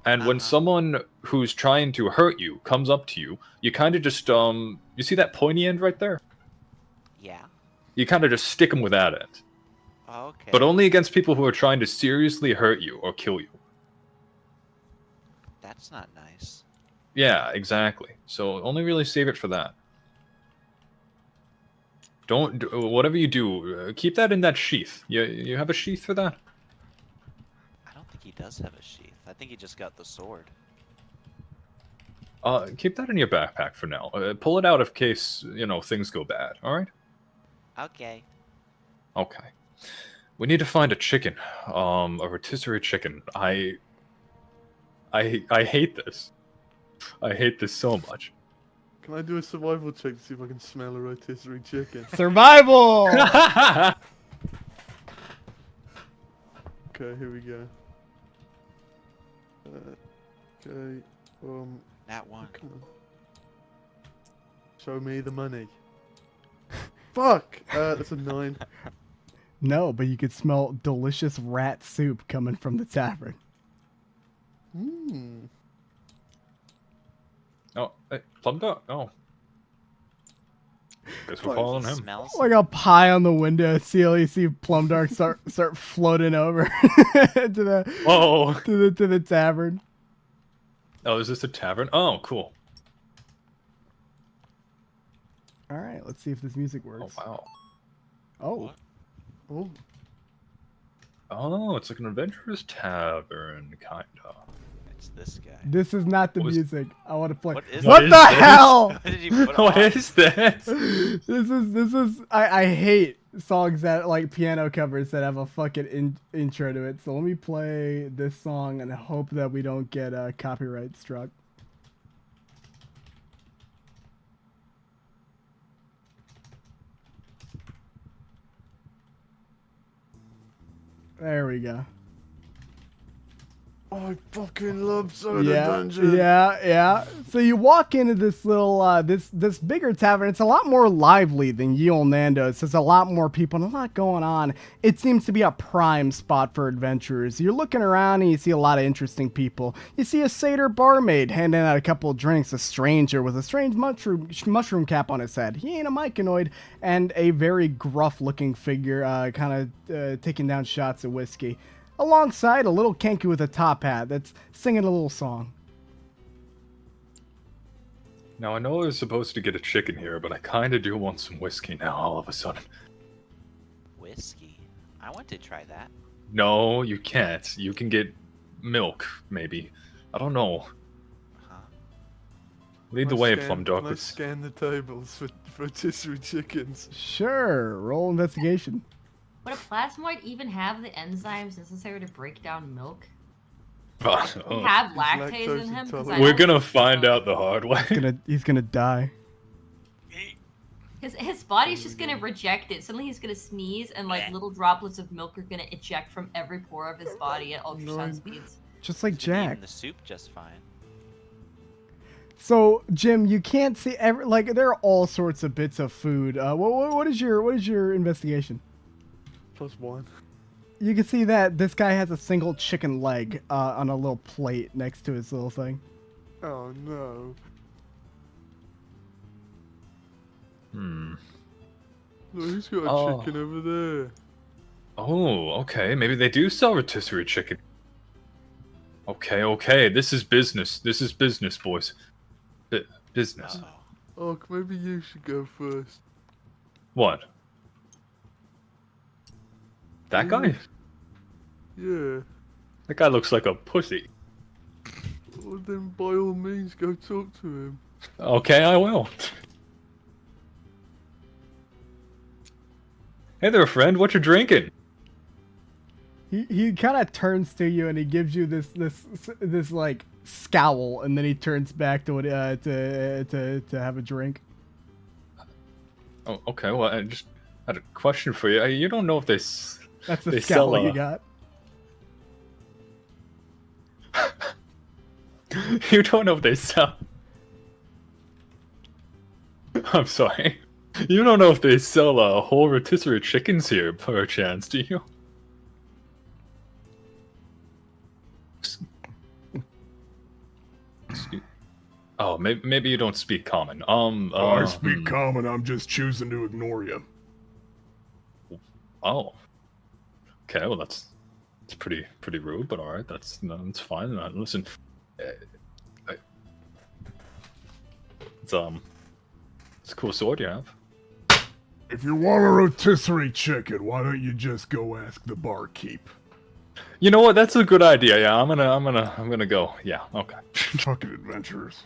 And when someone who's trying to hurt you comes up to you, you kind of just you see that pointy end right there? Yeah. You kind of just stick them with that end. Okay. But only against people who are trying to seriously hurt you or kill you. That's not nice. Yeah, exactly. So only really save it for that. Don't whatever you do, keep that in that sheath. You have a sheath for that? I don't think he does have a sheath. I think he just got the sword. Keep that in your backpack for now. Pull it out in case things go bad. All right? Okay. Okay. We need to find a chicken. A rotisserie chicken. I hate this. I hate this so much. Can I do a survival check to see if I can smell a rotisserie chicken? Survival! Okay, here we go. Okay, Nat 1. come on. Show me the money. Fuck! That's a 9. No, but you could smell delicious rat soup coming from the tavern. Mmm. Oh, hey, Plum Dog. Oh. Guess we're following him. Smells. Like up high on the window sill, you see Plum Dark start floating over to the tavern. Oh, is this a tavern? Oh, cool. All right, let's see if this music works. Oh, wow. Oh. Oh. Oh, it's like an adventurous tavern, kinda. It's this guy. This is not the music I want to play. What is What this? the hell? What did you put What on? is this? This is I hate songs that like piano covers that have a fucking intro to it. So let me play this song and hope that we don't get copyright struck. There we go. I fucking love Soda Dungeon. Yeah. So you walk into this little, this bigger tavern. It's a lot more lively than Ye Olde Nando's. There's a lot more people and a lot going on. It seems to be a prime spot for adventurers. You're looking around and you see a lot of interesting people. You see a satyr barmaid handing out a couple of drinks, a stranger with a strange mushroom cap on his head. He ain't a myconoid, and a very gruff-looking figure, kind of taking down shots of whiskey. Alongside a little Kenku with a top hat that's singing a little song. Now, I know I was supposed to get a chicken here, but I kinda do want some whiskey now, all of a sudden. Whiskey? I want to try that. No, you can't. You can get milk, maybe. I don't know. Huh? Lead the way, Plum Dog. Let's scan the tables for rotisserie chickens. Sure, roll investigation. Would a plasmoid even have the enzymes necessary to break down milk? Oh. We have lactase in him. 'Cause I We're don't gonna think find so. out the hard way. He's gonna die. His body's just gonna reject it. Suddenly he's gonna sneeze, and like little droplets of milk are gonna eject from every pore of his body at ultrasound speeds. Just like He's been eating Jack. the soup just fine. So Jim, you can't see there are all sorts of bits of food. What is your investigation? +1. You can see that this guy has a single chicken leg on a little plate next to his little thing. Oh no. Look, he's got a chicken over there. Oh, okay. Maybe they do sell rotisserie chicken. Okay. This is business. This is business, boys. Business. Oh, maybe you should go first. What? That guy? Yeah. That guy looks like a pussy. Well, then by all means, go talk to him. Okay, I will. Hey there, friend. What you drinking? He kind of turns to you and he gives you this like scowl, and then he turns back to what to have a drink. Oh, okay. Well, I just had a question for you. You don't know if they That's the they scowl sell, you got. You don't know if they sell. I'm sorry. You don't know if they sell whole rotisserie chickens here, perchance, do you? Oh, maybe you don't speak common. I speak common. I'm just choosing to ignore you. Oh. Okay, well that's pretty rude, but all right, that's fine. Listen, it's a cool sword you have. If you want a rotisserie chicken, why don't you just go ask the barkeep? You know what? That's a good idea. Yeah, I'm gonna go. Yeah, okay. Fucking adventurers.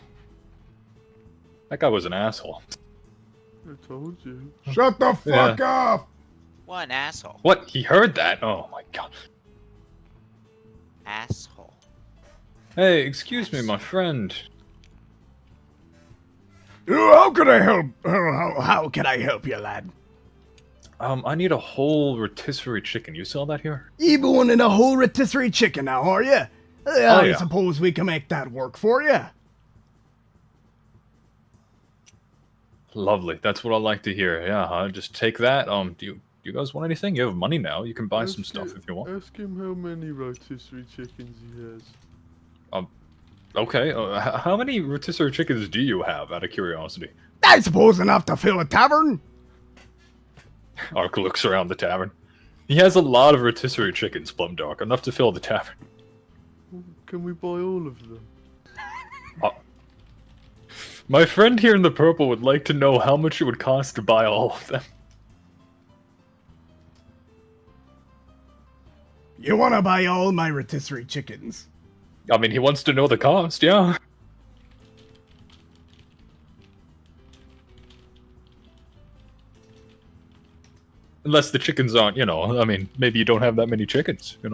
That guy was an asshole. I told you. Shut the fuck up! What an asshole. What? He heard that? Oh my god. Asshole. Hey, excuse me, my friend. How can I help? How can I help you, lad? I need a whole rotisserie chicken. You sell that here? You wanting a whole rotisserie chicken now, are you? Oh, I yeah. suppose we can make that work for you. Lovely. That's what I like to hear. Yeah, just take that. Do you guys want anything? You have money now. You can buy some stuff if you want. Ask him how many rotisserie chickens he has. Okay. How many rotisserie chickens do you have, out of curiosity? I suppose enough to fill a tavern. Ark looks around the tavern. He has a lot of rotisserie chickens, Plum Dark, enough to fill the tavern. Can we buy all of them? My friend here in the purple would like to know how much it would cost to buy all of them. You want to buy all my rotisserie chickens? I mean, he wants to know the cost, yeah. Unless the chickens aren't, I mean, maybe you don't have that many chickens, If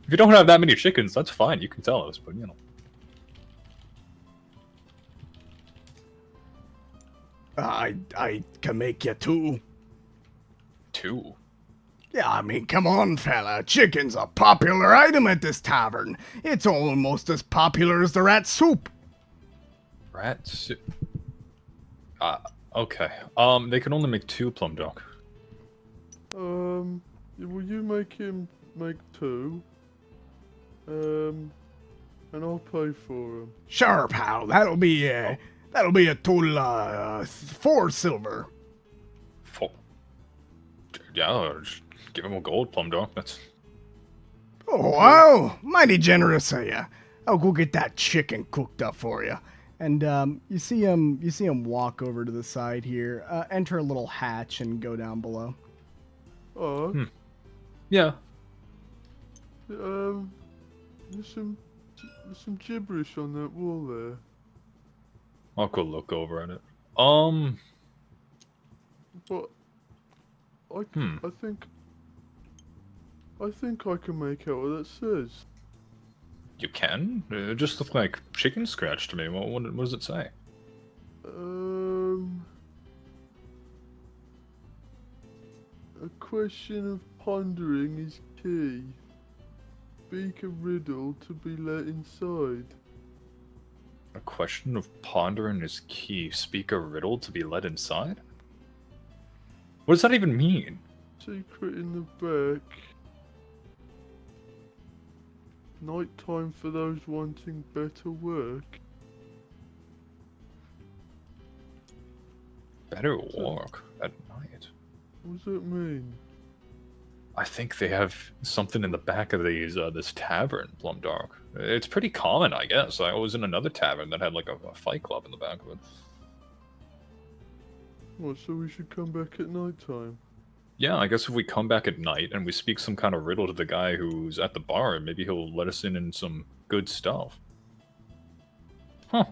you don't have that many chickens, that's fine, you can tell us, but, I can make you 2. 2? Yeah, I mean, come on, fella. Chicken's a popular item at this tavern. It's almost as popular as the rat soup. Rat soup? Okay. They can only make 2, Plum Dog. Will you make him make 2? And I'll pay for them. Sure, pal. That'll be a total 4 silver. 4? Yeah, just give him a gold, Plum Dog. That's... Oh, wow. Mighty generous of you. I'll go get that chicken cooked up for you. And you see him walk over to the side here, enter a little hatch and go down below. Oh. Yeah. There's some gibberish on that wall there. I'll go look over at it. But I think I can make out what that says. You can? It just looked like chicken scratch to me. What does it say? A question of pondering is key. Speak a riddle to be let inside. A question of pondering is key. Speak a riddle to be let inside? What does that even mean? Secret in the back. Nighttime for those wanting better work. Better work at night. What does that mean? I think they have something in the back of this tavern, Plum Dark. It's pretty common, I guess. I was in another tavern that had like a fight club in the back of it. What, so we should come back at night time? Yeah, I guess if we come back at night and we speak some kind of riddle to the guy who's at the bar, maybe he'll let us in some good stuff. Huh.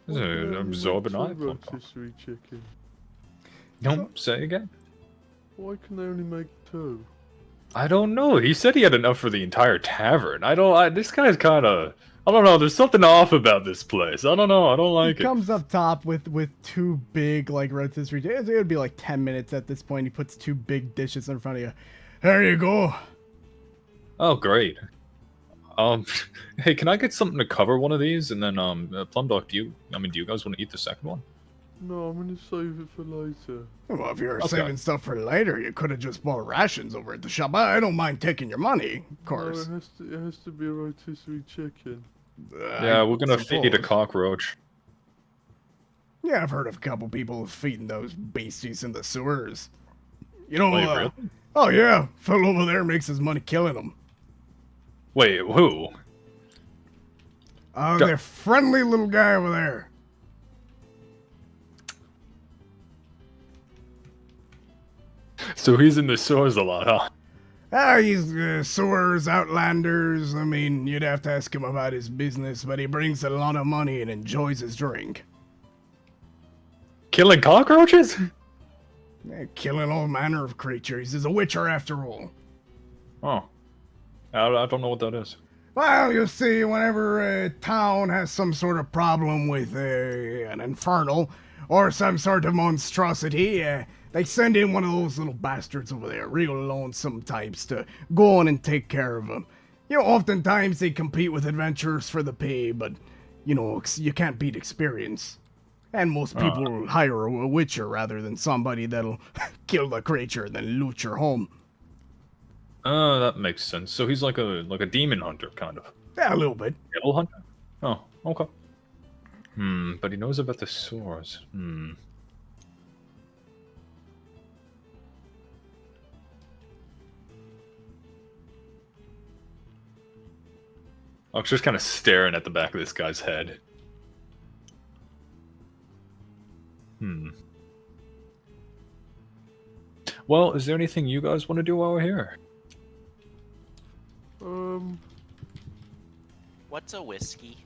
This is an absorbent eye. Rotisserie chicken. No, say again. Why can they only make 2? I don't know. He said he had enough for the entire tavern. This guy's kind of... I don't know. There's something off about this place. I don't know. I don't like it. He comes up top with 2 big, like, rotisserie. It would be like 10 minutes at this point. He puts 2 big dishes in front of you. There you go. Oh, great. Hey, can I get something to cover one of these? And then, Plum Dog, do you guys want to eat the second one? No, I'm gonna save it for later. Well, if you're Okay. saving stuff for later, you could have just bought rations over at the shop. I don't mind taking your money, of course. No, it has to be a rotisserie chicken. Yeah, we're gonna feed a cockroach. Yeah, I've heard of a couple people feeding those beasties in the sewers. You know, Wait, really? oh yeah, fellow over there makes his money killing them. Wait, who? They're friendly little guy over there. So he's in the sewers a lot, huh? He's sewers, outlanders. I mean, you'd have to ask him about his business, but he brings a lot of money and enjoys his drink. Killing cockroaches? Yeah, killing all manner of creatures. He's a witcher after all. Oh. I don't know what that is. Well, you see, whenever a town has some sort of problem with an infernal or some sort of monstrosity, they send in one of those little bastards over there, real lonesome types, to go on and take care of them. You know, oftentimes they compete with adventurers for the pay, but, you know, you can't beat experience. And most people hire a witcher rather than somebody that'll kill the creature and then loot your home. That makes sense. So he's like a demon hunter, kind of. Yeah, a little bit. Devil hunter? Oh, okay. But he knows about the swords. I was just kind of staring at the back of this guy's head. Well, is there anything you guys want to do while we're here? What's a whiskey?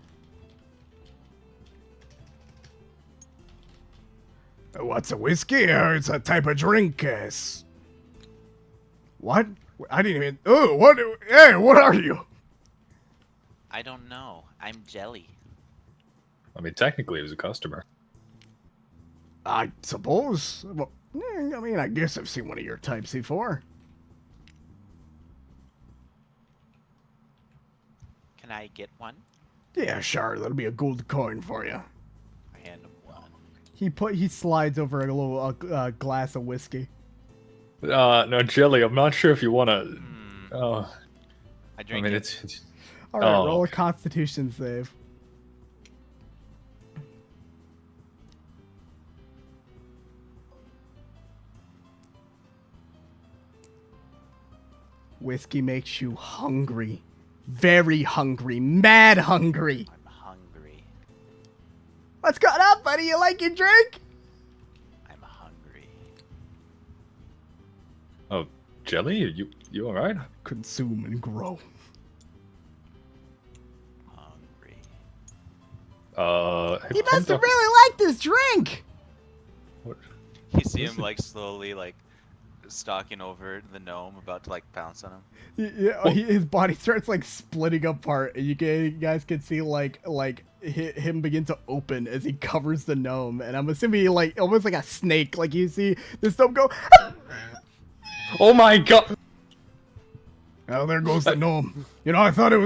What's a whiskey? It's a type of drink. What? I didn't even... Oh, what? Hey, what are you? I don't know. I'm jelly. I mean, technically, he was a customer. I suppose. Well, I mean, I guess I've seen one of your types before. Can I get one? Yeah, sure. That'll be a gold coin for you. I hand him one. He slides over a little glass of whiskey. No, Jelly, I'm not sure if you want to... I drink it. All right, roll a Constitution save. Whiskey makes you hungry. Very hungry. Mad hungry. I'm hungry. What's going on, buddy? You like your drink? I'm hungry. Oh, Jelly? You alright? Consume and grow. Hungry. He must have really liked this drink. What? You see him like slowly like stalking over the gnome, about to like pounce on him. Yeah, his body starts like splitting apart, and you guys can see like him begin to open as he covers the gnome, and I'm assuming like almost like a snake. Like you see this gnome go. Oh my god! Oh, there goes the gnome. You know, I thought he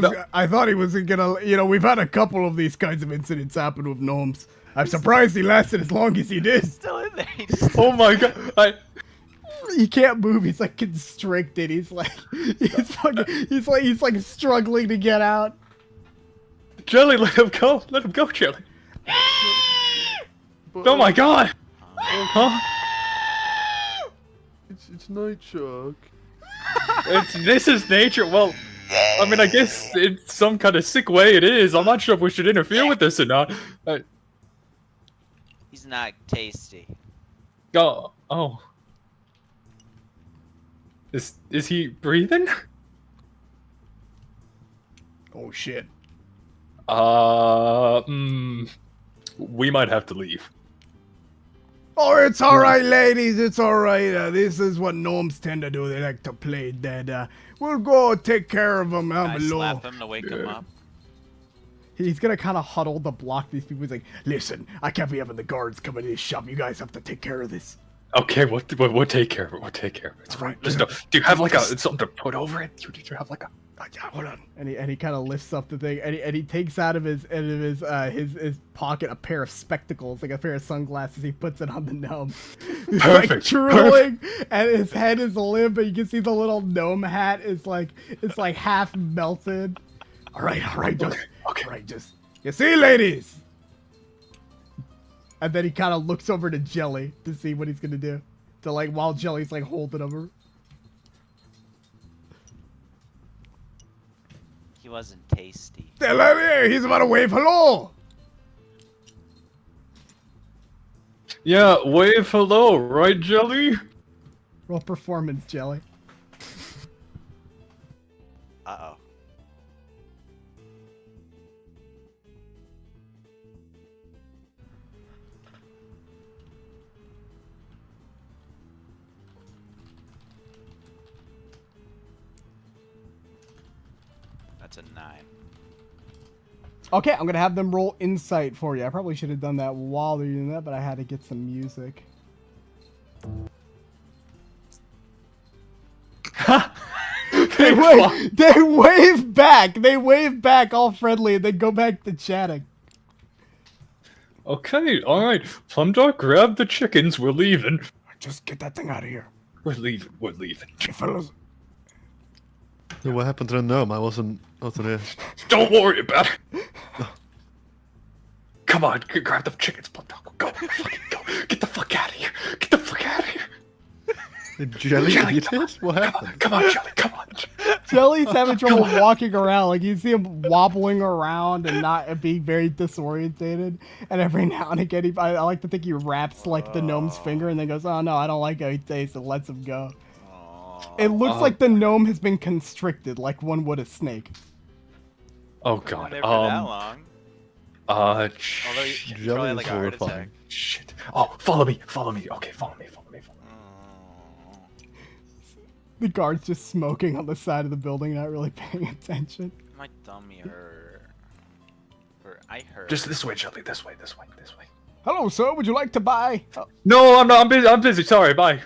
was gonna. You know, we've had a couple of these kinds of incidents happen with gnomes. I'm surprised he lasted as long as he did. He's still in there. Oh my god! He can't move. He's like constricted. He's like struggling to get out. Jelly, let him go. Let him go, Jelly. Oh my god! Huh? It's nature. This is nature. Well, I mean, I guess in some kind of sick way it is. I'm not sure if we should interfere with this or not. He's not tasty. Oh. Is he breathing? Oh shit. We might have to leave. Oh, it's all right, ladies. It's all right. This is what gnomes tend to do. They like to play dead. We'll go take care of them down I below. slap him to wake him up. He's gonna kind of huddle to block these people. He's like, Listen, I can't be having the guards come into this shop. You guys have to take care of this. Okay, we'll take care of it. We'll take care of it. It's fine. Listen, do you have like something to put over it? Do you have like a? Yeah, hold on. and he kind of lifts up the thing, and he takes out of his pocket a pair of spectacles, like a pair of sunglasses. He puts it on the gnome. He's Perfect. like drooling, and his head is limp, and you can see the little gnome hat is like half melted. All right, just. You see, ladies. And then he kind of looks over to Jelly to see what he's gonna do. To like while Jelly's like holding over. He wasn't tasty. Hey, he's about to wave hello. Yeah, wave hello, right, Jelly? Roll performance, Jelly. Uh-oh. That's a 9. Okay, I'm gonna have them roll insight for you. I probably should have done that while they're doing that, but I had to get some music. They wave back. They wave back all friendly and then go back to chatting. Okay, alright. Plumdog, grab the chickens. We're leaving. Just get that thing out of here. We're leaving. We're leaving. Hey, fellas. Yeah, what happened to the gnome? I wasn't here. Don't worry about it. Come on, grab the chickens, Plumdog. Go, fucking go. Get the fuck out of here. Get the fuck out of here. Jelly, you did? What happened? Come on, Jelly, come on. Jelly's having trouble walking around. Like, you see him wobbling around and not being very disorientated. And every now and again, I like to think he wraps, like, the gnome's finger and then goes, oh, no, I don't like how he tastes, and lets him go. It looks like the gnome has been constricted, like one would a snake. Oh, God. There for that long. Although you Jelly probably had, is like a heart horrifying. attack. Shit. Oh, follow me. Follow me. Okay, follow me. Follow me. Follow me. The guard's just smoking on the side of the building, not really paying attention. My tummy hurt. I heard. Just this way, Jelly. This way. This way. This way. Hello, sir. Would you like to buy? Oh. No, I'm not. I'm busy. I'm busy. Sorry. Bye.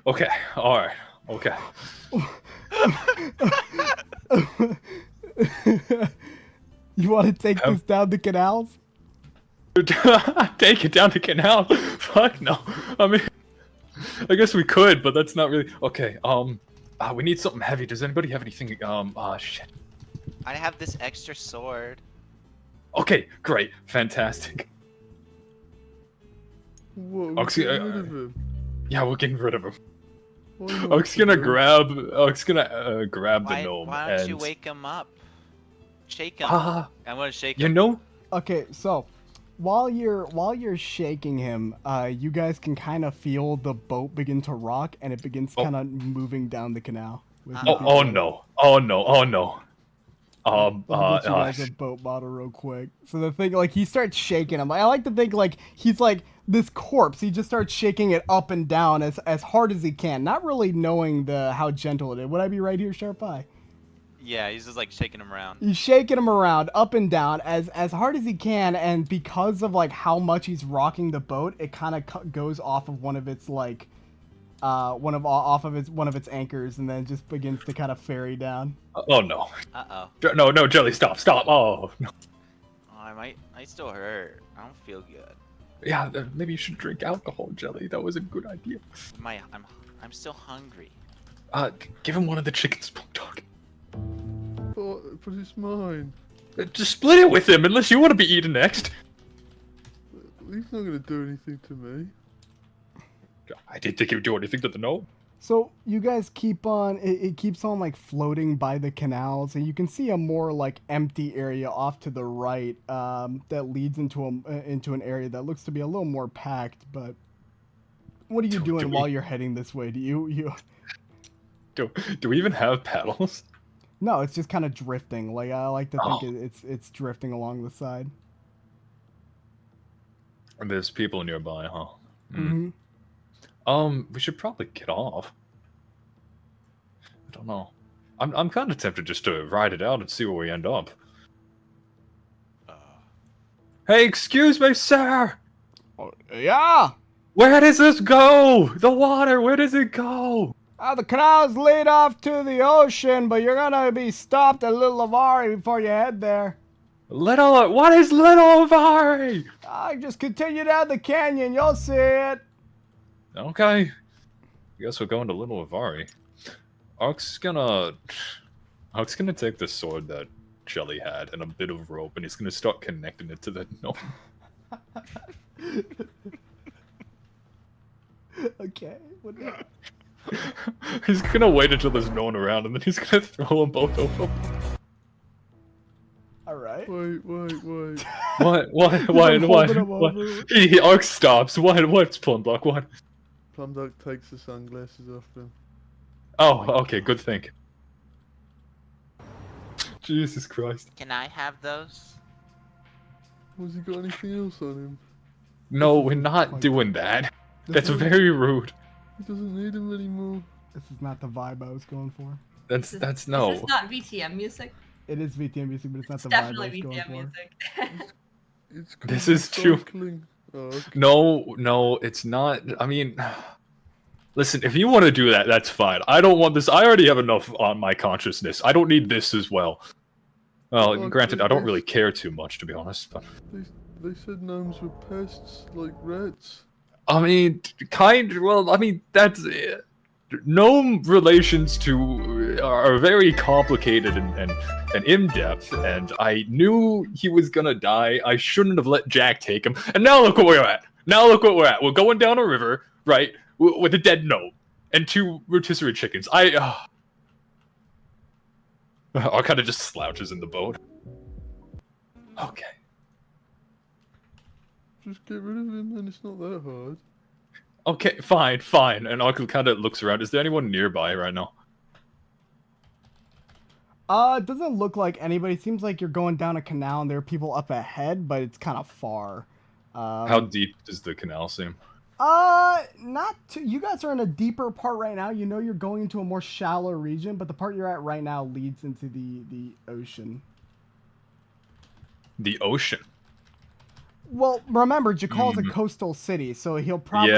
Okay. All right. Okay. You want to take this down the canals? Take it down the canal? Fuck no. I mean, I guess we could, but that's not really okay. We need something heavy. Does anybody have anything? Shit. I have this extra sword. Okay, great, fantastic. Whoa, Ox, get rid of him. Yeah, we're getting rid of him. Why not, Ox gonna bro? grab the gnome. Why don't and... you wake him up? Shake him. Ah, I'm gonna shake you him. know? Okay, so while you're shaking him, you guys can kind of feel the boat begin to rock, and it begins kind of moving down the canal. Oh no! Oh no! Oh no! Let me get you guys a boat model real quick. So the thing, like, he starts shaking him. I like to think, like, he's like this corpse. He just starts shaking it up and down as hard as he can, not really knowing how gentle it is. Would I be right here, Sharp Eye? Yeah, he's just like shaking him around. He's shaking him around up and down as hard as he can, and because of like how much he's rocking the boat, it kind of goes off of one of its like one of its anchors, and then just begins to kind of ferry down. Oh no! Uh-oh. No, Jelly, stop! Oh no! Oh, I might still hurt. I don't feel good. Yeah, maybe you should drink alcohol, Jelly. That was a good idea. I'm still hungry. Give him one of the chickens, Dog. But it's mine. Just split it with him, unless you want to be eaten next. He's not gonna do anything to me. I didn't think he would do anything to the gnome. So you guys keep on, it keeps on like floating by the canals, and you can see a more like empty area off to the right that leads into an area that looks to be a little more packed. But what are you doing while you're heading this way? Do we even have paddles? No, it's just kind of drifting. Like, I like to think it's drifting along the side. And there's people nearby, huh? Mm-hmm. We should probably get off. I don't know. I'm kind of tempted just to ride it out and see where we end up. Hey, excuse me, sir! Yeah? Where does this go? The water, where does it go? The canals lead off to the ocean, but you're gonna be stopped at Little Avari before you head there. What is Little Avari? Just continue down the canyon, you'll see it. Okay. I guess we're going to Little Avari. Ark's gonna take the sword that Jelly had and a bit of rope, and he's gonna start connecting it to the gnome. Okay. What the... He's gonna wait until there's no one around, and then he's gonna throw them both over. All right. Wait. What? He arc stops. What's Plum Block? What? Plum Duck takes the sunglasses off them. Oh, okay, good think. Jesus Christ. Can I have those? Has he got anything else on him? No, we're not doing that. That's very rude. He doesn't need him anymore. This is not the vibe I was going for. That's no. This is not VTM music. It is VTM music, but it's not the Definitely vibe I was VTM going music. It's This is true. cycling. Oh, okay. No, it's not. I mean, listen, if you want to do that, that's fine. I don't want this. I already have enough on my consciousness. I don't need this as well. Well, Well, granted, I don't this- really care too much, to be honest. But They said gnomes were pests, like rats. I mean, well, I mean, that's gnome relations are very complicated and in-depth, and I knew he was gonna die. I shouldn't have let Jack take him, and now look what we're at. We're going down a river, right, with a dead gnome and 2 rotisserie chickens. I kind of just slouches in the boat. Okay. Just get rid of him, and it's not that hard. Okay, fine. And Arkle kind of looks around. Is there anyone nearby right now? It doesn't look like anybody. It seems like you're going down a canal and there are people up ahead, but it's kind of far. How deep does the canal seem? Not too. You guys are in a deeper part right now. You know you're going into a more shallow region, but the part you're at right now leads into the ocean. The ocean? Well, remember, Jakal is a coastal city, so he'll probably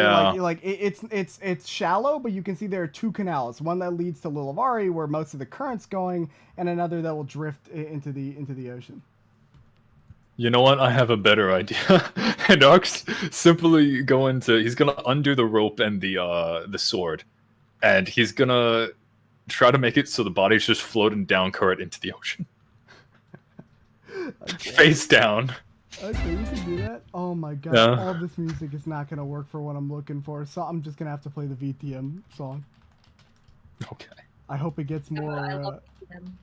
it's shallow, but you can see there are 2 canals. One that leads to Lilavari, where most of the current's going, and another that will drift into the ocean. You know what? I have a better idea. And Ark's simply he's gonna undo the rope and the sword, and he's gonna try to make it so the body's just floating down current into the ocean. Okay. Face down. Okay, you can do that. Oh my god, Yeah. all this music is not gonna work for what I'm looking for, so I'm just gonna have to play the VTM song. Okay. I hope it gets more. I love them.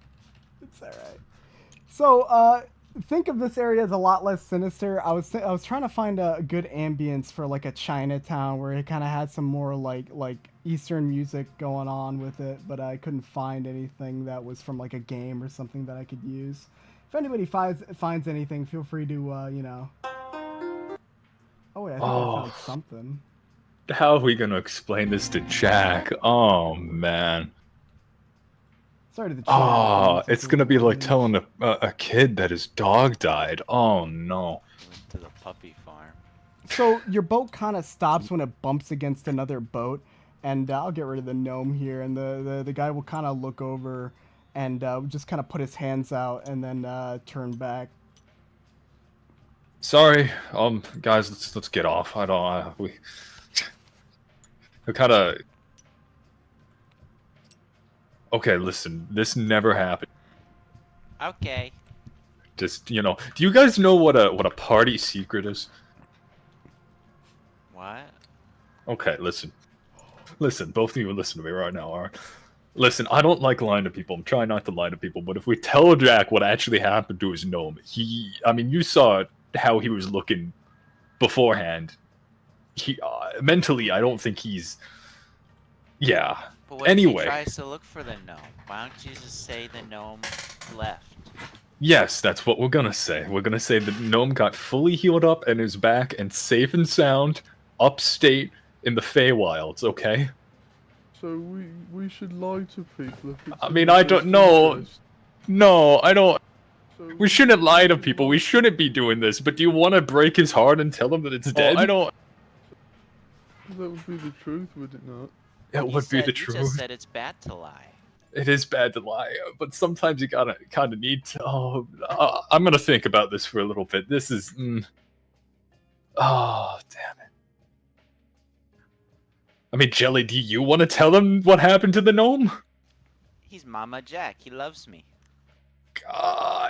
It's alright. So, think of this area as a lot less sinister. I was trying to find a good ambience for like a Chinatown where it kind of had some more like Eastern music going on with it, but I couldn't find anything that was from like a game or something that I could use. If anybody finds anything, feel free to you know. Oh wait, I think I found something. How are we gonna explain this to Jack? Oh man. Sorry to the chat. Oh, it's gonna be like telling a kid that his dog died. Oh no. Went to the puppy farm. So your boat kind of stops when it bumps against another boat, and I'll get rid of the gnome here, and the guy will kind of look over and just kind of put his hands out and then turn back. Sorry, guys, let's get off. We kind of. Okay, listen, this never happened. Okay. Just do you guys know what a party secret is? What? Okay, listen, both of you listen to me right now, alright? Listen, I don't like lying to people. I'm trying not to lie to people, but if we tell Jack what actually happened to his gnome, you saw how he was looking beforehand. Mentally, I don't think he's. Yeah. But what Anyway. if he tries to look for the gnome? Why don't you just say the gnome left? Yes, that's what we're gonna say. We're gonna say the gnome got fully healed up and is back and safe and sound, upstate in the Feywilds. Okay. So we should lie to people if it's I in mean, their I don't best know. interest. No, I don't. So We shouldn't lie to people. We shouldn't be doing this. But do you want to break his heart and tell him that it's dead? I don't. that would be the truth, would it not? It would be the You truth. just said it's bad to lie. It is bad to lie, but sometimes you gotta kind of need to. I'm gonna think about this for a little bit. This is. Oh, damn it. I mean, Jelly, do you want to tell him what happened to the gnome? He's Mama Jack. He loves me.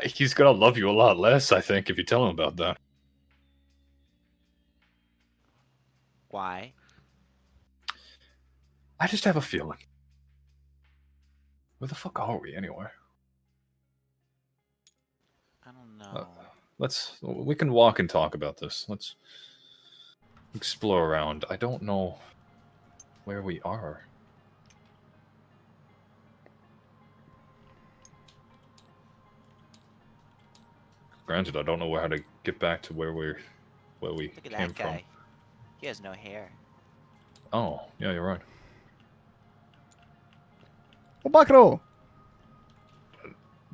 He's gonna love you a lot less, I think, if you tell him about that. Why? I just have a feeling. Where the fuck are we, anyway? I don't know. We can walk and talk about this. Let's explore around. I don't know where we are. Granted, I don't know how to get back to where we Look at came that guy. from. He has no hair. Oh, yeah, you're right. Oh, Bakro!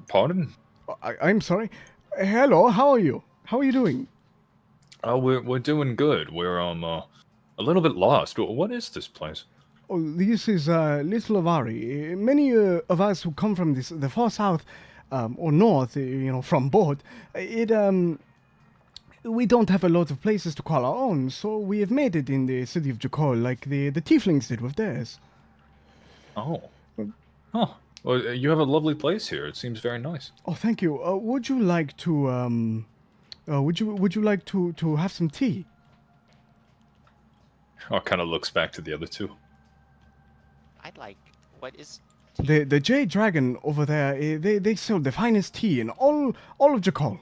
Pardon? I'm sorry. Hello, how are you? How are you doing? We're doing good. We're a little bit lost. What is this place? Oh, this is Little Avari. Many of us who come from the far south or north, from both, we don't have a lot of places to call our own, so we have made it in the city of Jakal, like the tieflings did with theirs. Oh. Huh. Well, you have a lovely place here. It seems very nice. Oh, thank you. Would you like to would you like to have some tea? Oh, kind of looks back to the other two. I'd like. What is? The Jade Dragon over there, they sell the finest tea in all of Jakal.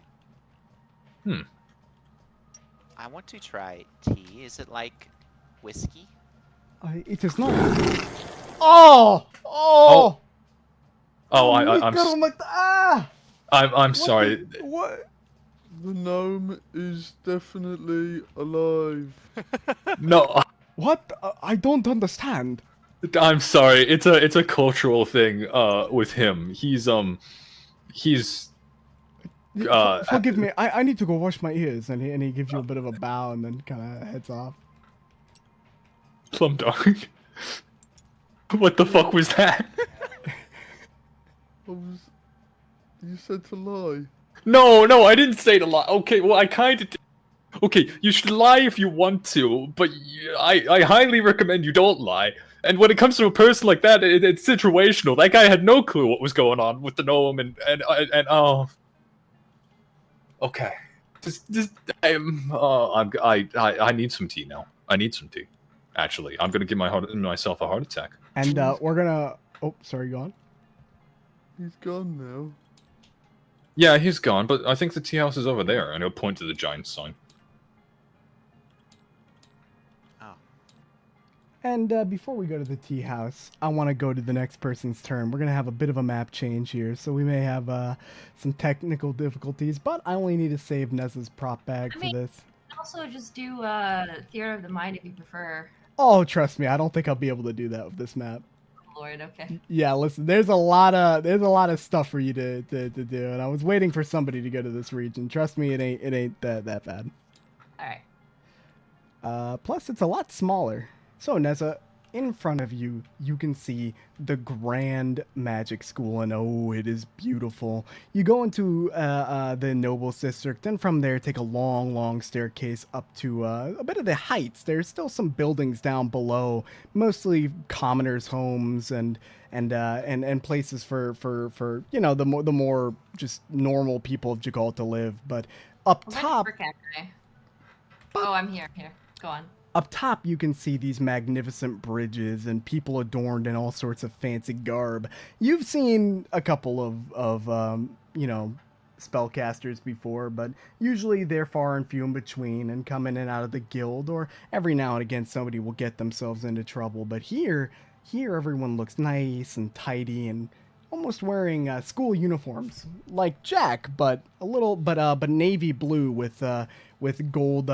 I want to try tea. Is it like whiskey? It is not. Oh! Oh, I'm sorry. What? The gnome is definitely alive. No, What? I don't understand. I'm sorry. It's a cultural thing with him. He's Forgive me. I need to go wash my ears, and he gives you a bit of a bow and then kind of heads off. Plum dog. What the fuck was that? You said to lie. No, I didn't say to lie. Okay, well, I kind of did. Okay, you should lie if you want to, but I highly recommend you don't lie. And when it comes to a person like that, it's situational. That guy had no clue what was going on with the gnome, and oh. Okay, I need some tea now. I need some tea. Actually, I'm gonna give myself a heart attack. And we're gonna. Oh, sorry, go on. He's gone now. Yeah, he's gone, but I think the tea house is over there, and he'll point to the giant sign. Oh. And before we go to the tea house, I want to go to the next person's turn. We're gonna have a bit of a map change here, so we may have some technical difficulties, but I only need to save Nezha's prop bag for this. You can also just do Theater of the Mind if you prefer. Oh, trust me, I don't think I'll be able to do that with this map. Lord, okay. Yeah, listen, there's a lot of stuff for you to do, and I was waiting for somebody to go to this region. Trust me, it ain't that bad. All right. Plus, it's a lot smaller. So, Nezha, in front of you, you can see the Grand Magic School, and oh, it is beautiful. You go into the Nobles District, and from there, take a long staircase up to a bit of the heights. There's still some buildings down below, mostly commoners' homes and places for the more just normal people of Jakal to live. But up top. Oh, I'm here. Go on. Up top, you can see these magnificent bridges and people adorned in all sorts of fancy garb. You've seen a couple of spellcasters before, but usually they're far and few in between and come in and out of the guild, or every now and again somebody will get themselves into trouble. But here everyone looks nice and tidy and almost wearing school uniforms, like Jack, but navy blue with gold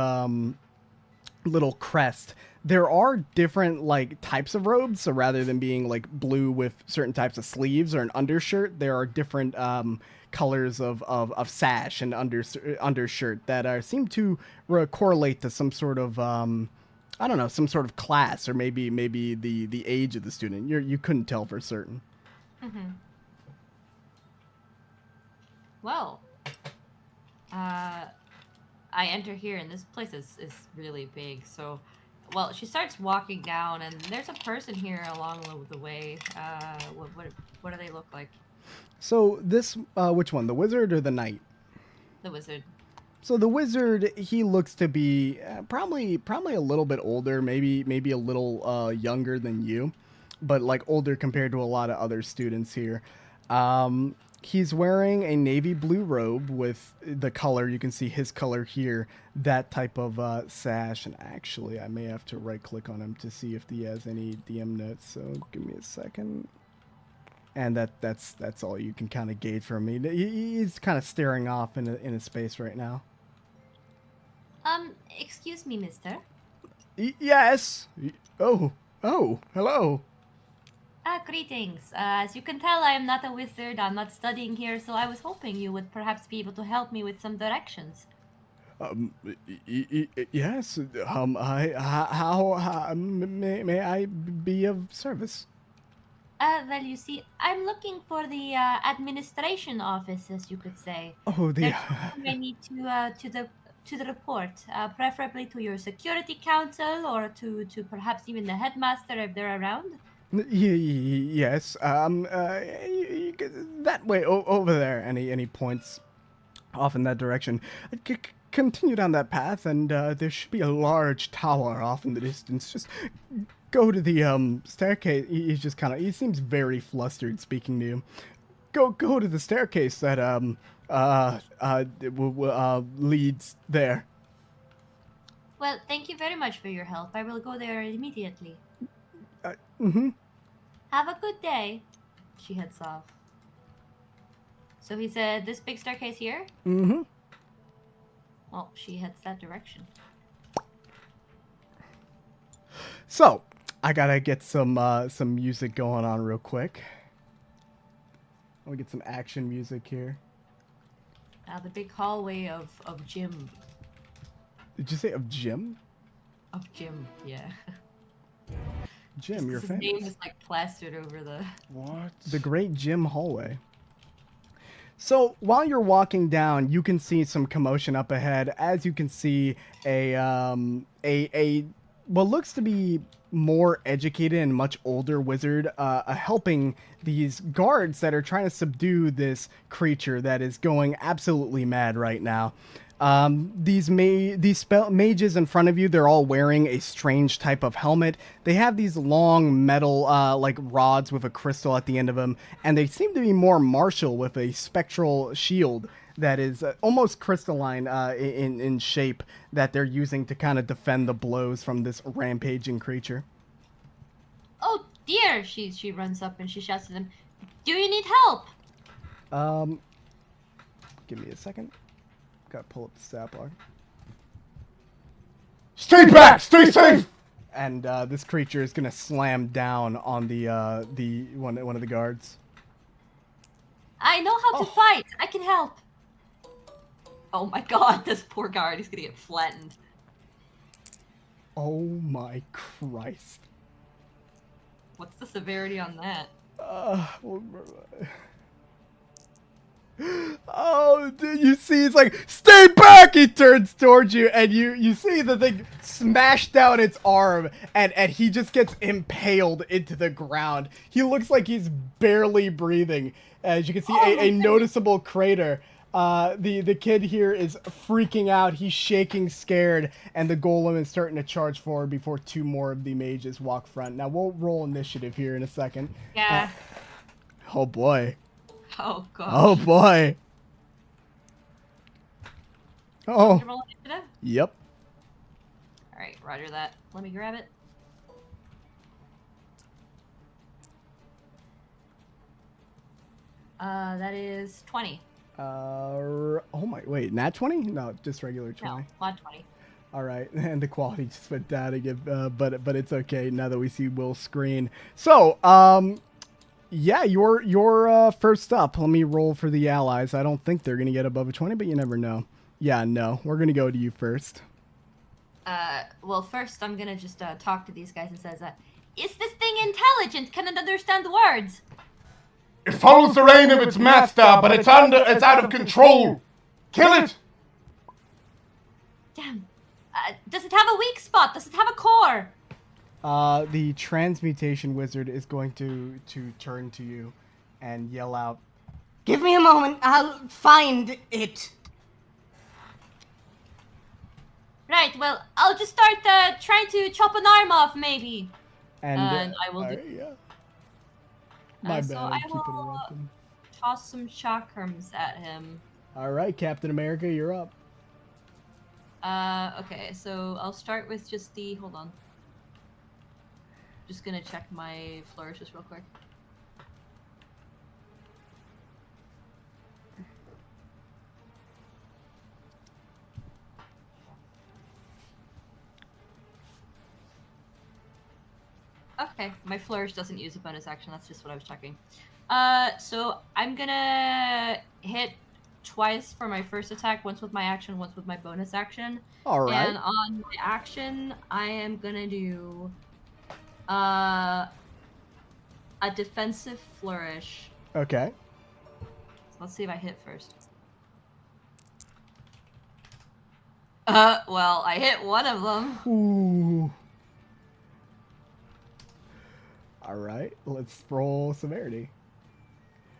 little crest. There are different types of robes, so rather than being blue with certain types of sleeves or an undershirt, there are different colors of sash and undershirt that seem to correlate to some sort of some sort of class, or maybe the age of the student. You couldn't tell for certain. Mm-hmm. Well, I enter here, and this place is really big. So, well, she starts walking down, and there's a person here along the way. What do they look like? So this, which one, the wizard or the knight? The wizard. So the wizard, he looks to be probably a little bit older, maybe a little younger than you, but like older compared to a lot of other students here. He's wearing a navy blue robe with the color. You can see his color here, that type of sash. And actually, I may have to right click on him to see if he has any DM notes. So give me a second. And that's all you can kind of gauge from me. He's kind of staring off in a space right now. Excuse me, mister. Yes. Oh, hello. Greetings. As you can tell, I am not a wizard. I'm not studying here, so I was hoping you would perhaps be able to help me with some directions. Yes. How may I be of service? Well, you see, I'm looking for the administration office, as you could say. Oh, I need to the report, preferably to your security council or to perhaps even the headmaster if they're around. Yes. That way over there. And he points off in that direction. Continue down that path, and there should be a large tower off in the distance. Just go to the staircase. He's just he seems very flustered speaking to you. Go to the staircase that leads there. Well, thank you very much for your help. I will go there immediately. Have a good day. She heads off. So he said this big staircase here? Well, she heads that direction. So, I gotta get some music going on real quick. Let me get some action music here. The big hallway of gym. Did you say of Jim? Of Jim, yeah. Jim, you're famous. His name is like plastered over the... What? The Great Jim Hallway. So while you're walking down, you can see some commotion up ahead. As you can see, a what looks to be more educated and much older wizard helping these guards that are trying to subdue this creature that is going absolutely mad right now. These mages in front of you, they're all wearing a strange type of helmet. They have these long metal like rods with a crystal at the end of them, and they seem to be more martial with a spectral shield that is almost crystalline in shape that they're using to kind of defend the blows from this rampaging creature. Oh dear! She runs up and she shouts to them, "Do you need help?" Give me a second. Gotta pull up the stat block. Stay back! Stay safe! And this creature is gonna slam down on the one of the guards. I know how to fight. I can help. Oh my god, this poor guard is gonna get flattened. Oh my Christ. What's the severity on that? Oh, dude, you see, it's like, stay back! He turns towards you, and you see the thing smash down its arm, and he just gets impaled into the ground. He looks like he's barely breathing. As you can see, a noticeable crater. The kid here is freaking out. He's shaking, scared, and the golem is starting to charge forward before two more of the mages walk front. Now, we'll roll initiative here in a second. Yeah. Oh, boy. Oh, God. Oh, boy. Oh. Roll initiative? Yep. Alright, roger that. Let me grab it. That is 20. Oh my, wait, nat 20? No, just regular 20. No, mod 20. All right, and the quality just went down again, but it's okay now that we see Will's screen. So, yeah, you're first up. Let me roll for the allies. I don't think they're gonna get above a 20, but you never know. Yeah, no, we're gonna go to you first. Well, first I'm gonna just talk to these guys and says, is this thing intelligent? Can it understand words? It follows the reign of its master, but it's out of control. Kill it! Damn. Does it have a weak spot? Does it have a core? The transmutation wizard is going to turn to you and yell out, Give me a moment. I'll find it. Right, well, I'll just start trying to chop an arm off, maybe. And I will do. yeah. My so bad. I Keep will interrupting. toss some chakrams at him. All right, Captain America, you're up. Okay, so I'll start with just the. Hold on. Just gonna check my flourishes real quick. Okay, my flourish doesn't use a bonus action. That's just what I was checking. So I'm gonna hit twice for my first attack. Once with my action, once with my bonus action. All right. And on my action, I am gonna do a defensive flourish. Okay. So let's see if I hit first. Well, I hit one of them. Ooh. All right, let's roll severity.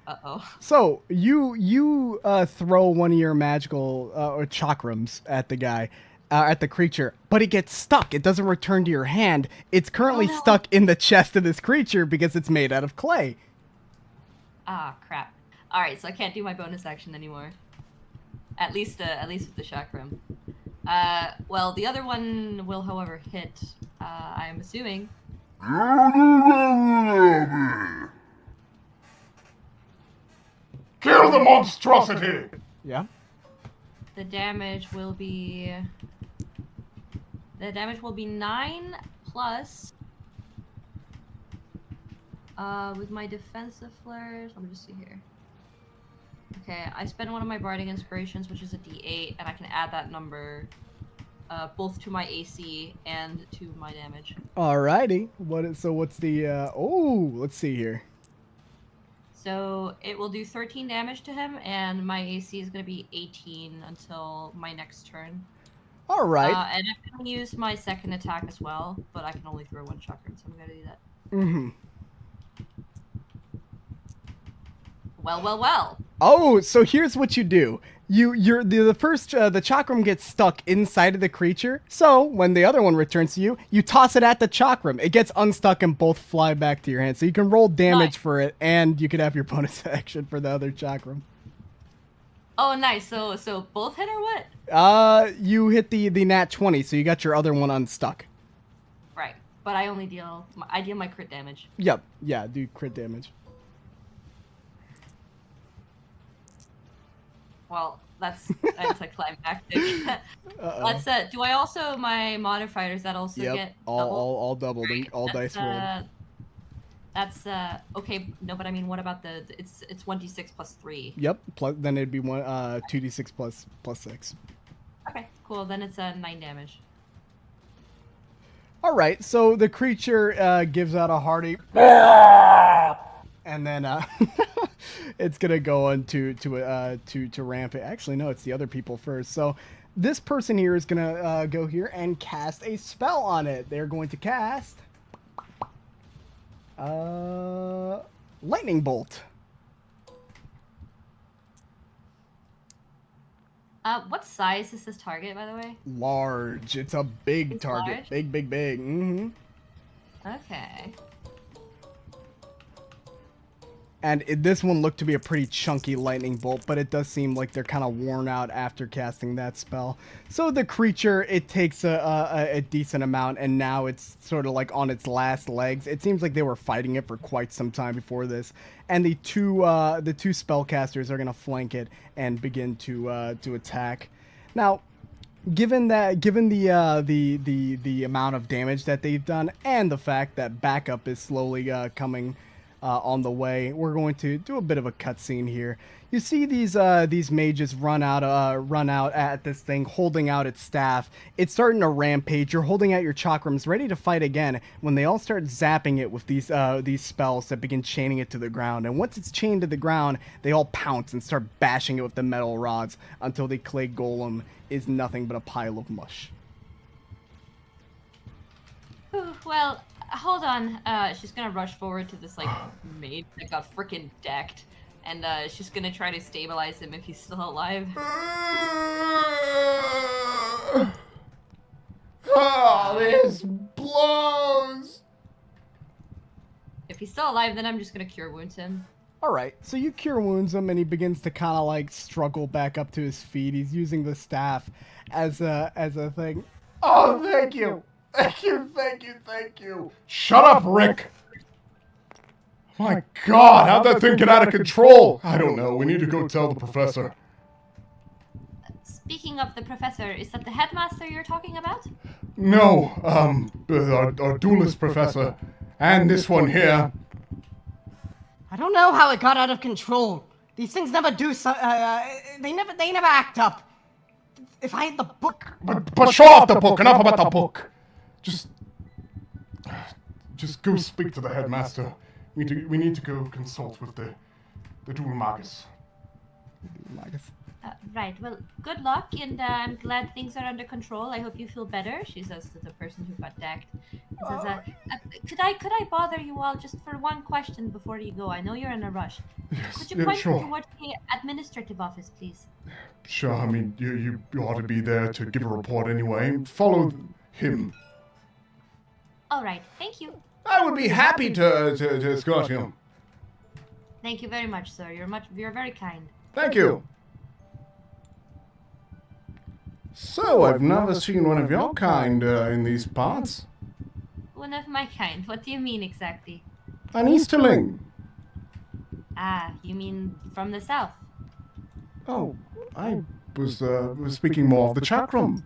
Uh-oh. So you throw one of your magical or chakrams at the guy, at the creature, but it gets stuck. It doesn't return to your hand. It's currently stuck in the chest of this creature because it's made out of clay. Ah, crap. All right, so I can't do my bonus action anymore. At least with the chakram. Well, the other one will, however, hit. I'm assuming. Kill the monstrosity! Yeah. The damage will be 9 plus. With my defensive flares, let me just see here. Okay, I spend one of my bardic inspirations, which is a D8, and I can add that number both to my AC and to my damage. Alrighty. What's the let's see here. So it will do 13 damage to him, and my AC is going to be 18 until my next turn. All right. And I'm going to use my second attack as well, but I can only throw one chakram, so I'm going to do that. Mm-hmm. Well. Oh, so here's what you do. The chakram gets stuck inside of the creature. So when the other one returns to you, you toss it at the chakram. It gets unstuck and both fly back to your hand. So you can roll damage for it, and you could have your bonus action for the other chakram. Oh, nice. So both hit or what? You hit the nat 20, so you got your other one unstuck. Right, but I only deal my crit damage. Yep. Yeah, do crit damage. Well, that's anticlimactic. Let's do I also my modifiers that also get all doubled, all dice rolled. That's okay. No, but I mean, what about it's 1d6 plus 3. Yep. Then it'd be 2d6 plus 6. Okay, cool. Then it's 9 damage. All right. So the creature gives out a hearty, and then it's gonna go on to rampage. Actually, no, it's the other people first. So this person here is gonna go here and cast a spell on it. They're going to cast lightning bolt. What size is this target, by the way? Large. It's a big target. Large? Big. Mm-hmm. Okay. And this one looked to be a pretty chunky lightning bolt, but it does seem like they're kind of worn out after casting that spell. So the creature, it takes a decent amount, and now it's sort of like on its last legs. It seems like they were fighting it for quite some time before this. And the two spellcasters are going to flank it and begin to attack. Now, given the amount of damage that they've done, and the fact that backup is slowly coming on the way, we're going to do a bit of a cutscene here. You see these mages run out at this thing, holding out its staff. It's starting to rampage. You're holding out your chakrams, ready to fight again, when they all start zapping it with these spells that begin chaining it to the ground. And once it's chained to the ground, they all pounce and start bashing it with the metal rods until the clay golem is nothing but a pile of mush. Well, hold on. She's gonna rush forward to this mage that got frickin' decked, and she's gonna try to stabilize him if he's still alive. Oh, this blows! If he's still alive, then I'm just gonna cure wounds him. All right, so you cure wounds him, and he begins to kind of like struggle back up to his feet. He's using the staff as a thing. Oh, thank you! Thank you, thank you, thank you! Shut up, Rick! My God, how'd that thing get out of control? I don't know, we need to go tell the professor. Speaking of the professor, is that the headmaster you're talking about? No, our duelist professor. And this one here. I don't know how it got out of control. These things never do so. They never act up. If I had the book. But show off the book. Enough about the book. Just go speak to the headmaster. We need to go consult with the dual magus. Right, well, good luck, and I'm glad things are under control. I hope you feel better, she says to the person who got decked. And says, could I bother you all just for one question before you go? I know you're in a rush. Yes, Could you point sure. me towards the administrative office, please? Sure, I mean, you ought to be there to give a report anyway. Follow him. All right, thank you. I would be happy to escort him. Thank you very much, sir. You're very kind. Thank you. So, I've never seen one of your kind in these parts. One of my kind. What do you mean exactly? An Easterling. Ah, you mean from the south? Oh, I was speaking more of the chakram.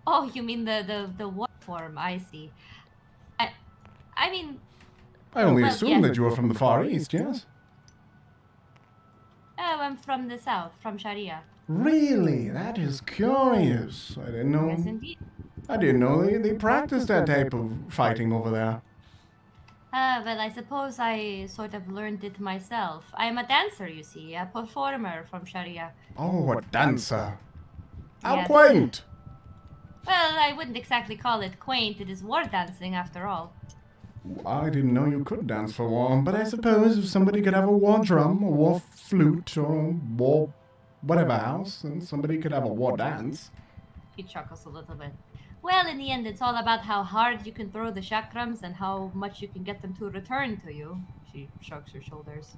Oh, you mean the what form? I see. I mean. I only well, assumed yes. that you were from the Far East, yes? Oh, I'm from the south, from Sharia. Really? That is curious. I didn't know. Yes, indeed. I didn't know they practiced that type of fighting over there. Well, I suppose I sort of learned it myself. I'm a dancer, you see, a performer from Sharia. Oh, a dancer. How Yes. quaint. Well, I wouldn't exactly call it quaint. It is war dancing, after all. I didn't know you could dance for war, but I suppose if somebody could have a war drum, a war flute, or a war whatever else, then somebody could have a war dance. He chuckles a little bit. Well, in the end, it's all about how hard you can throw the chakrams and how much you can get them to return to you. She shrugs her shoulders.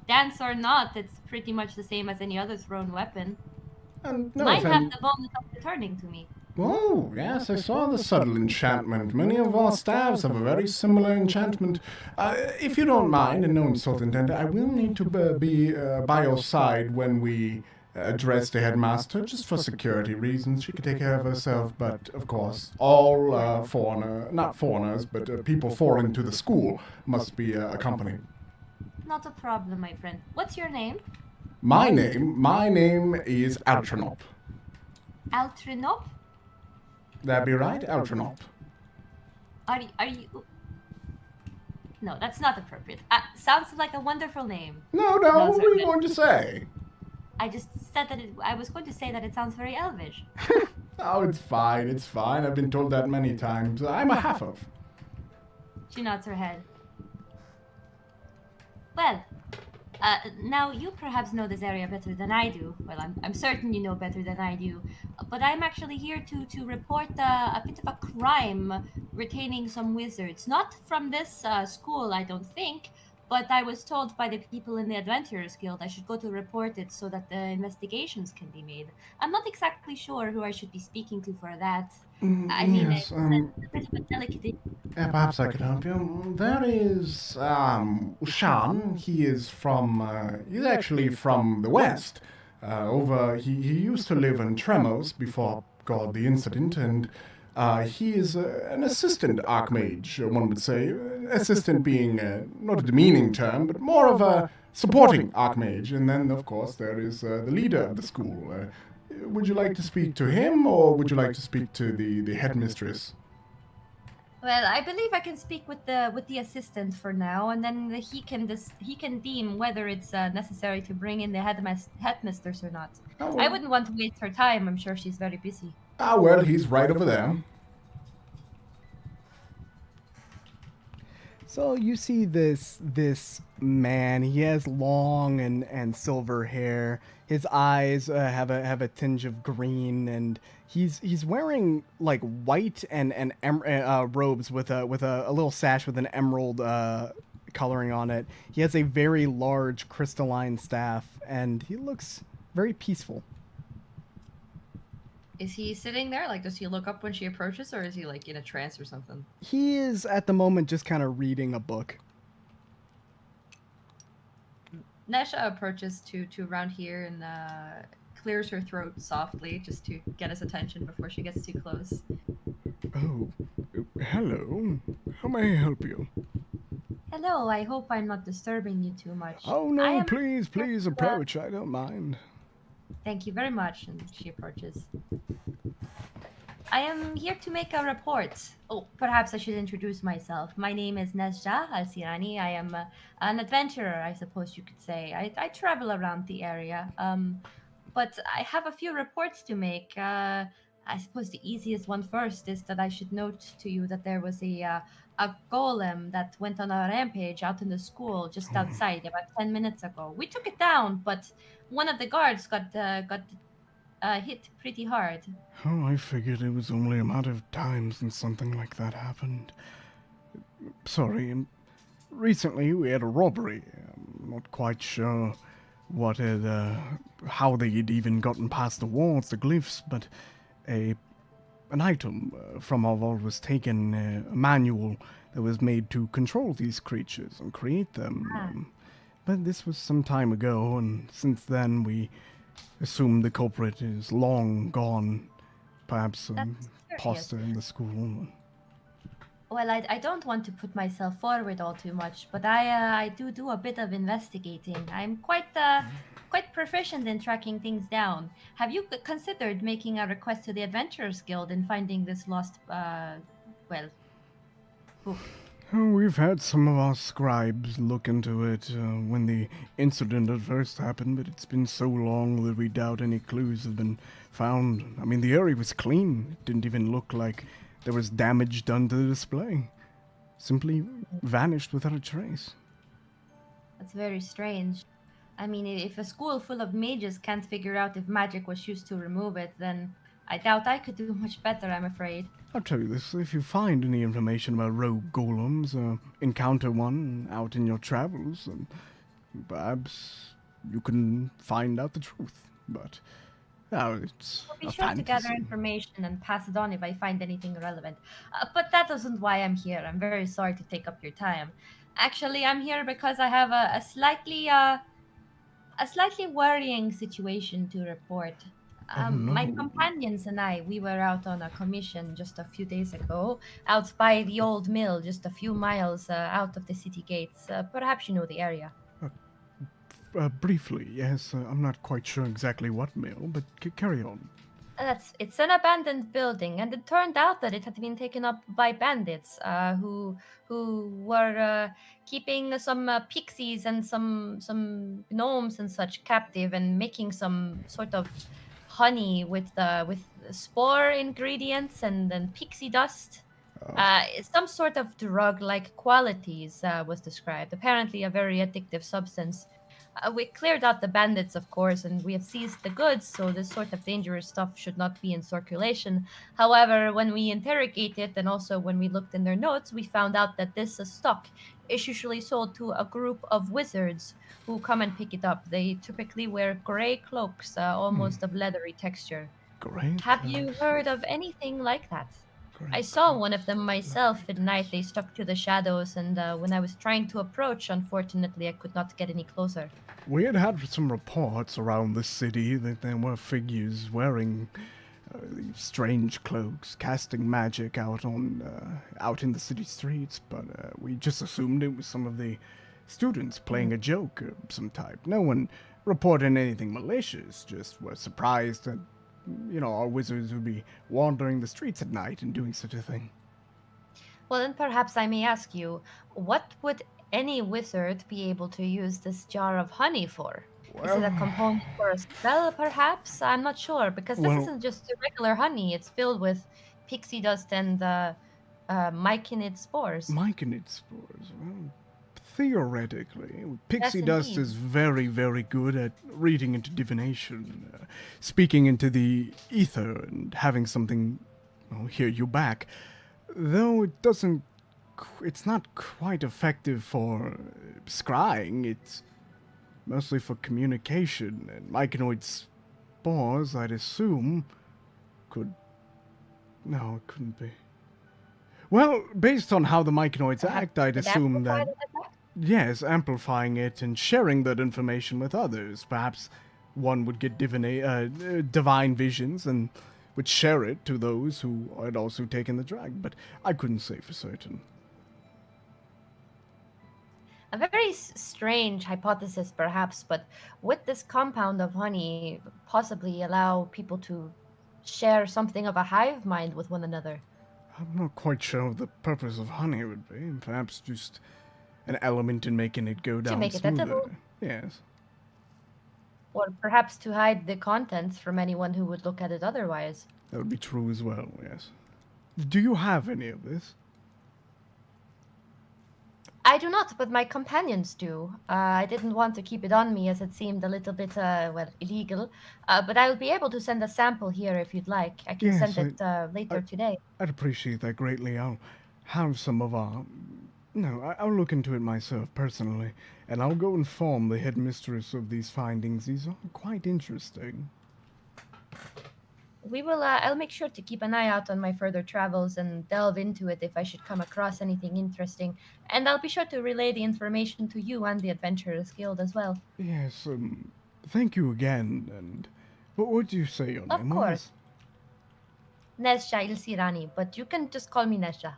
Dance or not, it's pretty much the same as any other thrown weapon. No, Might have the bonus of returning to me. Oh, yes, I saw the subtle enchantment. Many of our staffs have a very similar enchantment. If you don't mind, and no insult intended, I will need to be by your side when we address the headmaster, just for security reasons. She could take care of herself, but, of course, all not foreigners, but people foreign to the school must be accompanied. Not a problem, my friend. What's your name? My name is Altrinop. Altrinop? That be right? Altrinop. Are you... No, that's not appropriate. Sounds like a wonderful name. No, what were you going to say? I just said that I was going to say that it sounds very elvish. Oh, it's fine. I've been told that many times. I'm a half-elf. She nods her head. Well, now you perhaps know this area better than I do. Well, I'm certain you know better than I do. But I'm actually here to report a bit of a crime retaining some wizards. Not from this school, I don't think. But I was told by the people in the Adventurers Guild I should go to report it so that the investigations can be made. I'm not exactly sure who I should be speaking to for that. I mean, yes, it's a bit of a delicate issue. perhaps I could help you. There is, Ushan. He's actually from the west. He used to live in Tremos before God the incident, and he is an assistant archmage, one would say. Assistant being not a demeaning term, but more of a supporting archmage. And then, of course, there is the leader of the school. Would you like to speak to him, or would you like to speak to the headmistress? Well, I believe I can speak with the assistant for now, and then he can deem whether it's necessary to bring in the headmistress or not. Oh, I wouldn't want to waste her time. I'm sure she's very busy. Ah, well, he's right over there. So you see this man. He has long and silver hair. His eyes have a tinge of green, and he's wearing like white and robes with a little sash with an emerald coloring on it. He has a very large crystalline staff, and he looks very peaceful. Is he sitting there? Like, does he look up when she approaches, or is he like in a trance or something? He is at the moment just kind of reading a book. Nezha approaches to around here and clears her throat softly just to get his attention before she gets too close. Oh, hello. How may I help you? Hello, I hope I'm not disturbing you too much. Oh, no, please approach. I don't mind. Thank you very much. And she approaches. I am here to make a report. Oh, perhaps I should introduce myself. My name is Nezha Al-Sirani. I am an adventurer, I suppose you could say. I travel around the area. But I have a few reports to make. I suppose the easiest one first is that I should note to you that there was a golem that went on a rampage out in the school just outside about 10 minutes ago. We took it down, but one of the guards got hit pretty hard. Oh, I figured it was only a matter of time since something like that happened. Sorry, recently we had a robbery. I'm not quite sure what had, how they had even gotten past the walls, the glyphs, but an item from our vault was taken, a manual that was made to control these creatures and create them. But this was some time ago, and since then we assume the culprit is long gone. Perhaps imposter in the school. Well, I don't want to put myself forward all too much, but I do a bit of investigating. I'm quite proficient in tracking things down. Have you considered making a request to the Adventurers Guild and finding this lost, book? Oh, we've had some of our scribes look into it when the incident at first happened, but it's been so long that we doubt any clues have been found. I mean, the area was clean. It didn't even look like there was damage done to the display. Simply vanished without a trace. That's very strange. I mean, if a school full of mages can't figure out if magic was used to remove it, then I doubt I could do much better, I'm afraid. I'll tell you this, if you find any information about rogue golems, encounter one out in your travels, and perhaps you can find out the truth. But, it's I'll be a sure to gather fantasy. information and pass it on if I find anything relevant. But that isn't why I'm here. I'm very sorry to take up your time. Actually, I'm here because I have a slightly worrying situation to report. My companions and I, we were out on a commission just a few days ago, out by the old mill, just a few miles out of the city gates. Perhaps you know the area. Briefly, yes. I'm not quite sure exactly what mill, but carry on. It's an abandoned building, and it turned out that it had been taken up by bandits who were keeping some pixies and some gnomes and such captive, and making some sort of honey with spore ingredients and then pixie dust. Some sort of drug-like qualities was described. Apparently, a very addictive substance. We cleared out the bandits, of course, and we have seized the goods, so this sort of dangerous stuff should not be in circulation. However, when we interrogated and also when we looked in their notes, we found out that this stock is usually sold to a group of wizards who come and pick it up. They typically wear gray cloaks, almost of leathery texture. Great. Have you heard of anything like that? I saw one of them myself at night. They stuck to the shadows, and when I was trying to approach, unfortunately, I could not get any closer. We had some reports around the city that there were figures wearing these strange cloaks, casting magic out in the city streets, but we just assumed it was some of the students playing a joke of some type. No one reported anything malicious, just were surprised that, our wizards would be wandering the streets at night and doing such a thing. Well, then perhaps I may ask you, what would any wizard be able to use this jar of honey for? Is it a component for a spell, perhaps? I'm not sure, because this isn't just regular honey. It's filled with pixie dust and myconid spores. Myconid spores. Well, theoretically, pixie Yes, dust indeed. is very, very good at reading into divination, speaking into the ether, and having something, well, hear you back. Though it doesn't, it's not quite effective for scrying. It's mostly for communication, and myconoid spores, I'd assume, could. No, it couldn't be. Well, based on how the myconoids Perhaps act, I'd it assume that. amplified it effect? Yes, amplifying it and sharing that information with others. Perhaps one would get divine visions and would share it to those who had also taken the drug, but I couldn't say for certain. A very strange hypothesis, perhaps, but would this compound of honey possibly allow people to share something of a hive mind with one another? I'm not quite sure what the purpose of honey would be. Perhaps just an element in making it go down make it smoother. edible. Yes. Or perhaps to hide the contents from anyone who would look at it otherwise. That would be true as well, yes. Do you have any of this? I do not, but my companions do. I didn't want to keep it on me as it seemed a little bit, illegal. But I'll be able to send a sample here if you'd like. I can Yes, send it later today. I'd appreciate that greatly. I'll have some of our... No, I'll look into it myself, personally. And I'll go inform the headmistress of these findings. These are quite interesting. We will, I'll make sure to keep an eye out on my further travels and delve into it if I should come across anything interesting. And I'll be sure to relay the information to you and the Adventurers Guild as well. Yes, thank you again, and... What would you say your Of name course. was? Nezha Ilsirani, but you can just call me Nezha.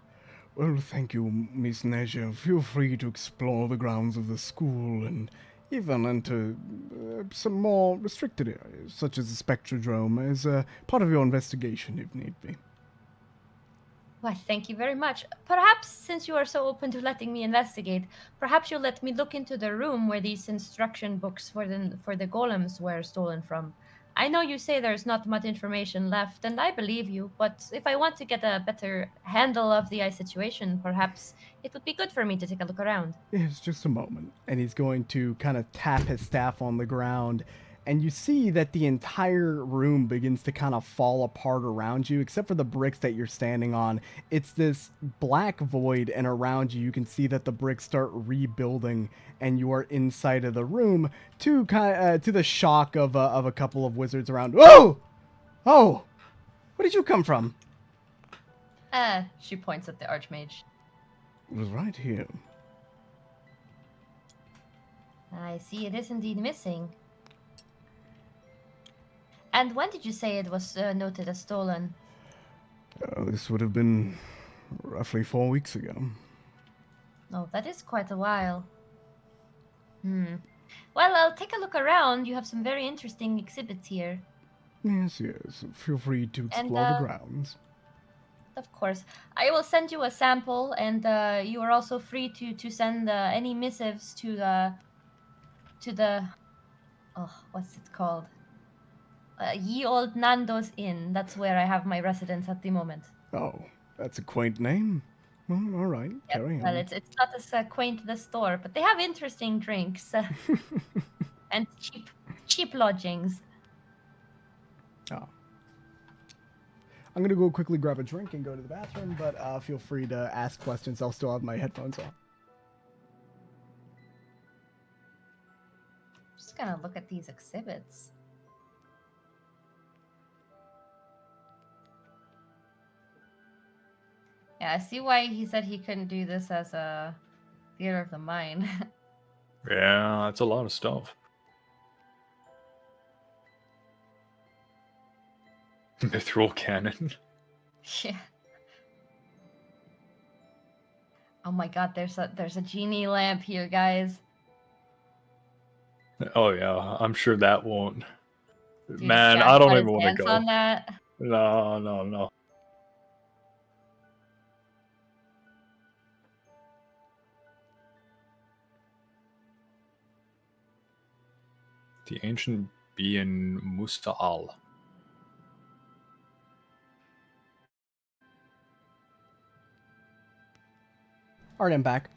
Well, thank you, Miss Nezha. Feel free to explore the grounds of the school and even enter some more restricted areas, such as the Spectrodrome, as part of your investigation, if need be. Why, thank you very much. Perhaps, since you are so open to letting me investigate, perhaps you'll let me look into the room where these instruction books for the golems were stolen from. I know you say there's not much information left, and I believe you, but if I want to get a better handle of the situation, perhaps it would be good for me to take a look around. Yes, just a moment. And he's going to kind of tap his staff on the ground, and you see that the entire room begins to kind of fall apart around you, except for the bricks that you're standing on. It's this black void, and around you, you can see that the bricks start rebuilding, and you are inside of the room to the shock of a couple of wizards around. Whoa! Oh! Where did you come from? She points at the Archmage. It was right here. I see it is indeed missing. And when did you say it was noted as stolen? This would have been roughly 4 weeks ago. Oh, that is quite a while. Well, I'll take a look around. You have some very interesting exhibits here. Yes, yes. Feel free to explore the grounds. Of course. I will send you a sample, and you are also free to send any missives to the... Oh, what's it called? Ye Old Nando's Inn. That's where I have my residence at the moment. Oh, that's a quaint name. Well, all right, carry on. Well, it's not as quaint as the store, but they have interesting drinks and cheap lodgings. Oh. I'm gonna go quickly grab a drink and go to the bathroom, but feel free to ask questions. I'll still have my headphones on. Just gonna look at these exhibits. Yeah, I see why he said he couldn't do this as a theater of the mind. Yeah, that's a lot of stuff. Mithril cannon. Yeah. Oh my god, there's a genie lamp here, guys. Oh yeah, I'm sure that won't. Dude, Man, Jack I don't got even his want to hands go. on that. No. The ancient being Musta'al. Alright, I'm back.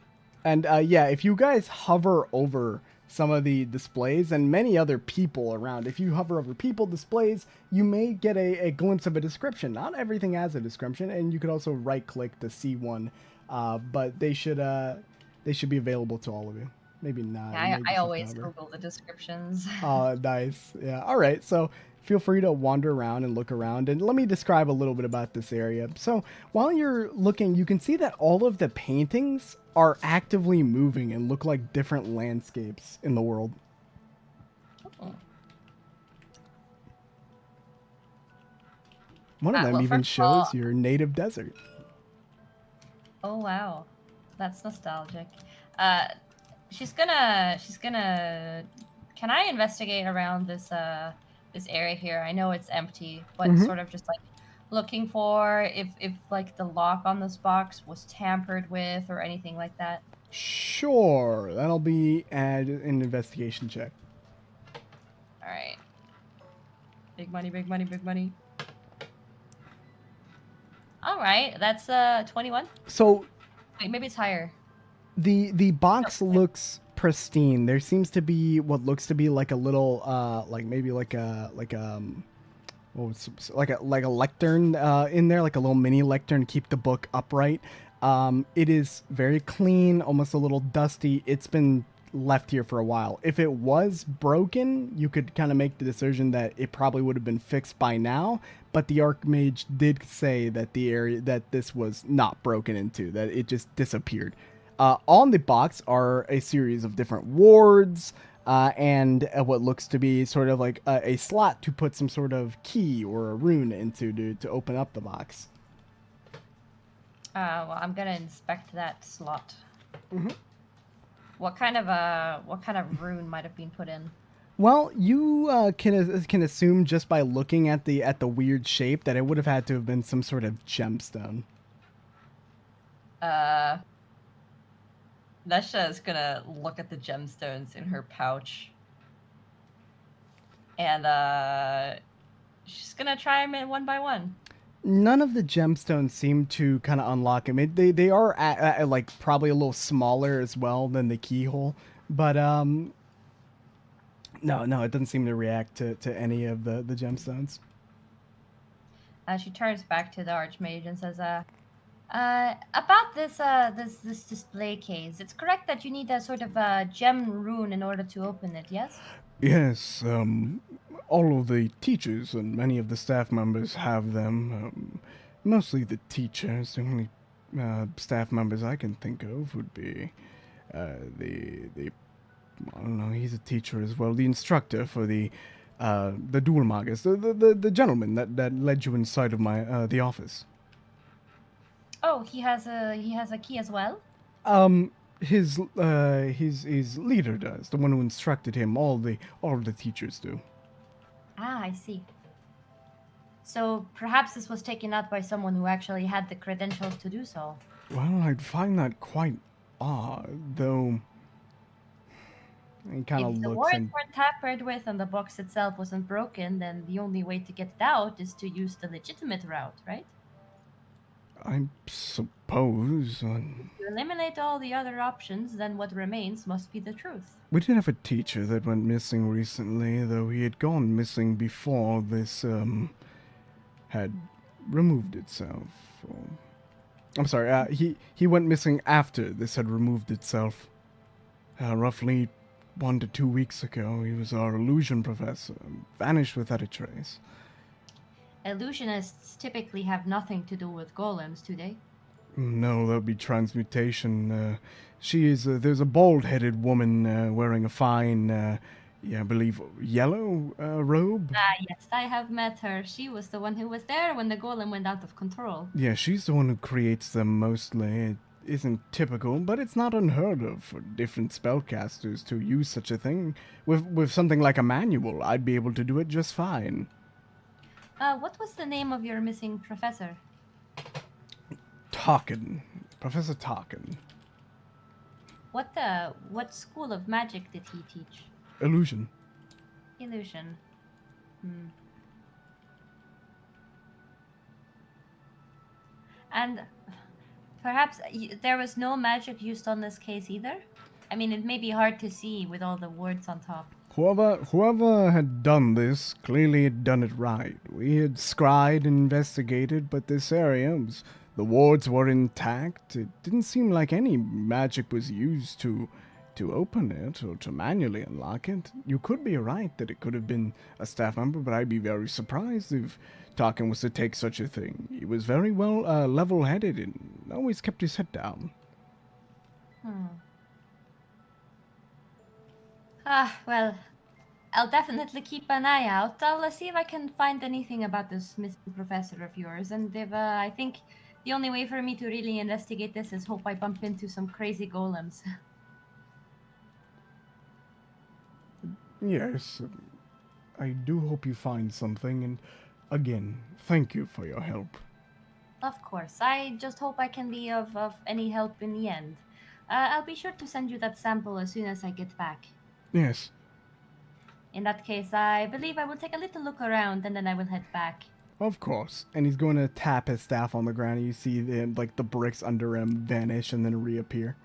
And yeah, if you guys hover over some of the displays and many other people around, if you hover over people displays, you may get a glimpse of a description. Not everything has a description, and you could also right click to see one, but they should be available to all of you. Maybe not. You Yeah, may just I have to always hover. Google the descriptions. Oh, nice. Yeah. All right. So feel free to wander around and look around. And let me describe a little bit about this area. So while you're looking, you can see that all of the paintings are actively moving and look like different landscapes in the world. Oh. One of them well, even first of all- shows your native desert. Oh wow, that's nostalgic. She's gonna. Can I investigate around this this area here? I know it's empty, but Mhm. sort of just like looking for if like the lock on this box was tampered with or anything like that. Sure. That'll be an investigation check. All right. Big money, big money, big money. All right, that's 21. So Wait, maybe it's higher. the box looks pristine. There seems to be what looks to be like a little like maybe like a like a lectern in there, like a little mini lectern to keep the book upright. It is very clean, almost a little dusty. It's been left here for a while. If it was broken, you could kind of make the decision that it probably would have been fixed by now, but the Archmage did say that the area that this was not broken into, that it just disappeared. On the box are a series of different wards and what looks to be sort of like a slot to put some sort of key or a rune into to open up the box. Well, I'm gonna inspect that slot. Mm-hmm. What kind of rune might have been put in? Well, you can assume just by looking at the weird shape that it would have had to have been some sort of gemstone. Nezha is gonna look at the gemstones in her pouch, and she's gonna try them in one by one. None of the gemstones seem to kind of unlock them. They are like probably a little smaller as well than the keyhole, but no, it doesn't seem to react to any of the gemstones. She turns back to the Archmage and says, about this display case. It's correct that you need a sort of a gem rune in order to open it, yes? Yes, all of the teachers and many of the staff members have them. Mostly the teachers. The only staff members I can think of would be the I don't know. He's a teacher as well. The instructor for the dual magus, the gentleman that led you inside of my the office. Oh, he has a key as well? His leader does. The one who instructed him. All of the teachers do. Ah, I see. So perhaps this was taken out by someone who actually had the credentials to do so. Well, I'd find that quite odd, though. He kind of If the looks wards and weren't tampered with and the box itself wasn't broken, then the only way to get it out is to use the legitimate route, right? I suppose. If you eliminate all the other options, then what remains must be the truth. We did have a teacher that went missing recently, though he had gone missing before this had removed itself. I'm sorry. He went missing after this had removed itself. Roughly 1 to 2 weeks ago. He was our illusion professor. Vanished without a trace. Illusionists typically have nothing to do with golems, do they? No, that would be transmutation. There's a bald-headed woman wearing a fine, I believe, yellow robe. Ah, yes, I have met her. She was the one who was there when the golem went out of control. Yeah, she's the one who creates them mostly. It isn't typical, but it's not unheard of for different spellcasters to use such a thing. With something like a manual, I'd be able to do it just fine. What was the name of your missing professor? Tarkin. Professor Tarkin. What school of magic did he teach? Illusion. Illusion. And perhaps there was no magic used on this case either? I mean, it may be hard to see with all the wards on top. Whoever had done this clearly had done it right. We had scryed and investigated, but this area was, the wards were intact. It didn't seem like any magic was used to open it or to manually unlock it. You could be right that it could have been a staff member, but I'd be very surprised if Tarkin was to take such a thing. He was very well level-headed and always kept his head down. Well, I'll definitely keep an eye out. I'll see if I can find anything about this missing professor of yours. And if I think the only way for me to really investigate this is hope I bump into some crazy golems. Yes, I do hope you find something, and again, thank you for your help. Of course. I just hope I can be of any help in the end. I'll be sure to send you that sample as soon as I get back. Yes. In that case, I believe I will take a little look around and then I will head back. Of course. And he's going to tap his staff on the ground, and you see him, like the bricks under him vanish and then reappear.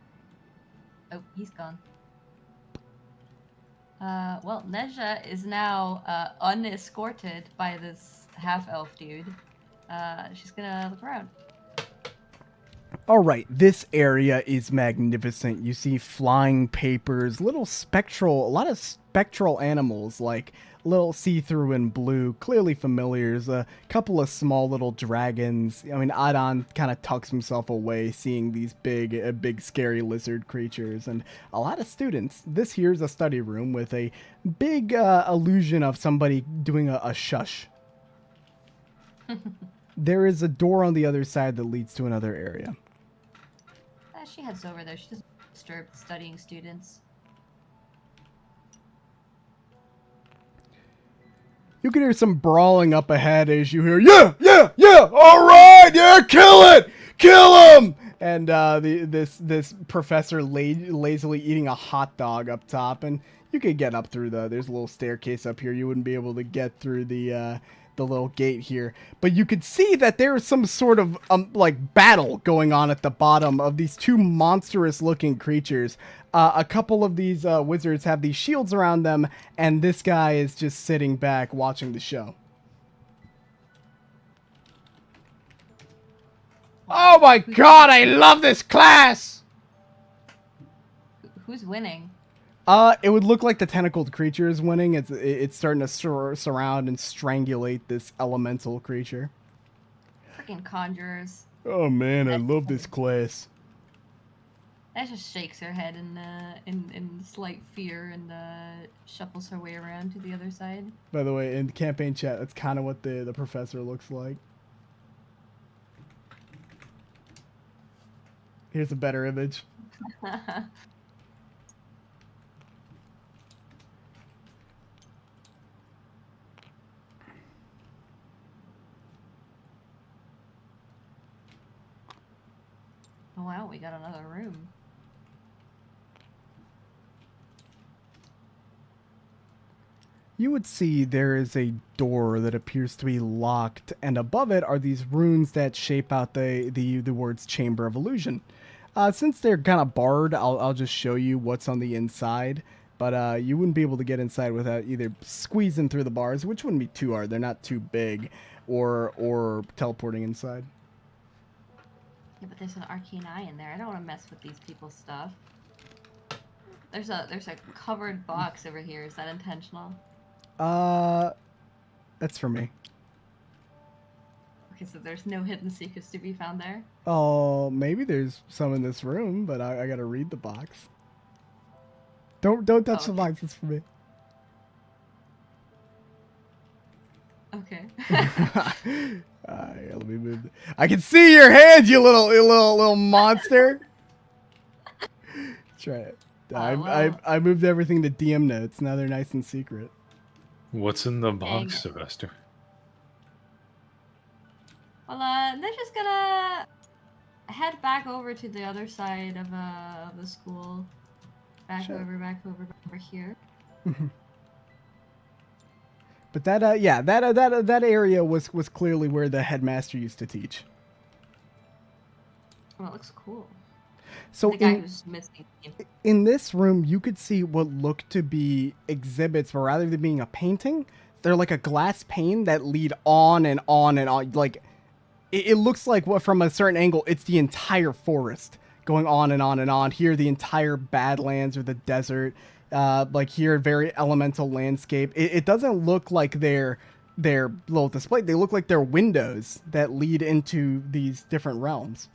Oh, he's gone. Well, Nezha is now unescorted by this half-elf dude. She's gonna look around. Alright, this area is magnificent. You see flying papers, a lot of spectral animals, like little see-through and blue, clearly familiars, a couple of small little dragons. I mean, Adon kind of tucks himself away seeing these big scary lizard creatures, and a lot of students. This here's a study room with a big illusion of somebody doing a shush. There is a door on the other side that leads to another area. She heads over there. She doesn't disturb the studying students. You can hear some brawling up ahead as you hear, yeah, all right, yeah, kill him! And this professor lazily eating a hot dog up top, and you could get up through there's a little staircase up here. You wouldn't be able to get through the little gate here, but you could see that there is some sort of like battle going on at the bottom of these two monstrous looking creatures. A couple of these wizards have these shields around them, and this guy is just sitting back watching the show. Oh my god, I love this class! Who's winning? It would look like the tentacled creature is winning. It's starting to surround and strangulate this elemental creature. Freaking conjurers. Oh man, I love this class. That just shakes her head in slight fear and shuffles her way around to the other side. By the way, in campaign chat, that's kind of what the professor looks like. Here's a better image. Oh wow, we got another room. You would see there is a door that appears to be locked, and above it are these runes that shape out the words Chamber of Illusion. Since they're kind of barred, I'll just show you what's on the inside, but you wouldn't be able to get inside without either squeezing through the bars, which wouldn't be too hard, they're not too big, or teleporting inside. Yeah, but there's an arcane eye in there. I don't want to mess with these people's stuff. There's a covered box over here. Is that intentional? That's for me. Okay, so there's no hidden secrets to be found there? Oh, maybe there's some in this room, but I gotta read the box. Don't touch the box, it's for me. Okay. Let me move. I can see your hands, you little monster. Try it. I moved everything to DM notes. Now they're nice and secret. What's in the box, Sylvester? Well, they're just gonna head back over to the other side of the school. Back over here. But that area was clearly where the headmaster used to teach. Well, it looks cool. So the guy who's missing. In this room, you could see what look to be exhibits, but rather than being a painting, they're like a glass pane that lead on and on and on. Like, it looks like from a certain angle, it's the entire forest going on and on and on. Here, the entire Badlands or the desert. Like here, very elemental landscape. It doesn't look like they're little display. They look like they're windows that lead into these different realms.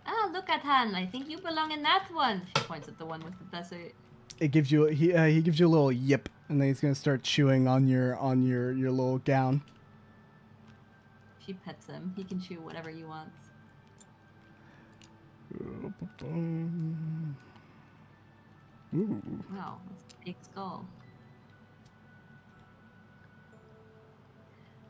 Ah, look at Han. I think you belong in that one. She points at the one with the desert. It gives you he gives you a little yip, and then he's gonna start chewing on your little gown. She pets him. He can chew whatever he wants. Ooh. Wow, that's a big skull.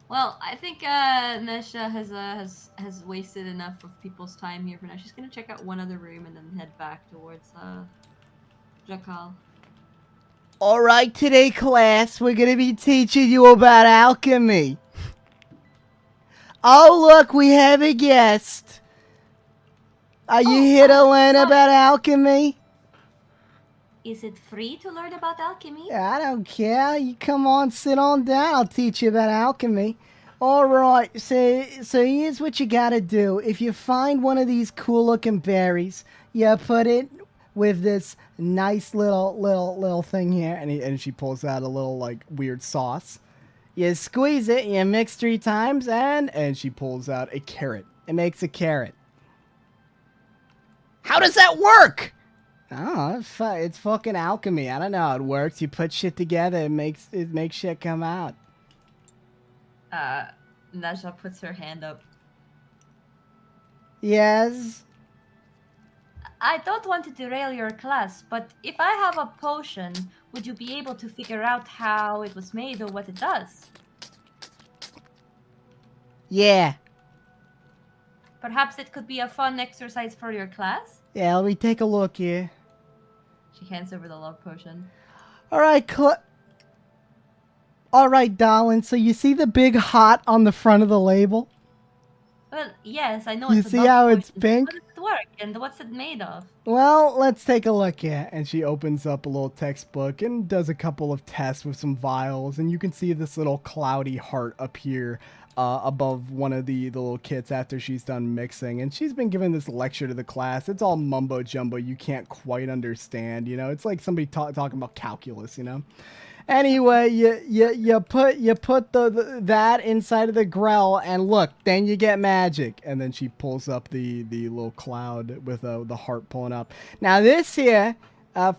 Well, I think Nezha has wasted enough of people's time here for now. She's gonna check out one other room and then head back towards Jakal. All right, today, class, we're gonna be teaching you about alchemy. Oh, look, we have a guest. Are you here to learn about alchemy? Is it free to learn about alchemy? I don't care. You come on, sit on down. I'll teach you about alchemy. All right. So here's what you gotta do. If you find one of these cool-looking berries, you put it with this nice little thing here, and she pulls out a little like weird sauce. You squeeze it, you mix 3 times, and she pulls out a carrot. It makes a carrot. How does that work? Oh, it's fucking alchemy. I don't know how it works. You put shit together, it makes shit come out. Nezha puts her hand up. Yes? I don't want to derail your class, but if I have a potion, would you be able to figure out how it was made or what it does? Yeah. Perhaps it could be a fun exercise for your class? Yeah, let me take a look here. She hands over the love potion. Alright, Alright, darling, so you see the big heart on the front of the label? Well, yes, I know You it's a see love how potion, it's pink? How does it work, and what's it made of? Well, let's take a look here. And she opens up a little textbook and does a couple of tests with some vials, and you can see this little cloudy heart appear above one of the little kits after she's done mixing. And she's been giving this lecture to the class. It's all mumbo jumbo. You can't quite understand, you know. It's like somebody talking about calculus, you know. Anyway, you put that inside of the grell, and look, then you get magic. And then she pulls up the little cloud with the heart pulling up. Now this here,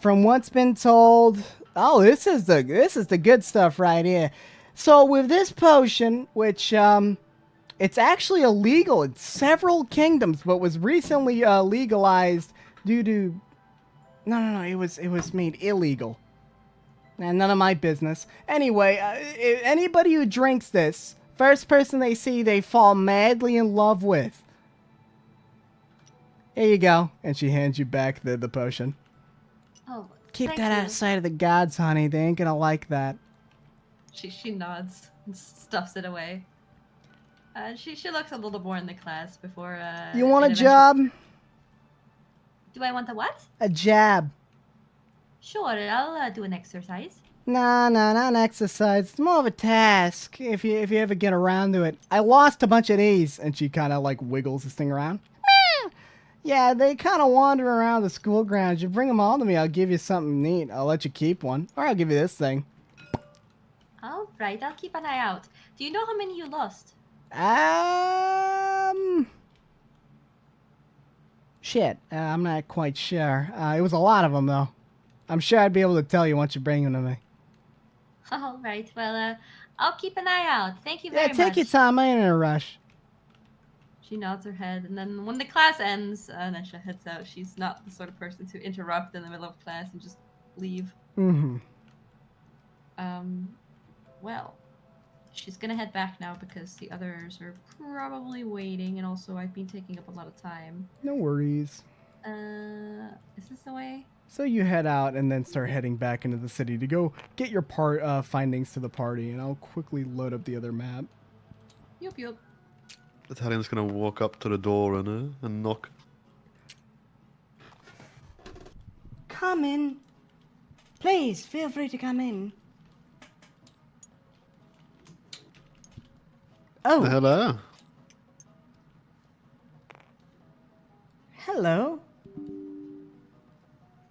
from what's been told, oh, this is the good stuff right here. So with this potion, which it's actually illegal in several kingdoms, but was recently legalized due to no, it was made illegal. And none of my business. Anyway, anybody who drinks this, first person they see, they fall madly in love with. Here you go. And she hands you back the potion. Oh, keep that outside of the gods, honey. They ain't gonna like that. She nods and stuffs it away. She looks a little more in the class before. You want a job? Do I want a what? A jab. Sure, I'll do an exercise. Nah, not an exercise. It's more of a task, if you ever get around to it. I lost a bunch of these, and she kind of like wiggles this thing around. Yeah, they kind of wander around the school grounds. You bring them all to me, I'll give you something neat. I'll let you keep one, or I'll give you this thing. All right, I'll keep an eye out. Do you know how many you lost? Shit, I'm not quite sure. It was a lot of them, though. I'm sure I'd be able to tell you once you bring them to me. All right, well, I'll keep an eye out. Thank you very much. Yeah, take your time. I ain't in a rush. She nods her head, and then when the class ends, Nezha heads out. She's not the sort of person to interrupt in the middle of class and just leave. Mm-hmm. Well, she's gonna head back now because the others are probably waiting, and also I've been taking up a lot of time. No worries. Is this the way? So you head out and then start heading back into the city to go get your findings to the party, and I'll quickly load up the other map. Yup. Italian's gonna walk up to the door and knock. Come in. Please, feel free to come in. Oh. Hello. Hello.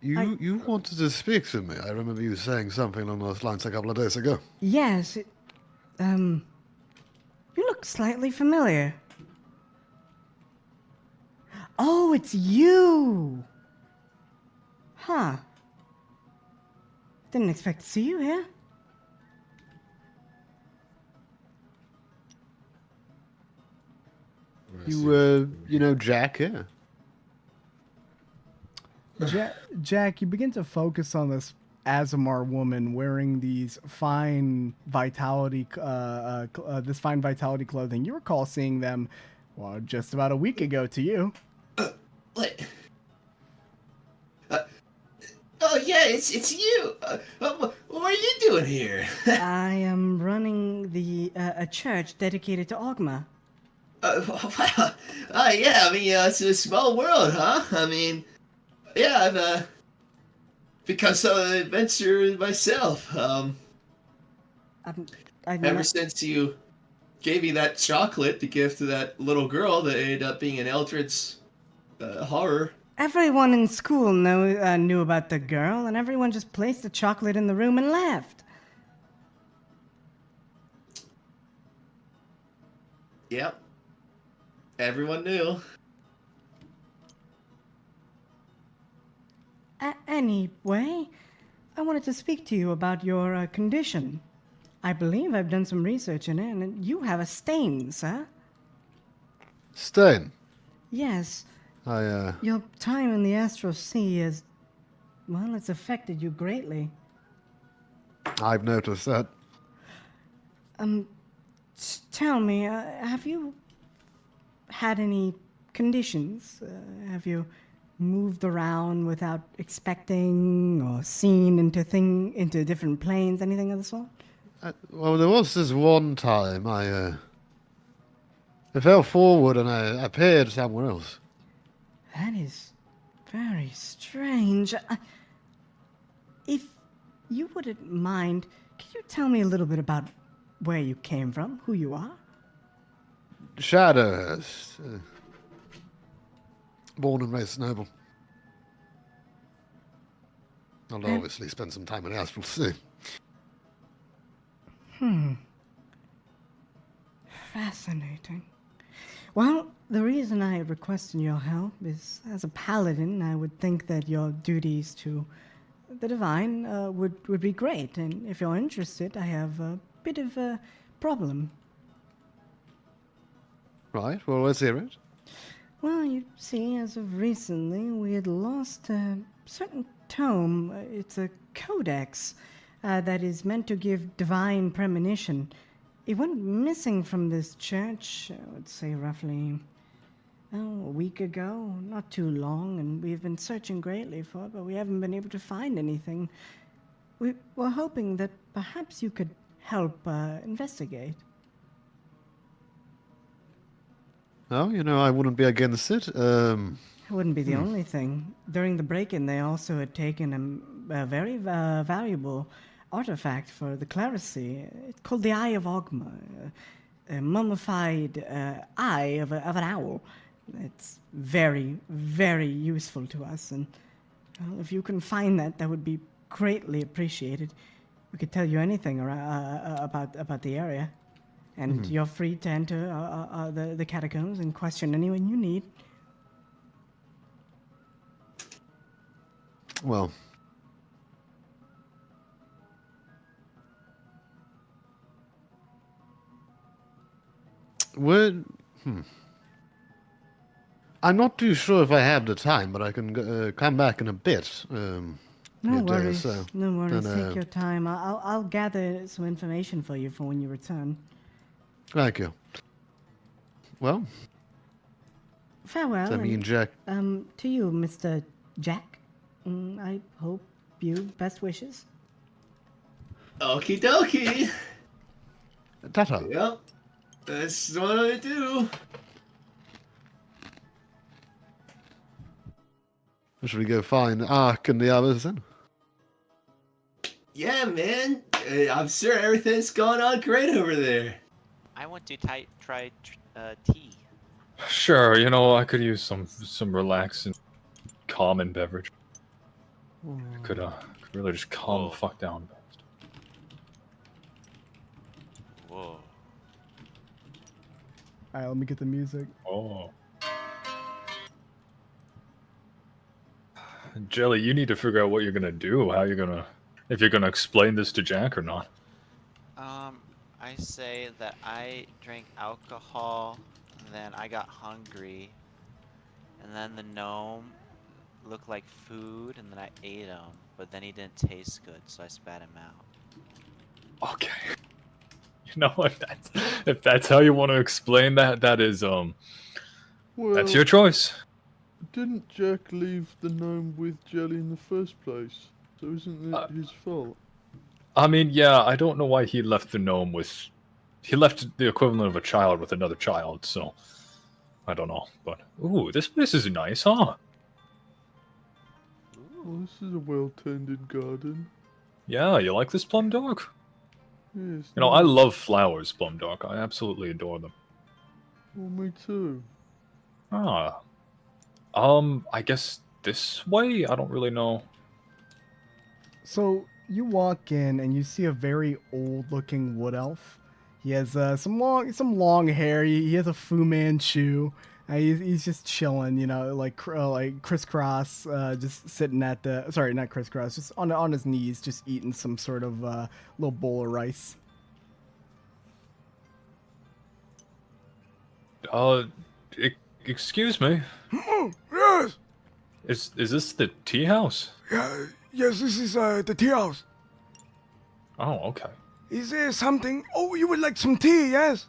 You wanted to speak to me. I remember you saying something along those lines a couple of days ago. Yes. You look slightly familiar. Oh, it's you. Huh. Didn't expect to see you here. You know Jack, yeah? Jack, you begin to focus on this Azamar woman wearing these fine vitality, this fine vitality clothing. You recall seeing them, well, just about a week ago to you. What? Oh yeah, it's you. What are you doing here? I am running a church dedicated to Ogma. Wow. Yeah. I mean, it's a small world, huh? I mean, yeah. I've become some adventurer myself. Ever since you gave me that chocolate to give to that little girl that ended up being an eldritch horror. Everyone in school knew about the girl, and everyone just placed the chocolate in the room and left. Yep. Everyone knew. Anyway, I wanted to speak to you about your condition. I believe I've done some research in it, and you have a stain, sir. Stain? Yes. I, Your time in the Astral Sea has, well, it's affected you greatly. I've noticed that. Tell me, have you had any conditions? Have you moved around without expecting, or seen into different planes, anything of the sort? Well, there was this one time I fell forward and I appeared somewhere else. That is very strange. If you wouldn't mind, can you tell me a little bit about where you came from, who you are? Shadowhurst. Born and raised noble. I'll obviously spend some time in Astral Sea. Fascinating. Well, the reason I requested your help is, as a paladin, I would think that your duties to the divine would be great. And if you're interested, I have a bit of a problem. Right, well, let's hear it. Well, you see, as of recently, we had lost a certain tome. It's a codex that is meant to give divine premonition. It went missing from this church, I would say roughly, a week ago. Not too long, and we've been searching greatly for it, but we haven't been able to find anything. We were hoping that perhaps you could help investigate. Oh, I wouldn't be against it. It wouldn't be the only thing. During the break-in, they also had taken a very valuable artifact for the clerisy. It's called the Eye of Ogma, a mummified eye of an owl. It's very, very useful to us, and well, if you can find that, that would be greatly appreciated. We could tell you anything about the area, and you're free to enter the catacombs and question anyone you need. Well, I'm not too sure if I have the time, but I can come back in a bit. No worries. So. No worries. And, take your time. I'll gather some information for you for when you return. Thank you. Well. Farewell. So me and Jack. To you, Mr. Jack. I hope you best wishes. Okie dokie. Tata. Yep. That's what I do. Should we go find Ark and the others then? Yeah, man. I'm sure everything's going on great over there. I want to try tea. Sure, you know, I could use some relaxing, calming beverage. Could really just calm the fuck down. Whoa. All right, let me get the music. Oh. Jelly, you need to figure out what you're gonna do. If you're gonna explain this to Jack or not. I say that I drank alcohol, and then I got hungry, and then the gnome looked like food, and then I ate him, but then he didn't taste good, so I spat him out. Okay. You know what? If that's how you want to explain that, that is Well, that's your choice. Didn't Jack leave the gnome with Jelly in the first place? So isn't it his fault? I mean, yeah, I don't know why he left the gnome with... He left the equivalent of a child with another child, so... I don't know, but... Ooh, this place is nice, huh? Oh, this is a well-tended garden. Yeah, you like this, Plum Dog? Yes. You know, I love flowers, Plum Dog. I absolutely adore them. Well, me too. Ah. I guess this way? I don't really know. So you walk in and you see a very old-looking wood elf. He has some long hair. He has a Fu Manchu. He's just chilling, you know, like crisscross, just sitting at the not crisscross, just on his knees, just eating some sort of little bowl of rice. Excuse me. Oh, yes. Is this the tea house? Yes, this is the tea house. Oh, okay. Is there something? Oh, you would like some tea, yes?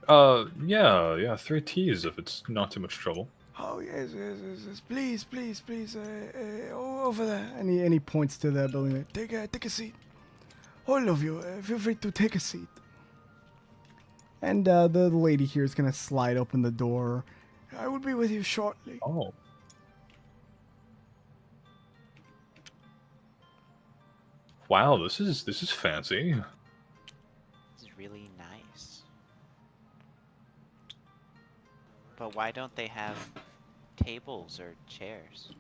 Yeah, 3 teas if it's not too much trouble. Oh, yes. Please. Over there. And he points to the building. Take a seat. All of you, feel free to take a seat. And the lady here is gonna slide open the door. I will be with you shortly. Oh. Wow, this is fancy. This is really nice. But why don't they have tables or chairs?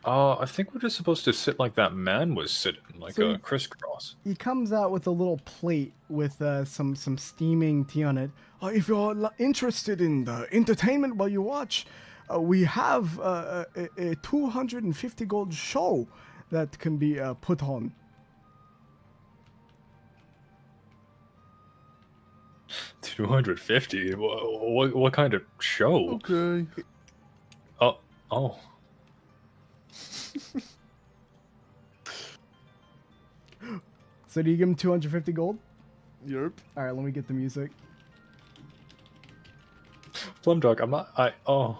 I think we're just supposed to sit like that man was sitting, like So a crisscross. He comes out with a little plate with some steaming tea on it. If you're interested in the entertainment while you watch, we have a 250 gold show that can be put on. 250? What kind of show? Okay. Oh. So do you give him 250 gold? Yep. All right, let me get the music. Plum Dog, oh.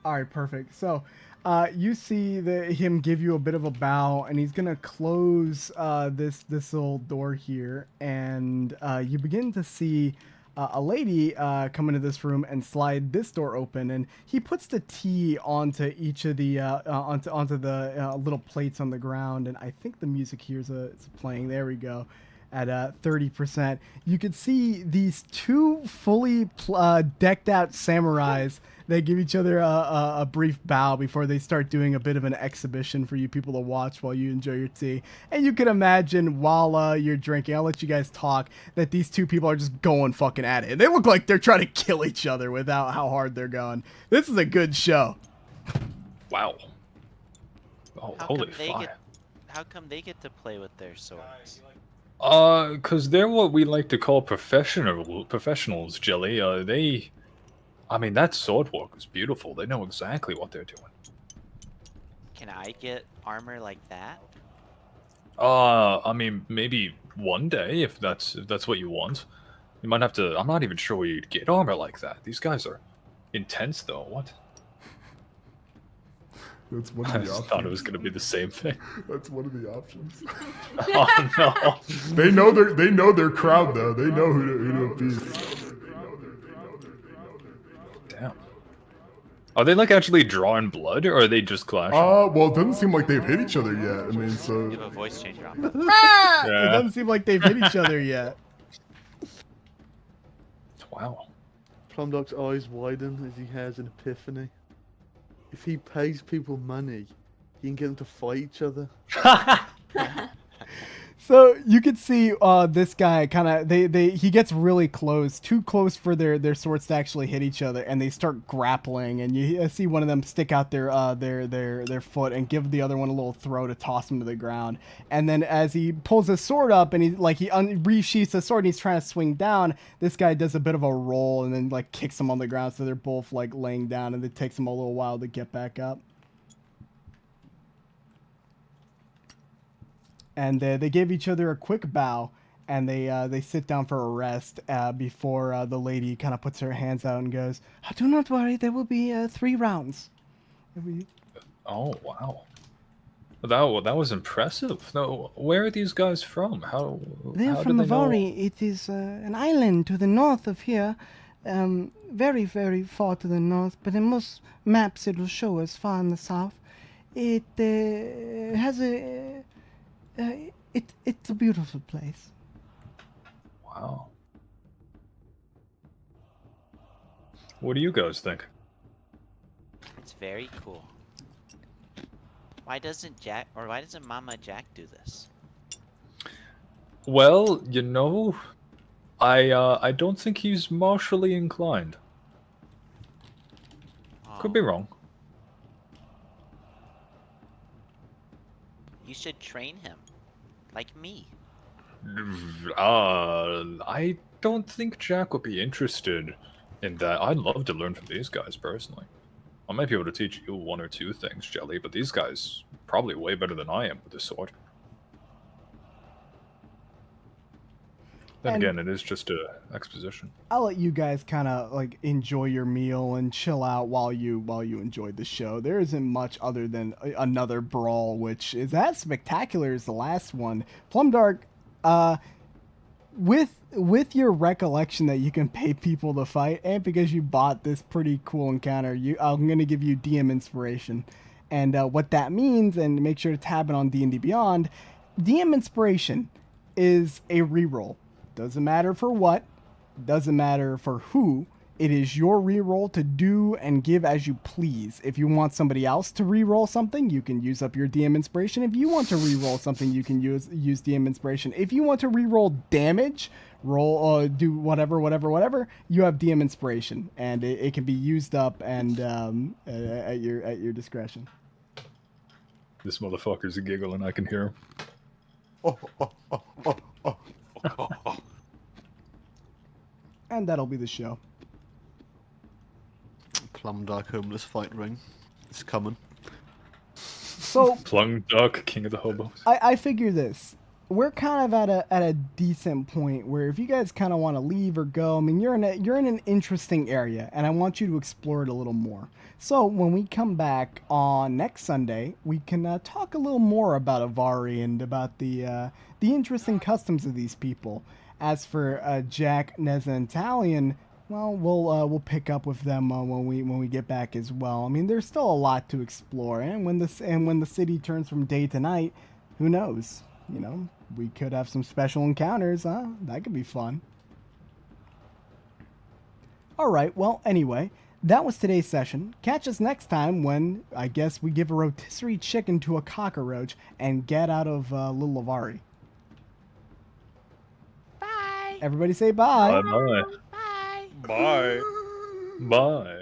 All right, perfect. So, you see him give you a bit of a bow, and he's gonna close this little door here, and you begin to see a lady come into this room and slide this door open, and he puts the tea onto each of the onto the little plates on the ground, and I think the music here is playing. There we go. At 30%, you could see these two fully decked out samurais. They give each other a brief bow before they start doing a bit of an exhibition for you people to watch while you enjoy your tea. And you can imagine while you're drinking, I'll let you guys talk, that these two people are just going fucking at it. And they look like they're trying to kill each other without how hard they're going. This is a good show. Wow. Oh, holy fire. How come they get to play with their swords? Cause they're what we like to call professionals, Jelly. I mean, that sword work is beautiful. They know exactly what they're doing. Can I get armor like that? I mean, maybe one day if that's what you want. You might have to. I'm not even sure where you'd get armor like that. These guys are intense, though. What? That's one of I the just options. thought it was gonna be the same thing. That's one of the options. Oh no! They know their crowd though. They know who to appease. Are they like actually drawing blood, or are they just clashing? Well, it doesn't seem like they've hit each other yet. I mean, so. You have a voice changer on. It Yeah. doesn't seem like they've hit each other yet. Wow. Plumdog's eyes widen as he has an epiphany. If he pays people money, he can get them to fight each other. So you could see this guy kind of he gets really close, too close for their swords to actually hit each other, and they start grappling. And you see one of them stick out their foot and give the other one a little throw to toss him to the ground. And then as he pulls his sword up and he resheaths the sword and he's trying to swing down, this guy does a bit of a roll and then like kicks him on the ground. So they're both like laying down, and it takes them a little while to get back up. And they give each other a quick bow, and they sit down for a rest before the lady kind of puts her hands out and goes, "Do not worry, there will be 3 rounds." Oh wow, that was impressive. No, where are these guys from? They're how from do they know? Navari. It is an island to the north of here, very, very far to the north. But in most maps, it will show us far in the south. It has a it's a beautiful place. Wow. What do you guys think? It's very cool. Why doesn't Mama Jack do this? Well, I don't think he's martially inclined. Could be wrong. You should train him, like me. I don't think Jack would be interested in that. I'd love to learn from these guys personally. I might be able to teach you 1 or 2 things, Jelly, but these guys probably way better than I am with the sword. Then And- again, it is just a exposition. I'll let you guys kind of like enjoy your meal and chill out while you enjoy the show. There isn't much other than another brawl, which is as spectacular as the last one. Plumdark, with your recollection that you can pay people to fight, and because you bought this pretty cool encounter, I'm gonna give you DM inspiration, and what that means, and make sure to tab it on D&D Beyond. DM inspiration is a reroll. Doesn't matter for what, doesn't matter for who. It is your reroll to do and give as you please. If you want somebody else to reroll something, you can use up your DM inspiration. If you want to reroll something, you can use DM inspiration. If you want to reroll damage, do whatever, you have DM inspiration, and it can be used up and at your discretion. This motherfucker's giggling, I can hear him. And that'll be the show. Plumdark homeless fight ring. It's coming. So Plumdark, king of the hobos. I figure this. We're kind of at a decent point where if you guys kind of want to leave or go, I mean, you're in an interesting area, and I want you to explore it a little more. So when we come back on next Sunday, we can talk a little more about Avari and about the interesting customs of these people. As for Jack, Nezha, and Talion, well, we'll pick up with them when we get back as well. I mean, there's still a lot to explore, and when the city turns from day to night, who knows? You know, we could have some special encounters, huh? That could be fun. All right. Well, anyway, that was today's session. Catch us next time when I guess we give a rotisserie chicken to a cockroach and get out of Little Avari. Bye. Everybody say bye. Bye-bye. Bye. Bye. Bye.